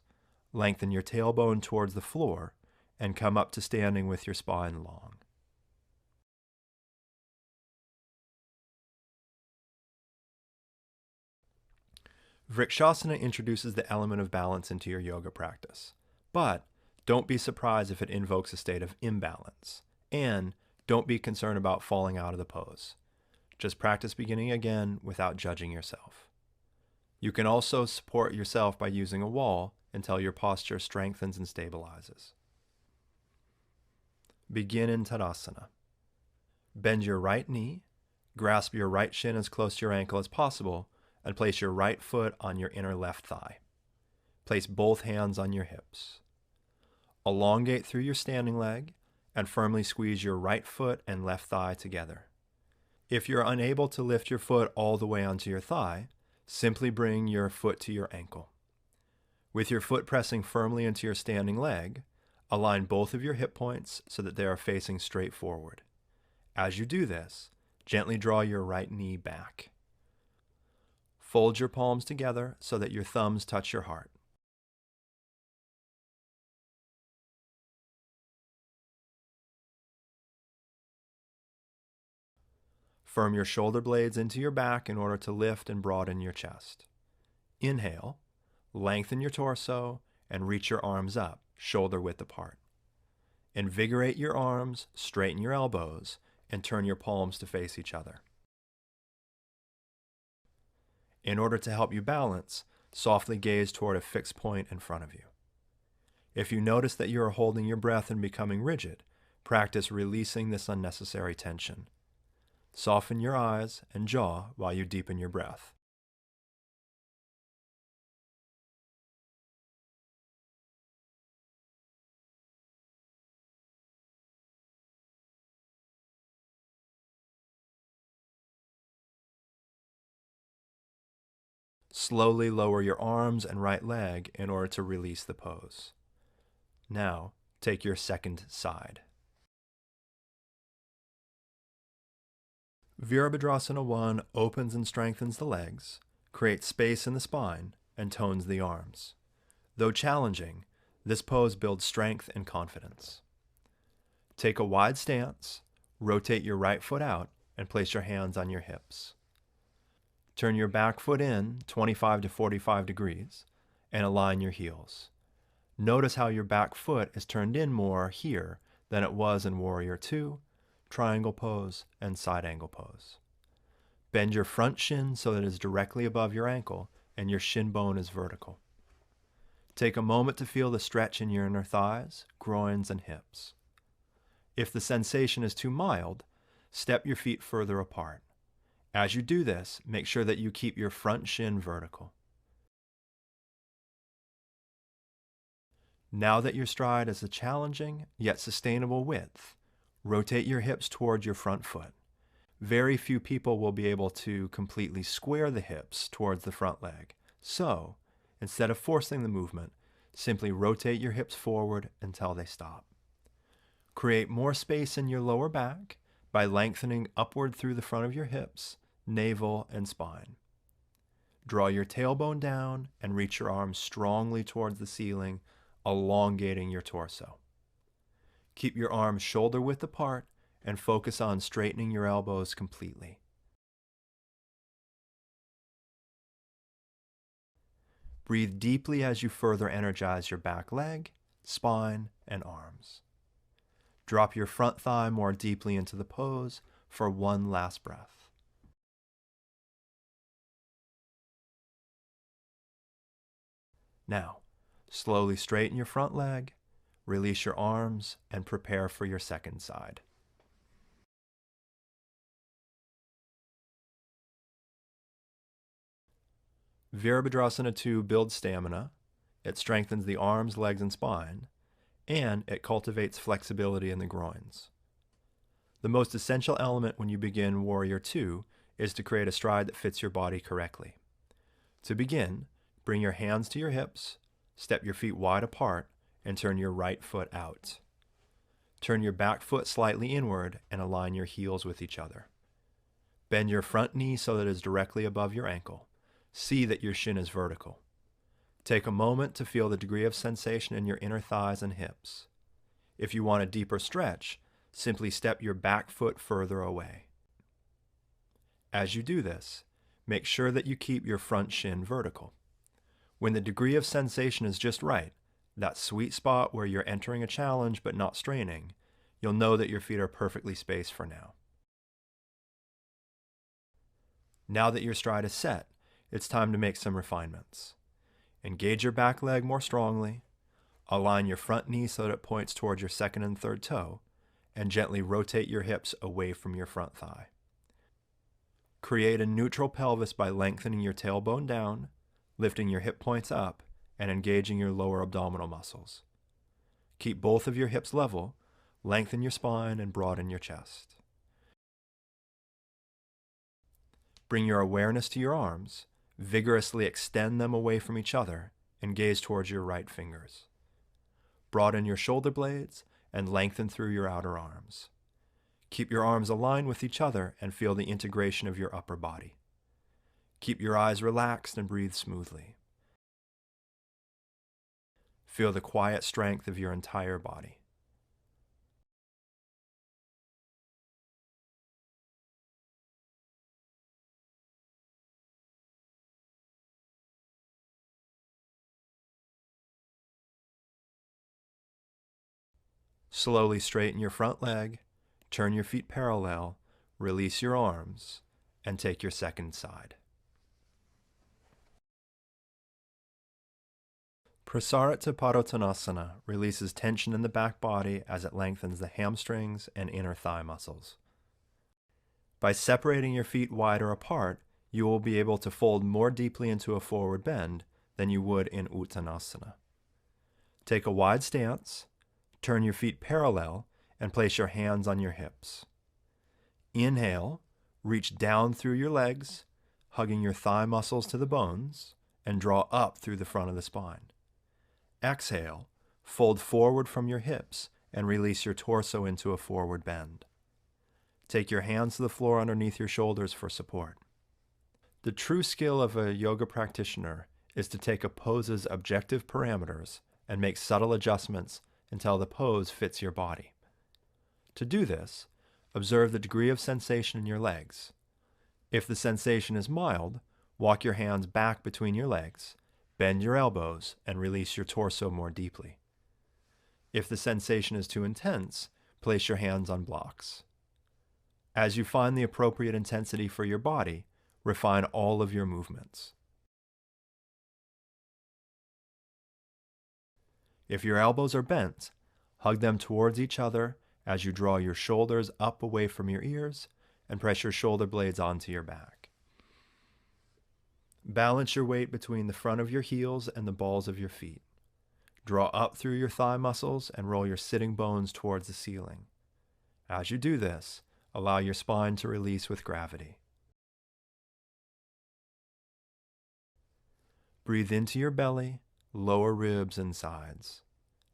lengthen your tailbone towards the floor, and come up to standing with your spine long. Vrikshasana introduces the element of balance into your yoga practice, but don't be surprised if it invokes a state of imbalance, and don't be concerned about falling out of the pose. Just practice beginning again without judging yourself. You can also support yourself by using a wall until your posture strengthens and stabilizes. Begin in Tadasana. Bend your right knee, grasp your right shin as close to your ankle as possible, and place your right foot on your inner left thigh. Place both hands on your hips. Elongate through your standing leg and firmly squeeze your right foot and left thigh together. If you're unable to lift your foot all the way onto your thigh, simply bring your foot to your ankle. With your foot pressing firmly into your standing leg, align both of your hip points so that they are facing straight forward. As you do this, gently draw your right knee back. Fold your palms together so that your thumbs touch your heart. Firm your shoulder blades into your back in order to lift and broaden your chest. Inhale, lengthen your torso, and reach your arms up, shoulder width apart. Invigorate your arms, straighten your elbows, and turn your palms to face each other. In order to help you balance, softly gaze toward a fixed point in front of you. If you notice that you are holding your breath and becoming rigid, practice releasing this unnecessary tension. Soften your eyes and jaw while you deepen your breath. Slowly lower your arms and right leg in order to release the pose. Now, take your second side. Virabhadrasana 1 opens and strengthens the legs, creates space in the spine, and tones the arms. Though challenging, this pose builds strength and confidence. Take a wide stance, rotate your right foot out, and place your hands on your hips. Turn your back foot in 25 to 45 degrees and align your heels. Notice how your back foot is turned in more here than it was in Warrior 2, Triangle Pose, and Side Angle Pose. Bend your front shin so that it is directly above your ankle and your shin bone is vertical. Take a moment to feel the stretch in your inner thighs, groins, and hips. If the sensation is too mild, step your feet further apart. As you do this, make sure that you keep your front shin vertical. Now that your stride is a challenging yet sustainable width, rotate your hips towards your front foot. Very few people will be able to completely square the hips towards the front leg. So, instead of forcing the movement, simply rotate your hips forward until they stop. Create more space in your lower back by lengthening upward through the front of your hips, navel, and spine. Draw your tailbone down and reach your arms strongly towards the ceiling, elongating your torso. Keep your arms shoulder width apart and focus on straightening your elbows completely. Breathe deeply as you further energize your back leg, spine, and arms. Drop your front thigh more deeply into the pose for one last breath. Now, slowly straighten your front leg, release your arms, and prepare for your second side. Virabhadrasana 2 builds stamina, it strengthens the arms, legs, and spine, and it cultivates flexibility in the groins. The most essential element when you begin Warrior 2 is to create a stride that fits your body correctly. To begin, bring your hands to your hips, step your feet wide apart, and turn your right foot out. Turn your back foot slightly inward and align your heels with each other. Bend your front knee so that it is directly above your ankle. See that your shin is vertical. Take a moment to feel the degree of sensation in your inner thighs and hips. If you want a deeper stretch, simply step your back foot further away. As you do this, make sure that you keep your front shin vertical. When the degree of sensation is just right, that sweet spot where you're entering a challenge but not straining, you'll know that your feet are perfectly spaced for now. Now that your stride is set, it's time to make some refinements. Engage your back leg more strongly, align your front knee so that it points towards your second and third toe, and gently rotate your hips away from your front thigh. Create a neutral pelvis by lengthening your tailbone down, lifting your hip points up, and engaging your lower abdominal muscles. Keep both of your hips level, lengthen your spine, and broaden your chest. Bring your awareness to your arms, vigorously extend them away from each other, and gaze towards your right fingers. Broaden your shoulder blades and lengthen through your outer arms. Keep your arms aligned with each other and feel the integration of your upper body. Keep your eyes relaxed and breathe smoothly. Feel the quiet strength of your entire body. Slowly straighten your front leg, turn your feet parallel, release your arms, and take your second side. Prasarita Padottanasana releases tension in the back body as it lengthens the hamstrings and inner thigh muscles. By separating your feet wider apart, you will be able to fold more deeply into a forward bend than you would in Uttanasana. Take a wide stance, turn your feet parallel, and place your hands on your hips. Inhale, reach down through your legs, hugging your thigh muscles to the bones, and draw up through the front of the spine. Exhale, fold forward from your hips and release your torso into a forward bend. Take your hands to the floor underneath your shoulders for support. The true skill of a yoga practitioner is to take a pose's objective parameters and make subtle adjustments until the pose fits your body. To do this, observe the degree of sensation in your legs. If the sensation is mild, walk your hands back between your legs, bend your elbows, and release your torso more deeply. If the sensation is too intense, place your hands on blocks. As you find the appropriate intensity for your body, refine all of your movements. If your elbows are bent, hug them towards each other as you draw your shoulders up away from your ears and press your shoulder blades onto your back. Balance your weight between the front of your heels and the balls of your feet. Draw up through your thigh muscles and roll your sitting bones towards the ceiling. As you do this, allow your spine to release with gravity. Breathe into your belly, lower ribs, and sides.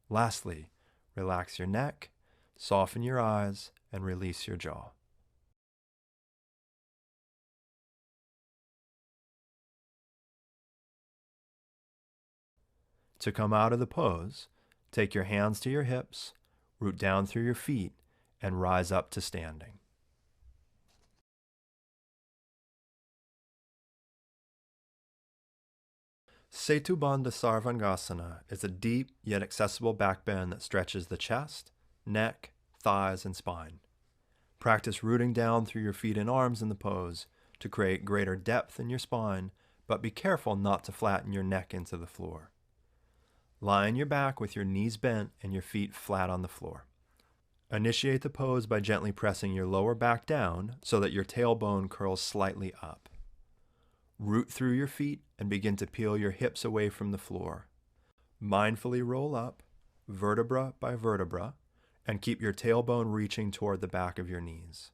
Lastly, relax your neck, soften your eyes, and release your jaw. To come out of the pose, take your hands to your hips, root down through your feet, and rise up to standing. Setubandha Sarvangasana is a deep yet accessible back bend that stretches the chest, neck, thighs, and spine. Practice rooting down through your feet and arms in the pose to create greater depth in your spine, but be careful not to flatten your neck into the floor. Lie on your back with your knees bent and your feet flat on the floor. Initiate the pose by gently pressing your lower back down so that your tailbone curls slightly up. Root through your feet and begin to peel your hips away from the floor. Mindfully roll up, vertebra by vertebra, and keep your tailbone reaching toward the back of your knees.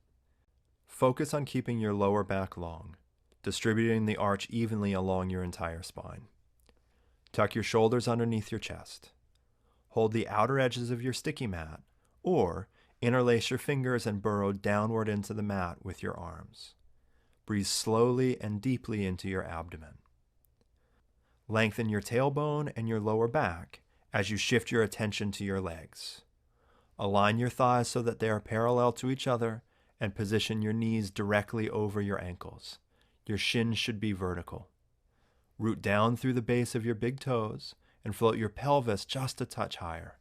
Focus on keeping your lower back long, distributing the arch evenly along your entire spine. Tuck your shoulders underneath your chest. Hold the outer edges of your sticky mat, or interlace your fingers and burrow downward into the mat with your arms. Breathe slowly and deeply into your abdomen. Lengthen your tailbone and your lower back as you shift your attention to your legs. Align your thighs so that they are parallel to each other and position your knees directly over your ankles. Your shins should be vertical. Root down through the base of your big toes and float your pelvis just a touch higher.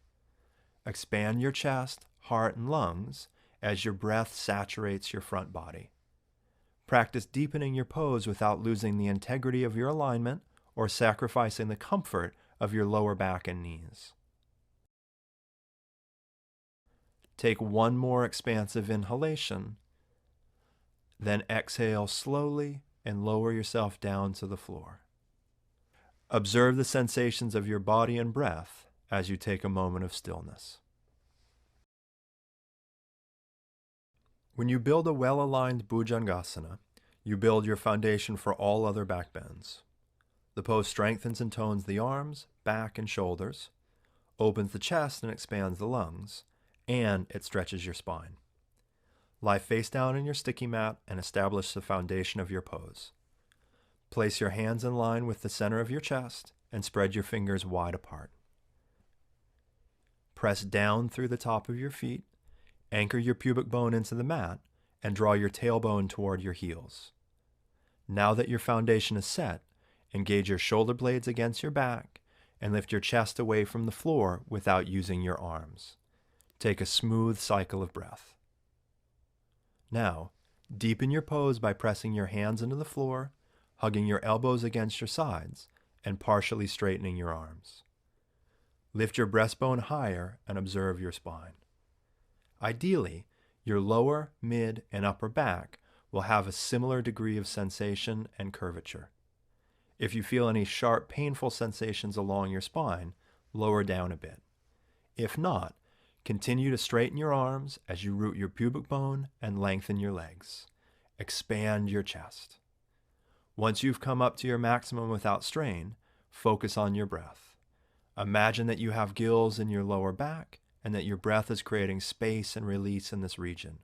Expand your chest, heart, and lungs as your breath saturates your front body. Practice deepening your pose without losing the integrity of your alignment or sacrificing the comfort of your lower back and knees. Take one more expansive inhalation, then exhale slowly and lower yourself down to the floor. Observe the sensations of your body and breath as you take a moment of stillness. When you build a well-aligned Bhujangasana, you build your foundation for all other back bends. The pose strengthens and tones the arms, back, and shoulders, opens the chest and expands the lungs, and it stretches your spine. Lie face down in your sticky mat and establish the foundation of your pose. Place your hands in line with the center of your chest and spread your fingers wide apart. Press down through the top of your feet, anchor your pubic bone into the mat, and draw your tailbone toward your heels. Now that your foundation is set, engage your shoulder blades against your back and lift your chest away from the floor without using your arms. Take a smooth cycle of breath. Now, deepen your pose by pressing your hands into the floor, hugging your elbows against your sides, and partially straightening your arms. Lift your breastbone higher and observe your spine. Ideally, your lower, mid, and upper back will have a similar degree of sensation and curvature. If you feel any sharp, painful sensations along your spine, lower down a bit. If not, continue to straighten your arms as you root your pubic bone and lengthen your legs. Expand your chest. Once you've come up to your maximum without strain, focus on your breath. Imagine that you have gills in your lower back and that your breath is creating space and release in this region.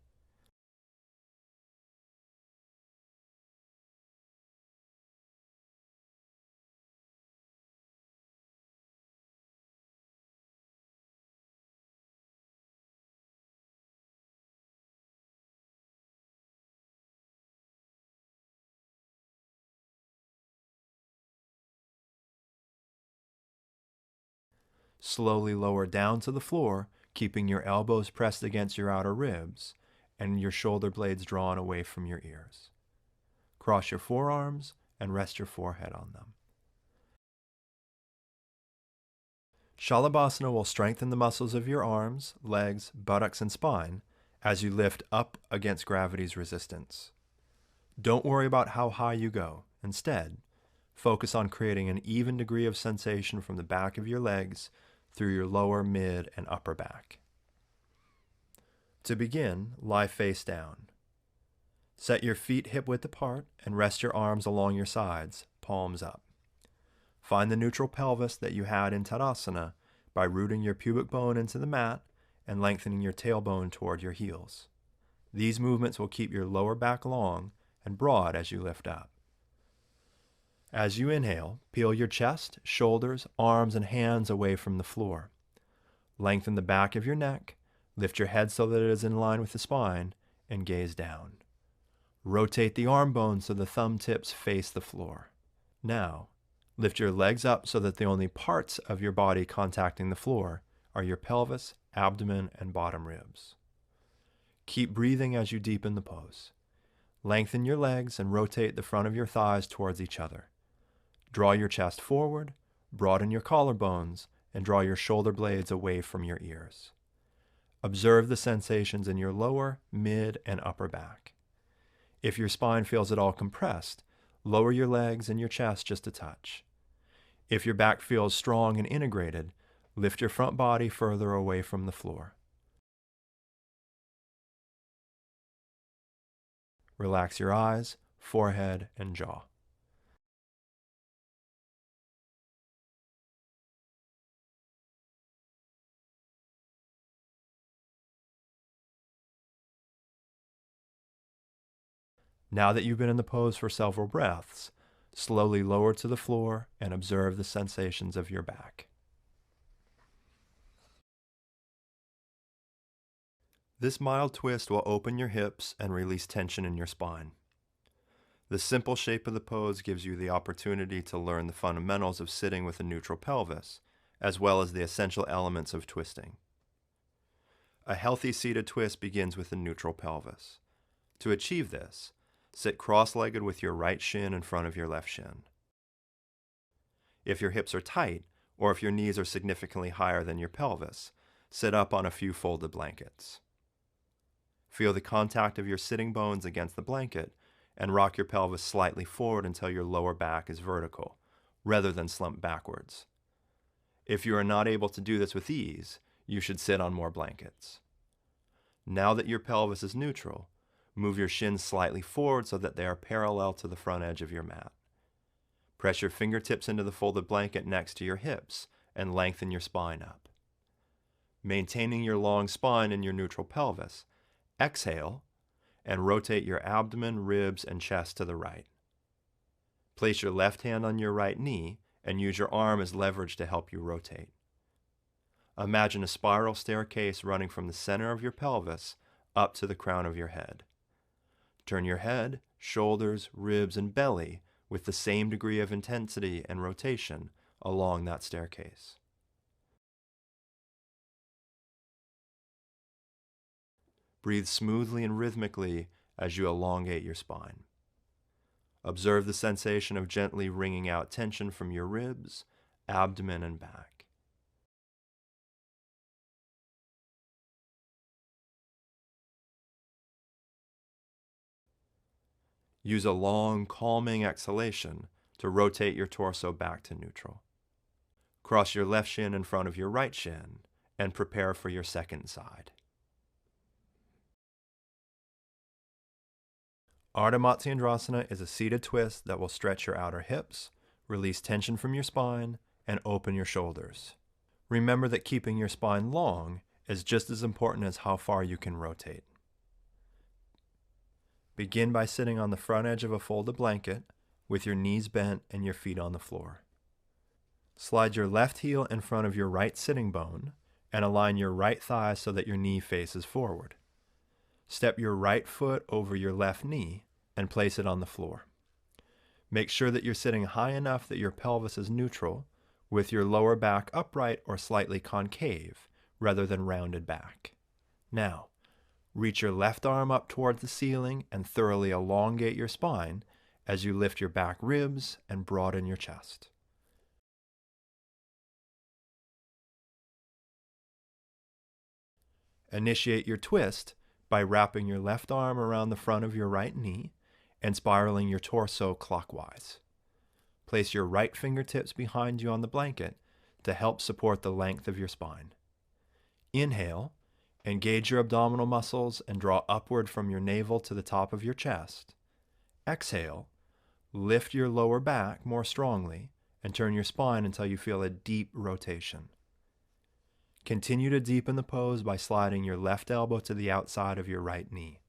Slowly lower down to the floor, keeping your elbows pressed against your outer ribs and your shoulder blades drawn away from your ears. Cross your forearms and rest your forehead on them. Shalabhasana will strengthen the muscles of your arms, legs, buttocks, and spine as you lift up against gravity's resistance. Don't worry about how high you go. Instead, focus on creating an even degree of sensation from the back of your legs through your lower, mid, and upper back. To begin, lie face down. Set your feet hip-width apart and rest your arms along your sides, palms up. Find the neutral pelvis that you had in Tadasana by rooting your pubic bone into the mat and lengthening your tailbone toward your heels. These movements will keep your lower back long and broad as you lift up. As you inhale, peel your chest, shoulders, arms, and hands away from the floor. Lengthen the back of your neck, lift your head so that it is in line with the spine, and gaze down. Rotate the arm bones so the thumb tips face the floor. Now, lift your legs up so that the only parts of your body contacting the floor are your pelvis, abdomen, and bottom ribs. Keep breathing as you deepen the pose. Lengthen your legs and rotate the front of your thighs towards each other. Draw your chest forward, broaden your collarbones, and draw your shoulder blades away from your ears. Observe the sensations in your lower, mid, and upper back. If your spine feels at all compressed, lower your legs and your chest just a touch. If your back feels strong and integrated, lift your front body further away from the floor. Relax your eyes, forehead, and jaw. Now that you've been in the pose for several breaths, slowly lower to the floor and observe the sensations of your back. This mild twist will open your hips and release tension in your spine. The simple shape of the pose gives you the opportunity to learn the fundamentals of sitting with a neutral pelvis, as well as the essential elements of twisting. A healthy seated twist begins with a neutral pelvis. To achieve this, sit cross-legged with your right shin in front of your left shin. If your hips are tight, or if your knees are significantly higher than your pelvis, sit up on a few folded blankets. Feel the contact of your sitting bones against the blanket and rock your pelvis slightly forward until your lower back is vertical, rather than slump backwards. If you are not able to do this with ease, you should sit on more blankets. Now that your pelvis is neutral, move your shins slightly forward so that they are parallel to the front edge of your mat. Press your fingertips into the folded blanket next to your hips and lengthen your spine up. Maintaining your long spine in your neutral pelvis, exhale and rotate your abdomen, ribs, and chest to the right. Place your left hand on your right knee and use your arm as leverage to help you rotate. Imagine a spiral staircase running from the center of your pelvis up to the crown of your head. Turn your head, shoulders, ribs, and belly with the same degree of intensity and rotation along that staircase. Breathe smoothly and rhythmically as you elongate your spine. Observe the sensation of gently wringing out tension from your ribs, abdomen, and back. Use a long, calming exhalation to rotate your torso back to neutral. Cross your left shin in front of your right shin and prepare for your second side. Ardha Matsyendrasana is a seated twist that will stretch your outer hips, release tension from your spine, and open your shoulders. Remember that keeping your spine long is just as important as how far you can rotate. Begin by sitting on the front edge of a folded blanket with your knees bent and your feet on the floor. Slide your left heel in front of your right sitting bone and align your right thigh so that your knee faces forward. Step your right foot over your left knee and place it on the floor. Make sure that you're sitting high enough that your pelvis is neutral, with your lower back upright or slightly concave rather than rounded back. Now, reach your left arm up towards the ceiling and thoroughly elongate your spine as you lift your back ribs and broaden your chest. Initiate your twist by wrapping your left arm around the front of your right knee and spiraling your torso clockwise. Place your right fingertips behind you on the blanket to help support the length of your spine. Inhale, engage your abdominal muscles and draw upward from your navel to the top of your chest. Exhale, lift your lower back more strongly and turn your spine until you feel a deep rotation. Continue to deepen the pose by sliding your left elbow to the outside of your right knee.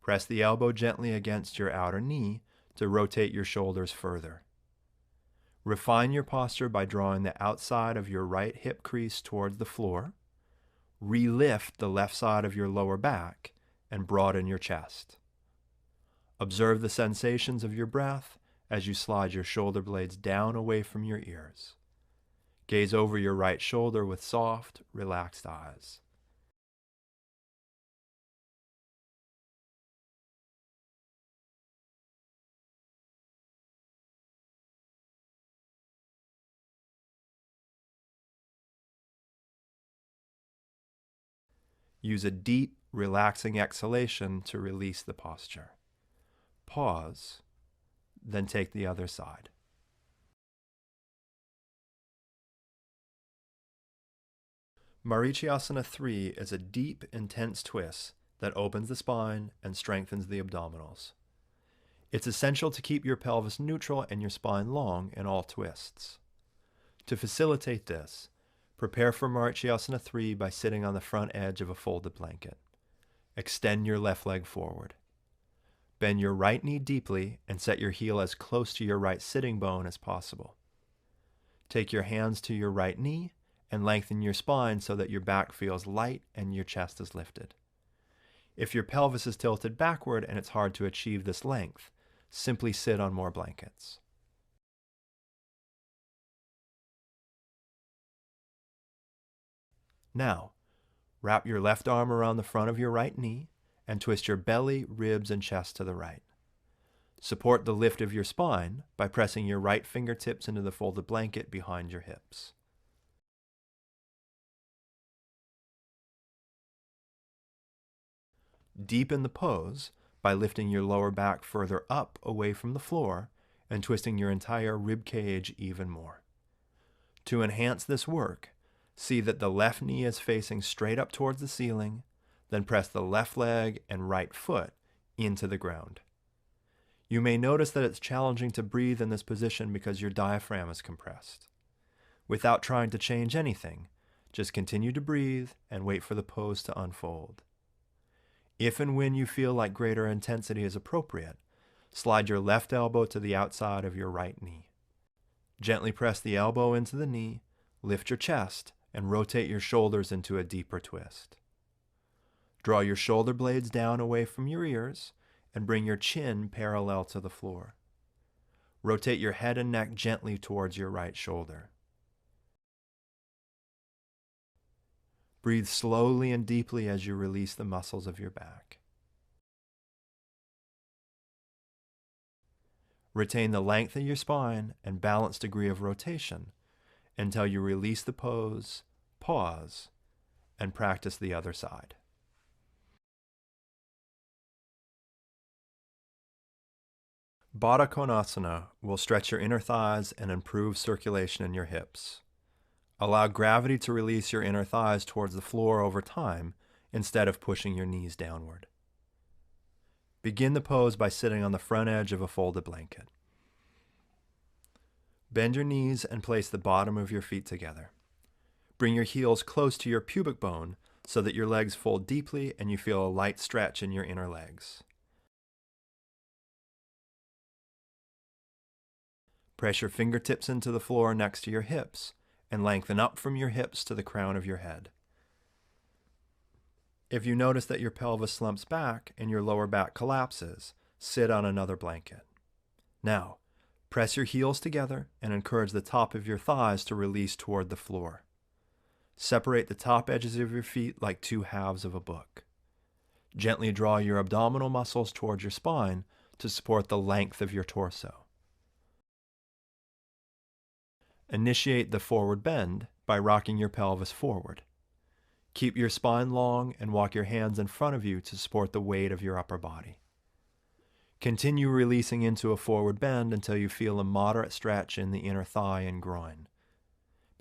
Press the elbow gently against your outer knee to rotate your shoulders further. Refine your posture by drawing the outside of your right hip crease towards the floor. Relift the left side of your lower back and broaden your chest. Observe the sensations of your breath as you slide your shoulder blades down away from your ears. Gaze over your right shoulder with soft, relaxed eyes. Use a deep, relaxing exhalation to release the posture. Pause, then take the other side. Marichyasana 3 is a deep, intense twist that opens the spine and strengthens the abdominals. It's essential to keep your pelvis neutral and your spine long in all twists. To facilitate this, prepare for Marichyasana 3 by sitting on the front edge of a folded blanket. Extend your left leg forward. Bend your right knee deeply and set your heel as close to your right sitting bone as possible. Take your hands to your right knee and lengthen your spine so that your back feels light and your chest is lifted. If your pelvis is tilted backward and it's hard to achieve this length, simply sit on more blankets. Now, wrap your left arm around the front of your right knee and twist your belly, ribs, and chest to the right. Support the lift of your spine by pressing your right fingertips into the folded blanket behind your hips. Deepen the pose by lifting your lower back further up away from the floor and twisting your entire rib cage even more. To enhance this work, see that the left knee is facing straight up towards the ceiling, then press the left leg and right foot into the ground. You may notice that it's challenging to breathe in this position because your diaphragm is compressed. Without trying to change anything, just continue to breathe and wait for the pose to unfold. If and when you feel like greater intensity is appropriate, slide your left elbow to the outside of your right knee. Gently press the elbow into the knee, lift your chest, and rotate your shoulders into a deeper twist. Draw your shoulder blades down away from your ears and bring your chin parallel to the floor. Rotate your head and neck gently towards your right shoulder. Breathe slowly and deeply as you release the muscles of your back. Retain the length of your spine and balanced degree of rotation until you release the pose, pause, and practice the other side. Baddha Konasana will stretch your inner thighs and improve circulation in your hips. Allow gravity to release your inner thighs towards the floor over time instead of pushing your knees downward. Begin the pose by sitting on the front edge of a folded blanket. Bend your knees and place the bottom of your feet together. Bring your heels close to your pubic bone so that your legs fold deeply and you feel a light stretch in your inner legs. Press your fingertips into the floor next to your hips and lengthen up from your hips to the crown of your head. If you notice that your pelvis slumps back and your lower back collapses, sit on another blanket. Now, press your heels together and encourage the top of your thighs to release toward the floor. Separate the top edges of your feet like two halves of a book. Gently draw your abdominal muscles towards your spine to support the length of your torso. Initiate the forward bend by rocking your pelvis forward. Keep your spine long and walk your hands in front of you to support the weight of your upper body. Continue releasing into a forward bend until you feel a moderate stretch in the inner thigh and groin.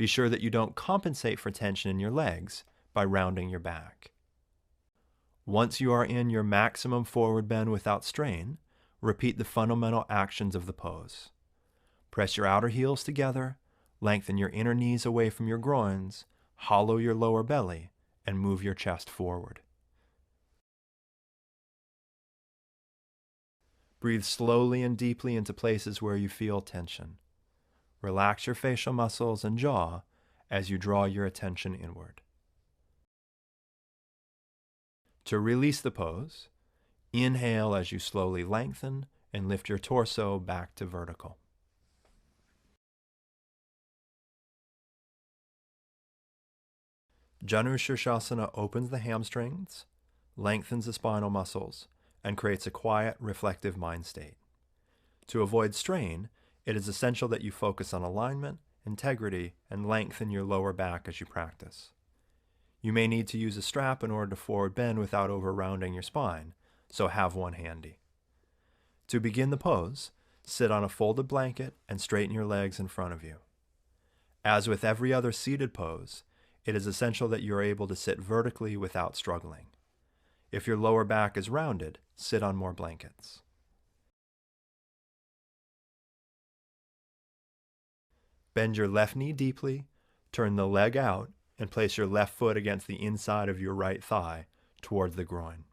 Be sure that you don't compensate for tension in your legs by rounding your back. Once you are in your maximum forward bend without strain, repeat the fundamental actions of the pose. Press your outer heels together, lengthen your inner knees away from your groins, hollow your lower belly, and move your chest forward. Breathe slowly and deeply into places where you feel tension. Relax your facial muscles and jaw as you draw your attention inward. To release the pose, inhale as you slowly lengthen and lift your torso back to vertical. Janu Shirshasana opens the hamstrings, lengthens the spinal muscles, and creates a quiet, reflective mind state. To avoid strain, it is essential that you focus on alignment, integrity, and length in your lower back as you practice. You may need to use a strap in order to forward bend without over-rounding your spine, so have one handy. To begin the pose, sit on a folded blanket and straighten your legs in front of you. As with every other seated pose, it is essential that you are able to sit vertically without struggling. If your lower back is rounded, sit on more blankets. Bend your left knee deeply, turn the leg out, and place your left foot against the inside of your right thigh towards the groin.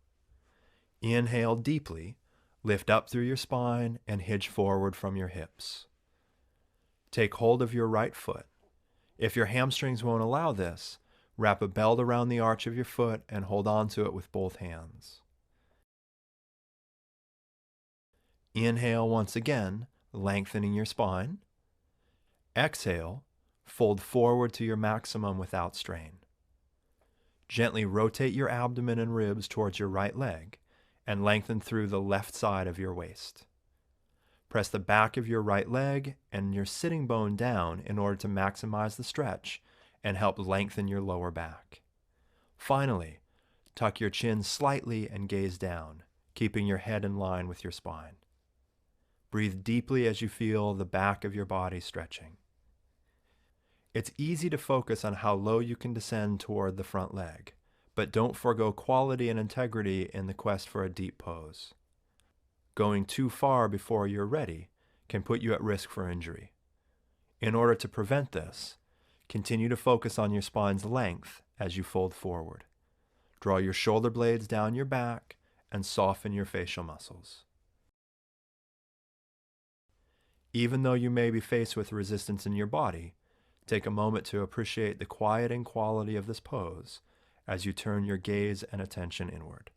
Inhale deeply, lift up through your spine, and hinge forward from your hips. Take hold of your right foot. If your hamstrings won't allow this, wrap a belt around the arch of your foot and hold on to it with both hands. Inhale once again, lengthening your spine. Exhale, fold forward to your maximum without strain. Gently rotate your abdomen and ribs towards your right leg and lengthen through the left side of your waist. Press the back of your right leg and your sitting bone down in order to maximize the stretch and help lengthen your lower back. Finally, tuck your chin slightly and gaze down, keeping your head in line with your spine. Breathe deeply as you feel the back of your body stretching. It's easy to focus on how low you can descend toward the front leg, but don't forego quality and integrity in the quest for a deep pose. Going too far before you're ready can put you at risk for injury. In order to prevent this, continue to focus on your spine's length as you fold forward. Draw your shoulder blades down your back and soften your facial muscles. Even though you may be faced with resistance in your body, take a moment to appreciate the quieting quality of this pose as you turn your gaze and attention inward.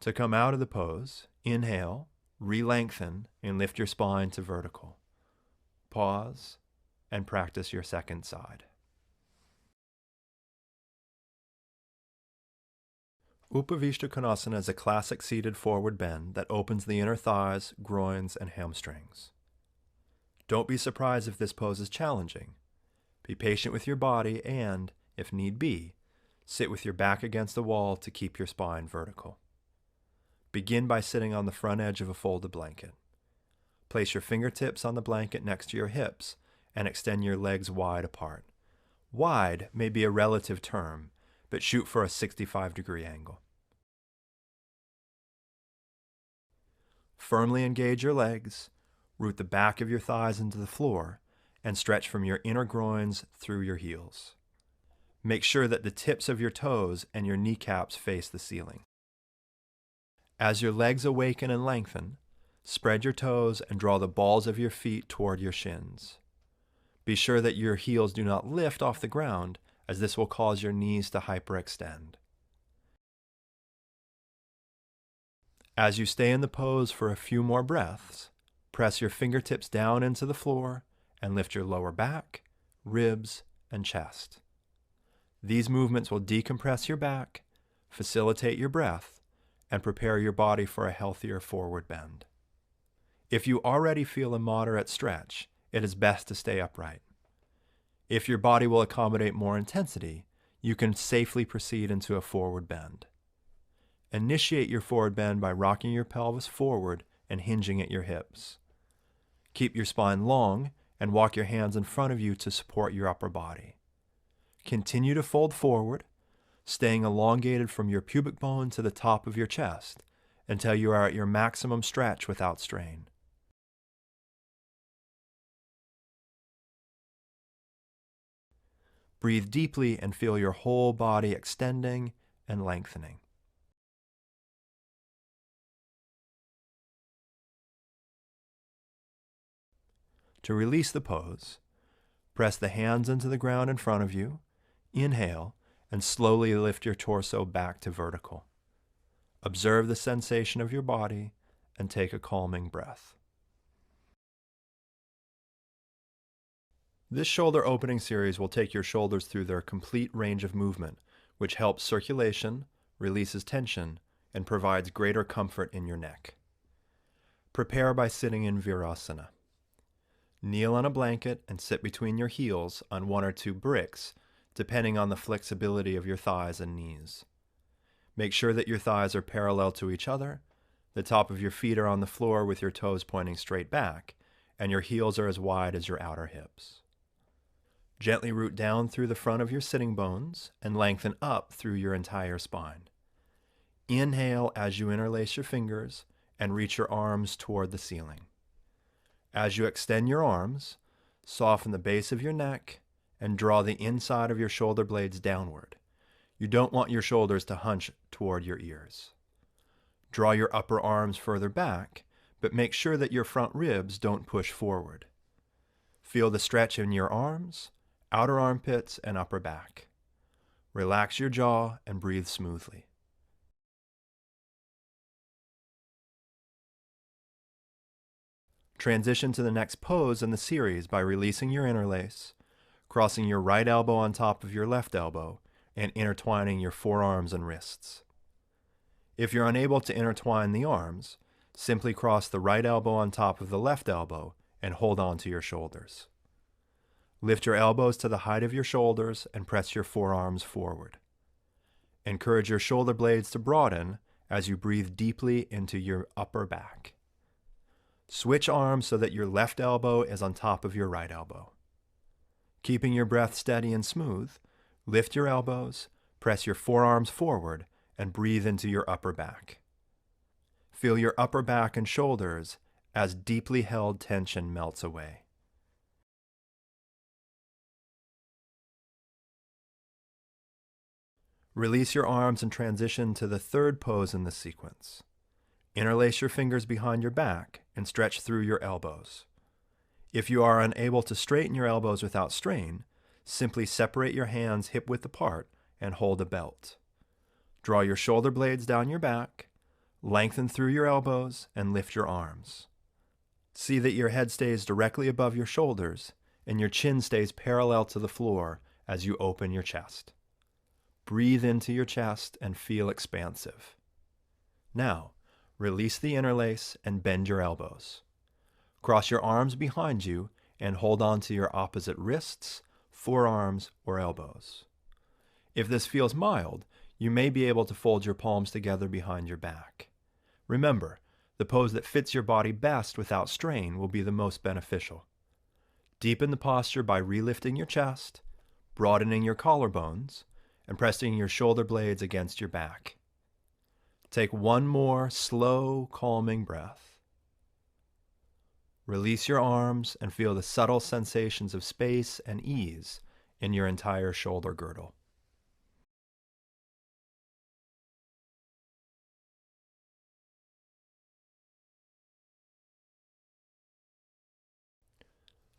To come out of the pose, inhale, re-lengthen, and lift your spine to vertical. Pause, and practice your second side. Upavishta Konasana is a classic seated forward bend that opens the inner thighs, groins, and hamstrings. Don't be surprised if this pose is challenging. Be patient with your body and, if need be, sit with your back against the wall to keep your spine vertical. Begin by sitting on the front edge of a folded blanket. Place your fingertips on the blanket next to your hips and extend your legs wide apart. Wide may be a relative term, but shoot for a 65-degree angle. Firmly engage your legs, root the back of your thighs into the floor, and stretch from your inner groins through your heels. Make sure that the tips of your toes and your kneecaps face the ceiling. As your legs awaken and lengthen, spread your toes and draw the balls of your feet toward your shins. Be sure that your heels do not lift off the ground, as this will cause your knees to hyperextend. As you stay in the pose for a few more breaths, press your fingertips down into the floor and lift your lower back, ribs, and chest. These movements will decompress your back, facilitate your breath, and prepare your body for a healthier forward bend. If you already feel a moderate stretch, it is best to stay upright. If your body will accommodate more intensity, you can safely proceed into a forward bend. Initiate your forward bend by rocking your pelvis forward and hinging at your hips. Keep your spine long and walk your hands in front of you to support your upper body. Continue to fold forward, staying elongated from your pubic bone to the top of your chest until you are at your maximum stretch without strain. Breathe deeply and feel your whole body extending and lengthening. To release the pose, press the hands into the ground in front of you, inhale, and slowly lift your torso back to vertical. Observe the sensation of your body and take a calming breath. This shoulder opening series will take your shoulders through their complete range of movement, which helps circulation, releases tension, and provides greater comfort in your neck. Prepare by sitting in Virasana. Kneel on a blanket and sit between your heels on 1 or 2 bricks, depending on the flexibility of your thighs and knees. Make sure that your thighs are parallel to each other, the top of your feet are on the floor with your toes pointing straight back, and your heels are as wide as your outer hips. Gently root down through the front of your sitting bones and lengthen up through your entire spine. Inhale as you interlace your fingers and reach your arms toward the ceiling. As you extend your arms, soften the base of your neck and draw the inside of your shoulder blades downward. You don't want your shoulders to hunch toward your ears. Draw your upper arms further back, but make sure that your front ribs don't push forward. Feel the stretch in your arms, outer armpits, and upper back. Relax your jaw and breathe smoothly. Transition to the next pose in the series by releasing your interlace, crossing your right elbow on top of your left elbow, and intertwining your forearms and wrists. If you're unable to intertwine the arms, simply cross the right elbow on top of the left elbow and hold on to your shoulders. Lift your elbows to the height of your shoulders and press your forearms forward. Encourage your shoulder blades to broaden as you breathe deeply into your upper back. Switch arms so that your left elbow is on top of your right elbow. Keeping your breath steady and smooth, lift your elbows, press your forearms forward, and breathe into your upper back. Feel your upper back and shoulders as deeply held tension melts away. Release your arms and transition to the third pose in the sequence. Interlace your fingers behind your back and stretch through your elbows. If you are unable to straighten your elbows without strain, simply separate your hands hip-width apart and hold a belt. Draw your shoulder blades down your back, lengthen through your elbows, and lift your arms. See that your head stays directly above your shoulders and your chin stays parallel to the floor as you open your chest. Breathe into your chest and feel expansive. Now, release the interlace and bend your elbows. Cross your arms behind you and hold on to your opposite wrists, forearms, or elbows. If this feels mild, you may be able to fold your palms together behind your back. Remember, the pose that fits your body best without strain will be the most beneficial. Deepen the posture by relifting your chest, broadening your collarbones, and pressing your shoulder blades against your back. Take one more slow, calming breath. Release your arms and feel the subtle sensations of space and ease in your entire shoulder girdle.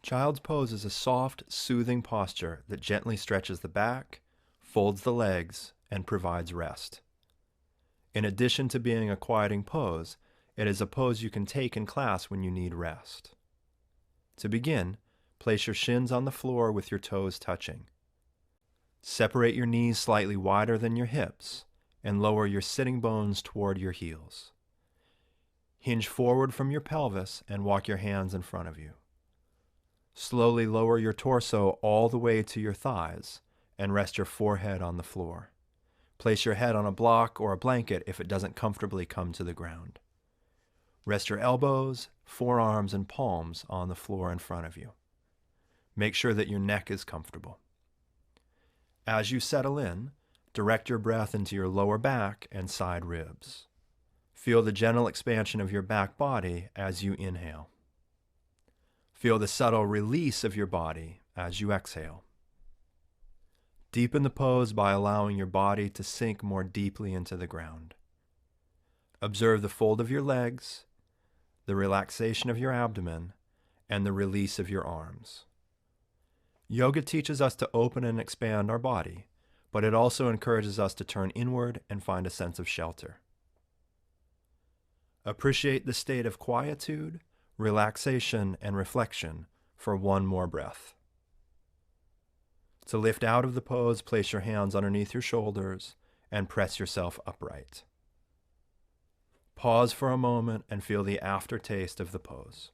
Child's pose is a soft, soothing posture that gently stretches the back, folds the legs, and provides rest. In addition to being a quieting pose, it is a pose you can take in class when you need rest. To begin, place your shins on the floor with your toes touching. Separate your knees slightly wider than your hips and lower your sitting bones toward your heels. Hinge forward from your pelvis and walk your hands in front of you. Slowly lower your torso all the way to your thighs and rest your forehead on the floor. Place your head on a block or a blanket if it doesn't comfortably come to the ground. Rest your elbows, forearms, and palms on the floor in front of you. Make sure that your neck is comfortable. As you settle in, direct your breath into your lower back and side ribs. Feel the gentle expansion of your back body as you inhale. Feel the subtle release of your body as you exhale. Deepen the pose by allowing your body to sink more deeply into the ground. Observe the fold of your legs, the relaxation of your abdomen, and the release of your arms. Yoga teaches us to open and expand our body, but it also encourages us to turn inward and find a sense of shelter. Appreciate the state of quietude, relaxation, and reflection for one more breath. To lift out of the pose, place your hands underneath your shoulders and press yourself upright. Pause for a moment and feel the aftertaste of the pose.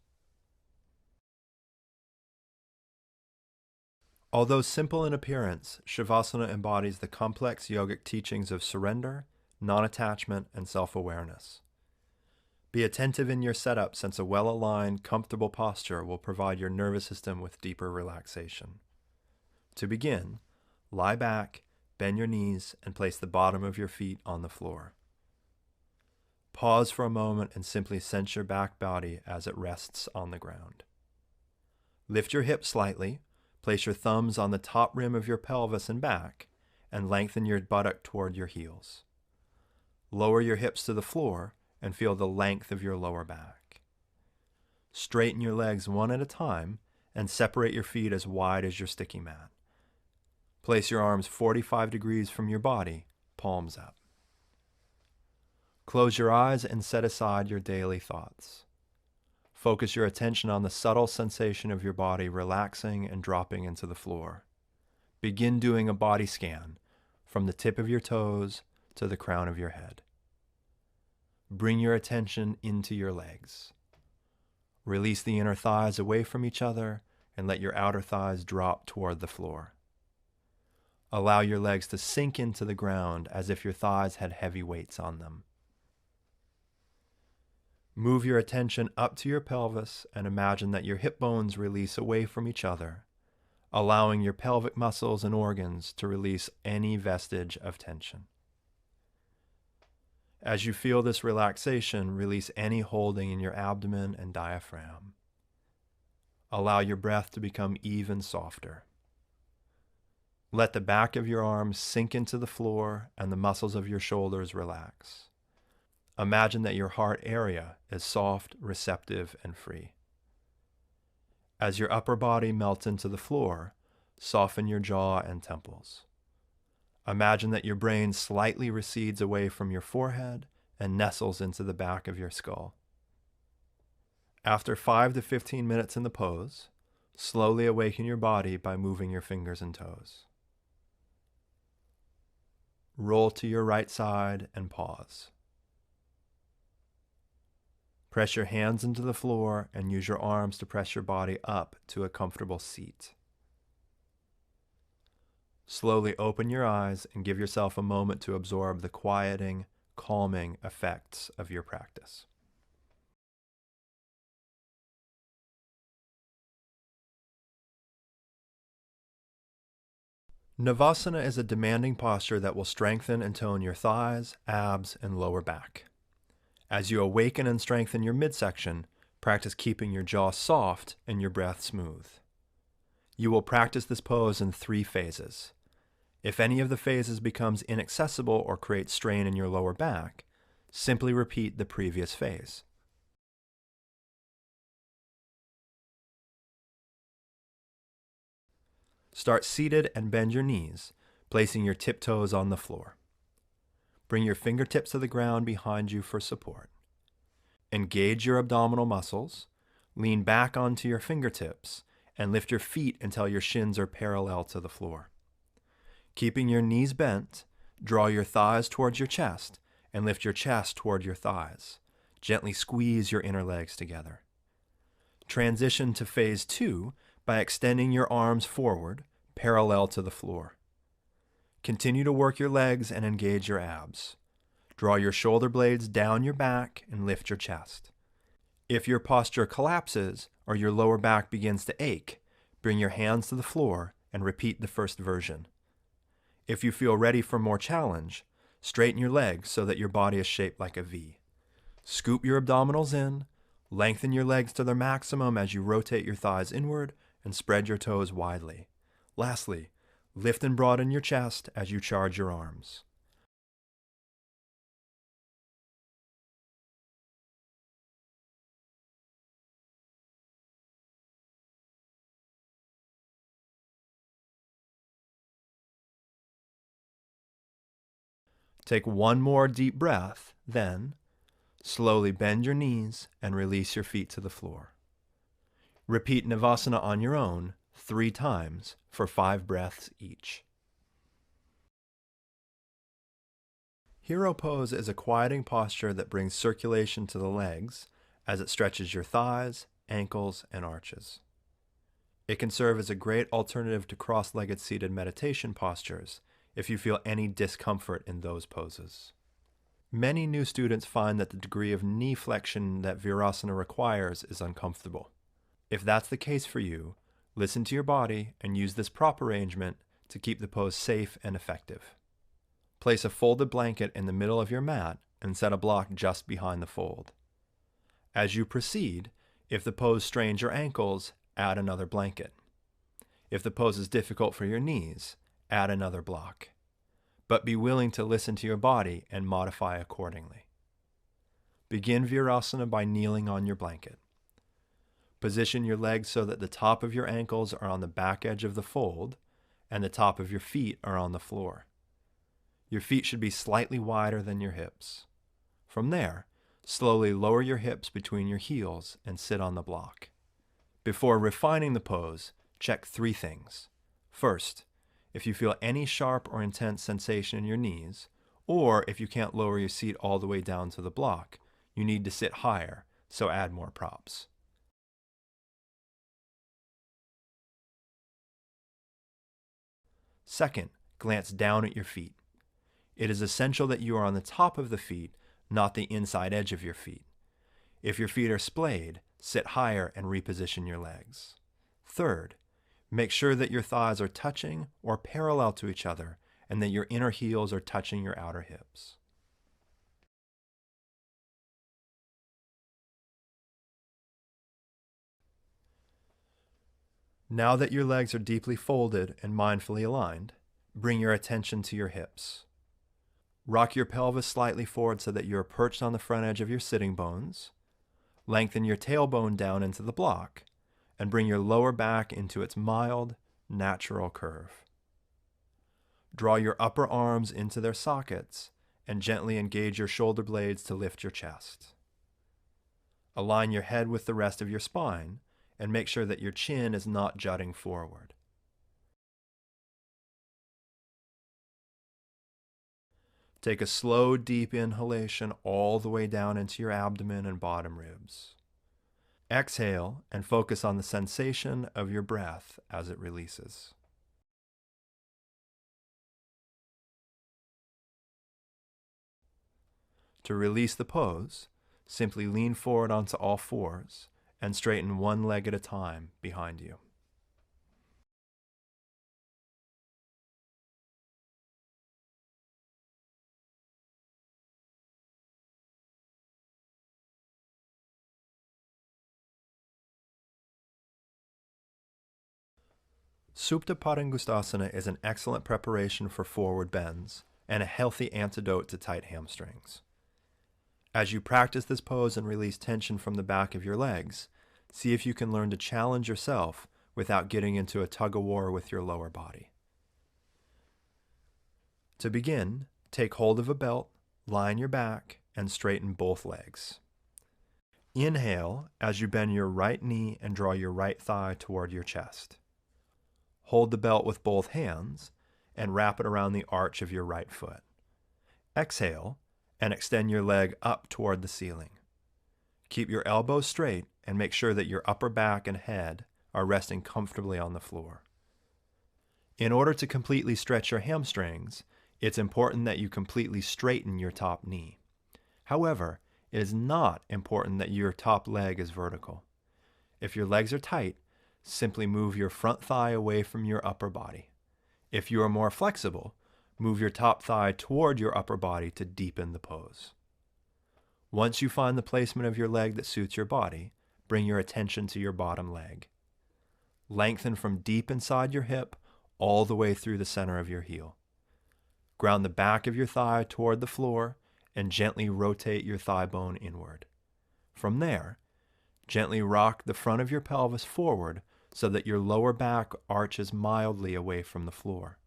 Although simple in appearance, Shavasana embodies the complex yogic teachings of surrender, non-attachment, and self-awareness. Be attentive in your setup, since a well-aligned, comfortable posture will provide your nervous system with deeper relaxation. To begin, lie back, bend your knees, and place the bottom of your feet on the floor. Pause for a moment and simply sense your back body as it rests on the ground. Lift your hips slightly, place your thumbs on the top rim of your pelvis and back, and lengthen your buttock toward your heels. Lower your hips to the floor and feel the length of your lower back. Straighten your legs one at a time and separate your feet as wide as your sticky mat. Place your arms 45 degrees from your body, palms up. Close your eyes and set aside your daily thoughts. Focus your attention on the subtle sensation of your body relaxing and dropping into the floor. Begin doing a body scan from the tip of your toes to the crown of your head. Bring your attention into your legs. Release the inner thighs away from each other and let your outer thighs drop toward the floor. Allow your legs to sink into the ground as if your thighs had heavy weights on them. Move your attention up to your pelvis and imagine that your hip bones release away from each other, allowing your pelvic muscles and organs to release any vestige of tension. As you feel this relaxation, release any holding in your abdomen and diaphragm. Allow your breath to become even softer. Let the back of your arms sink into the floor and the muscles of your shoulders relax. Imagine that your heart area is soft, receptive, and free. As your upper body melts into the floor, soften your jaw and temples. Imagine that your brain slightly recedes away from your forehead and nestles into the back of your skull. After 5 to 15 minutes in the pose, slowly awaken your body by moving your fingers and toes. Roll to your right side and pause. Press your hands into the floor and use your arms to press your body up to a comfortable seat. Slowly open your eyes and give yourself a moment to absorb the quieting, calming effects of your practice. Navasana is a demanding posture that will strengthen and tone your thighs, abs, and lower back. As you awaken and strengthen your midsection, practice keeping your jaw soft and your breath smooth. You will practice this pose in 3 phases. If any of the phases becomes inaccessible or creates strain in your lower back, simply repeat the previous phase. Start seated and bend your knees, placing your tiptoes on the floor. Bring your fingertips to the ground behind you for support. Engage your abdominal muscles, lean back onto your fingertips, and lift your feet until your shins are parallel to the floor. Keeping your knees bent, draw your thighs towards your chest and lift your chest toward your thighs, Gently squeeze your inner legs together. Transition to phase 2 by extending your arms forward, parallel to the floor. Continue to work your legs and engage your abs. Draw your shoulder blades down your back and lift your chest. If your posture collapses or your lower back begins to ache, bring your hands to the floor and repeat the first version. If you feel ready for more challenge, straighten your legs so that your body is shaped like a V. Scoop your abdominals in, lengthen your legs to their maximum as you rotate your thighs inward and spread your toes widely. Lastly, lift and broaden your chest as you charge your arms. Take one more deep breath, then slowly bend your knees and release your feet to the floor. Repeat Navasana on your own 3 times for 5 breaths each. Hero pose is a quieting posture that brings circulation to the legs as it stretches your thighs, ankles, and arches. It can serve as a great alternative to cross-legged seated meditation postures if you feel any discomfort in those poses. Many new students find that the degree of knee flexion that Virasana requires is uncomfortable. If that's the case for you, listen to your body and use this prop arrangement to keep the pose safe and effective. Place a folded blanket in the middle of your mat and set a block just behind the fold. As you proceed, if the pose strains your ankles, add another blanket. If the pose is difficult for your knees, add another block. But be willing to listen to your body and modify accordingly. Begin Virasana by kneeling on your blanket. Position your legs so that the top of your ankles are on the back edge of the fold and the top of your feet are on the floor. Your feet should be slightly wider than your hips. From there, slowly lower your hips between your heels and sit on the block. Before refining the pose, check 3 things. First, if you feel any sharp or intense sensation in your knees, or if you can't lower your seat all the way down to the block, you need to sit higher, so add more props. Second, glance down at your feet. It is essential that you are on the top of the feet, not the inside edge of your feet. If your feet are splayed, sit higher and reposition your legs. Third, make sure that your thighs are touching or parallel to each other and that your inner heels are touching your outer hips. Now that your legs are deeply folded and mindfully aligned, bring your attention to your hips. Rock your pelvis slightly forward so that you are perched on the front edge of your sitting bones. Lengthen your tailbone down into the block and bring your lower back into its mild, natural curve. Draw your upper arms into their sockets and gently engage your shoulder blades to lift your chest. Align your head with the rest of your spine and make sure that your chin is not jutting forward. Take a slow, deep inhalation all the way down into your abdomen and bottom ribs. Exhale and focus on the sensation of your breath as it releases. To release the pose, simply lean forward onto all fours and straighten one leg at a time behind you. Supta Padangusthasana is an excellent preparation for forward bends and a healthy antidote to tight hamstrings. As you practice this pose and release tension from the back of your legs, see if you can learn to challenge yourself without getting into a tug-of-war with your lower body. To begin, take hold of a belt, lie on your back, and straighten both legs. Inhale as you bend your right knee and draw your right thigh toward your chest. Hold the belt with both hands and wrap it around the arch of your right foot. Exhale and extend your leg up toward the ceiling. Keep your elbows straight and make sure that your upper back and head are resting comfortably on the floor. In order to completely stretch your hamstrings, it's important that you completely straighten your top knee. However, it is not important that your top leg is vertical. If your legs are tight, simply move your front thigh away from your upper body. If you are more flexible, move your top thigh toward your upper body to deepen the pose. Once you find the placement of your leg that suits your body, bring your attention to your bottom leg. Lengthen from deep inside your hip all the way through the center of your heel. Ground the back of your thigh toward the floor and gently rotate your thigh bone inward. From there, gently rock the front of your pelvis forward so that your lower back arches mildly away from the floor.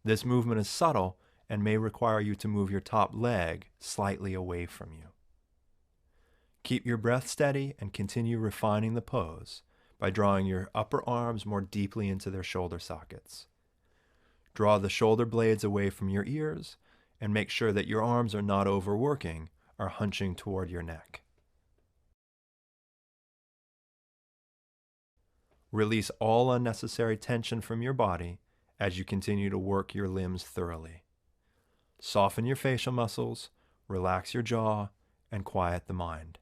This movement is subtle and may require you to move your top leg slightly away from you. Keep your breath steady and continue refining the pose by drawing your upper arms more deeply into their shoulder sockets. Draw the shoulder blades away from your ears and make sure that your arms are not overworking or hunching toward your neck. Release all unnecessary tension from your body as you continue to work your limbs thoroughly. Soften your facial muscles, relax your jaw, and quiet the mind.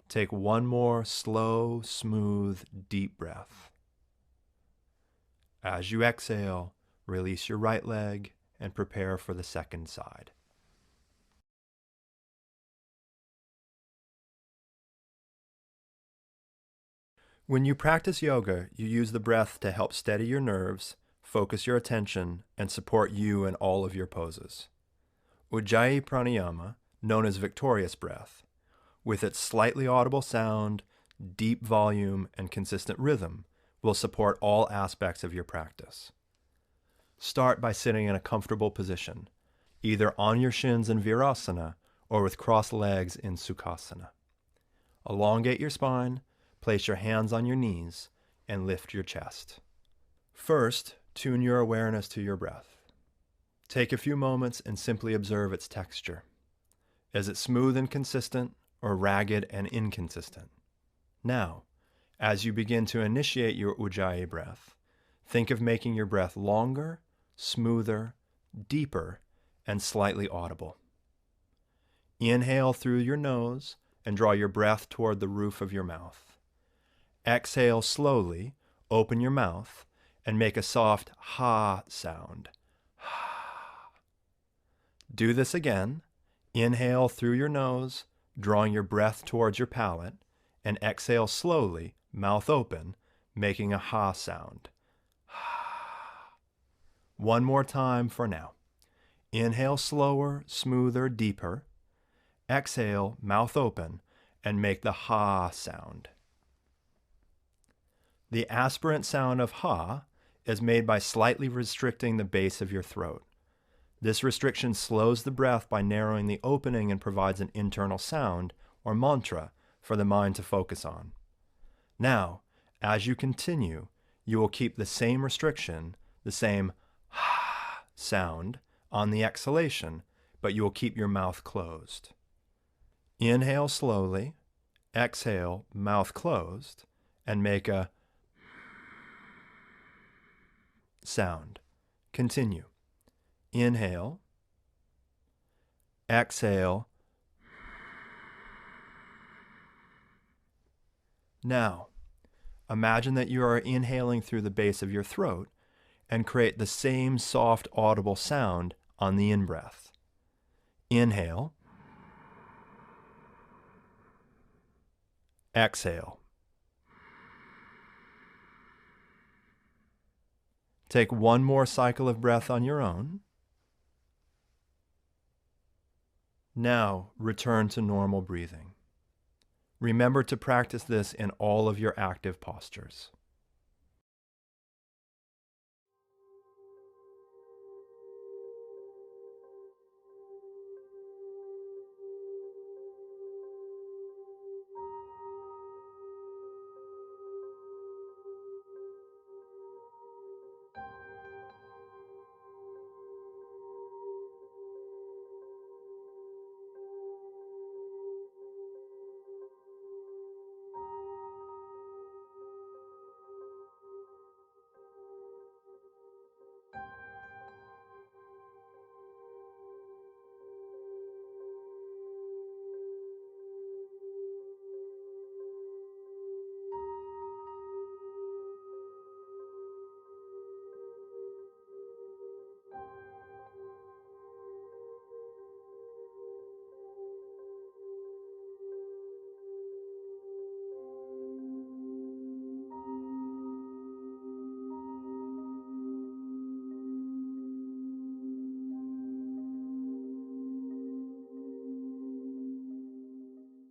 Take one more slow, smooth, deep breath. As you exhale, release your right leg and prepare for the second side. When you practice yoga, you use the breath to help steady your nerves, focus your attention, and support you in all of your poses. Ujjayi Pranayama, known as Victorious Breath, with its slightly audible sound, deep volume, and consistent rhythm, will support all aspects of your practice. Start by sitting in a comfortable position, either on your shins in Virasana or with crossed legs in Sukhasana. Elongate your spine, place your hands on your knees, and lift your chest. First, tune your awareness to your breath. Take a few moments and simply observe its texture. Is it smooth and consistent, or ragged and inconsistent? Now, as you begin to initiate your Ujjayi breath, think of making your breath longer, smoother, deeper, and slightly audible. Inhale through your nose and draw your breath toward the roof of your mouth. Exhale slowly, open your mouth, and make a soft ha sound. Do this again. Inhale through your nose, drawing your breath towards your palate, and exhale slowly, mouth open, making a ha sound. One more time for now. Inhale slower, smoother, deeper. Exhale, mouth open, and make the ha sound. The aspirant sound of ha is made by slightly restricting the base of your throat. This restriction slows the breath by narrowing the opening and provides an internal sound, or mantra, for the mind to focus on. Now, as you continue, you will keep the same restriction, the same ha sound, on the exhalation, but you will keep your mouth closed. Inhale slowly, exhale, mouth closed, and make a sound. Continue. Inhale, exhale. Now, imagine that you are inhaling through the base of your throat and create the same soft audible sound on the in-breath. Inhale, exhale. Take one more cycle of breath on your own. Now, return to normal breathing. Remember to practice this in all of your active postures.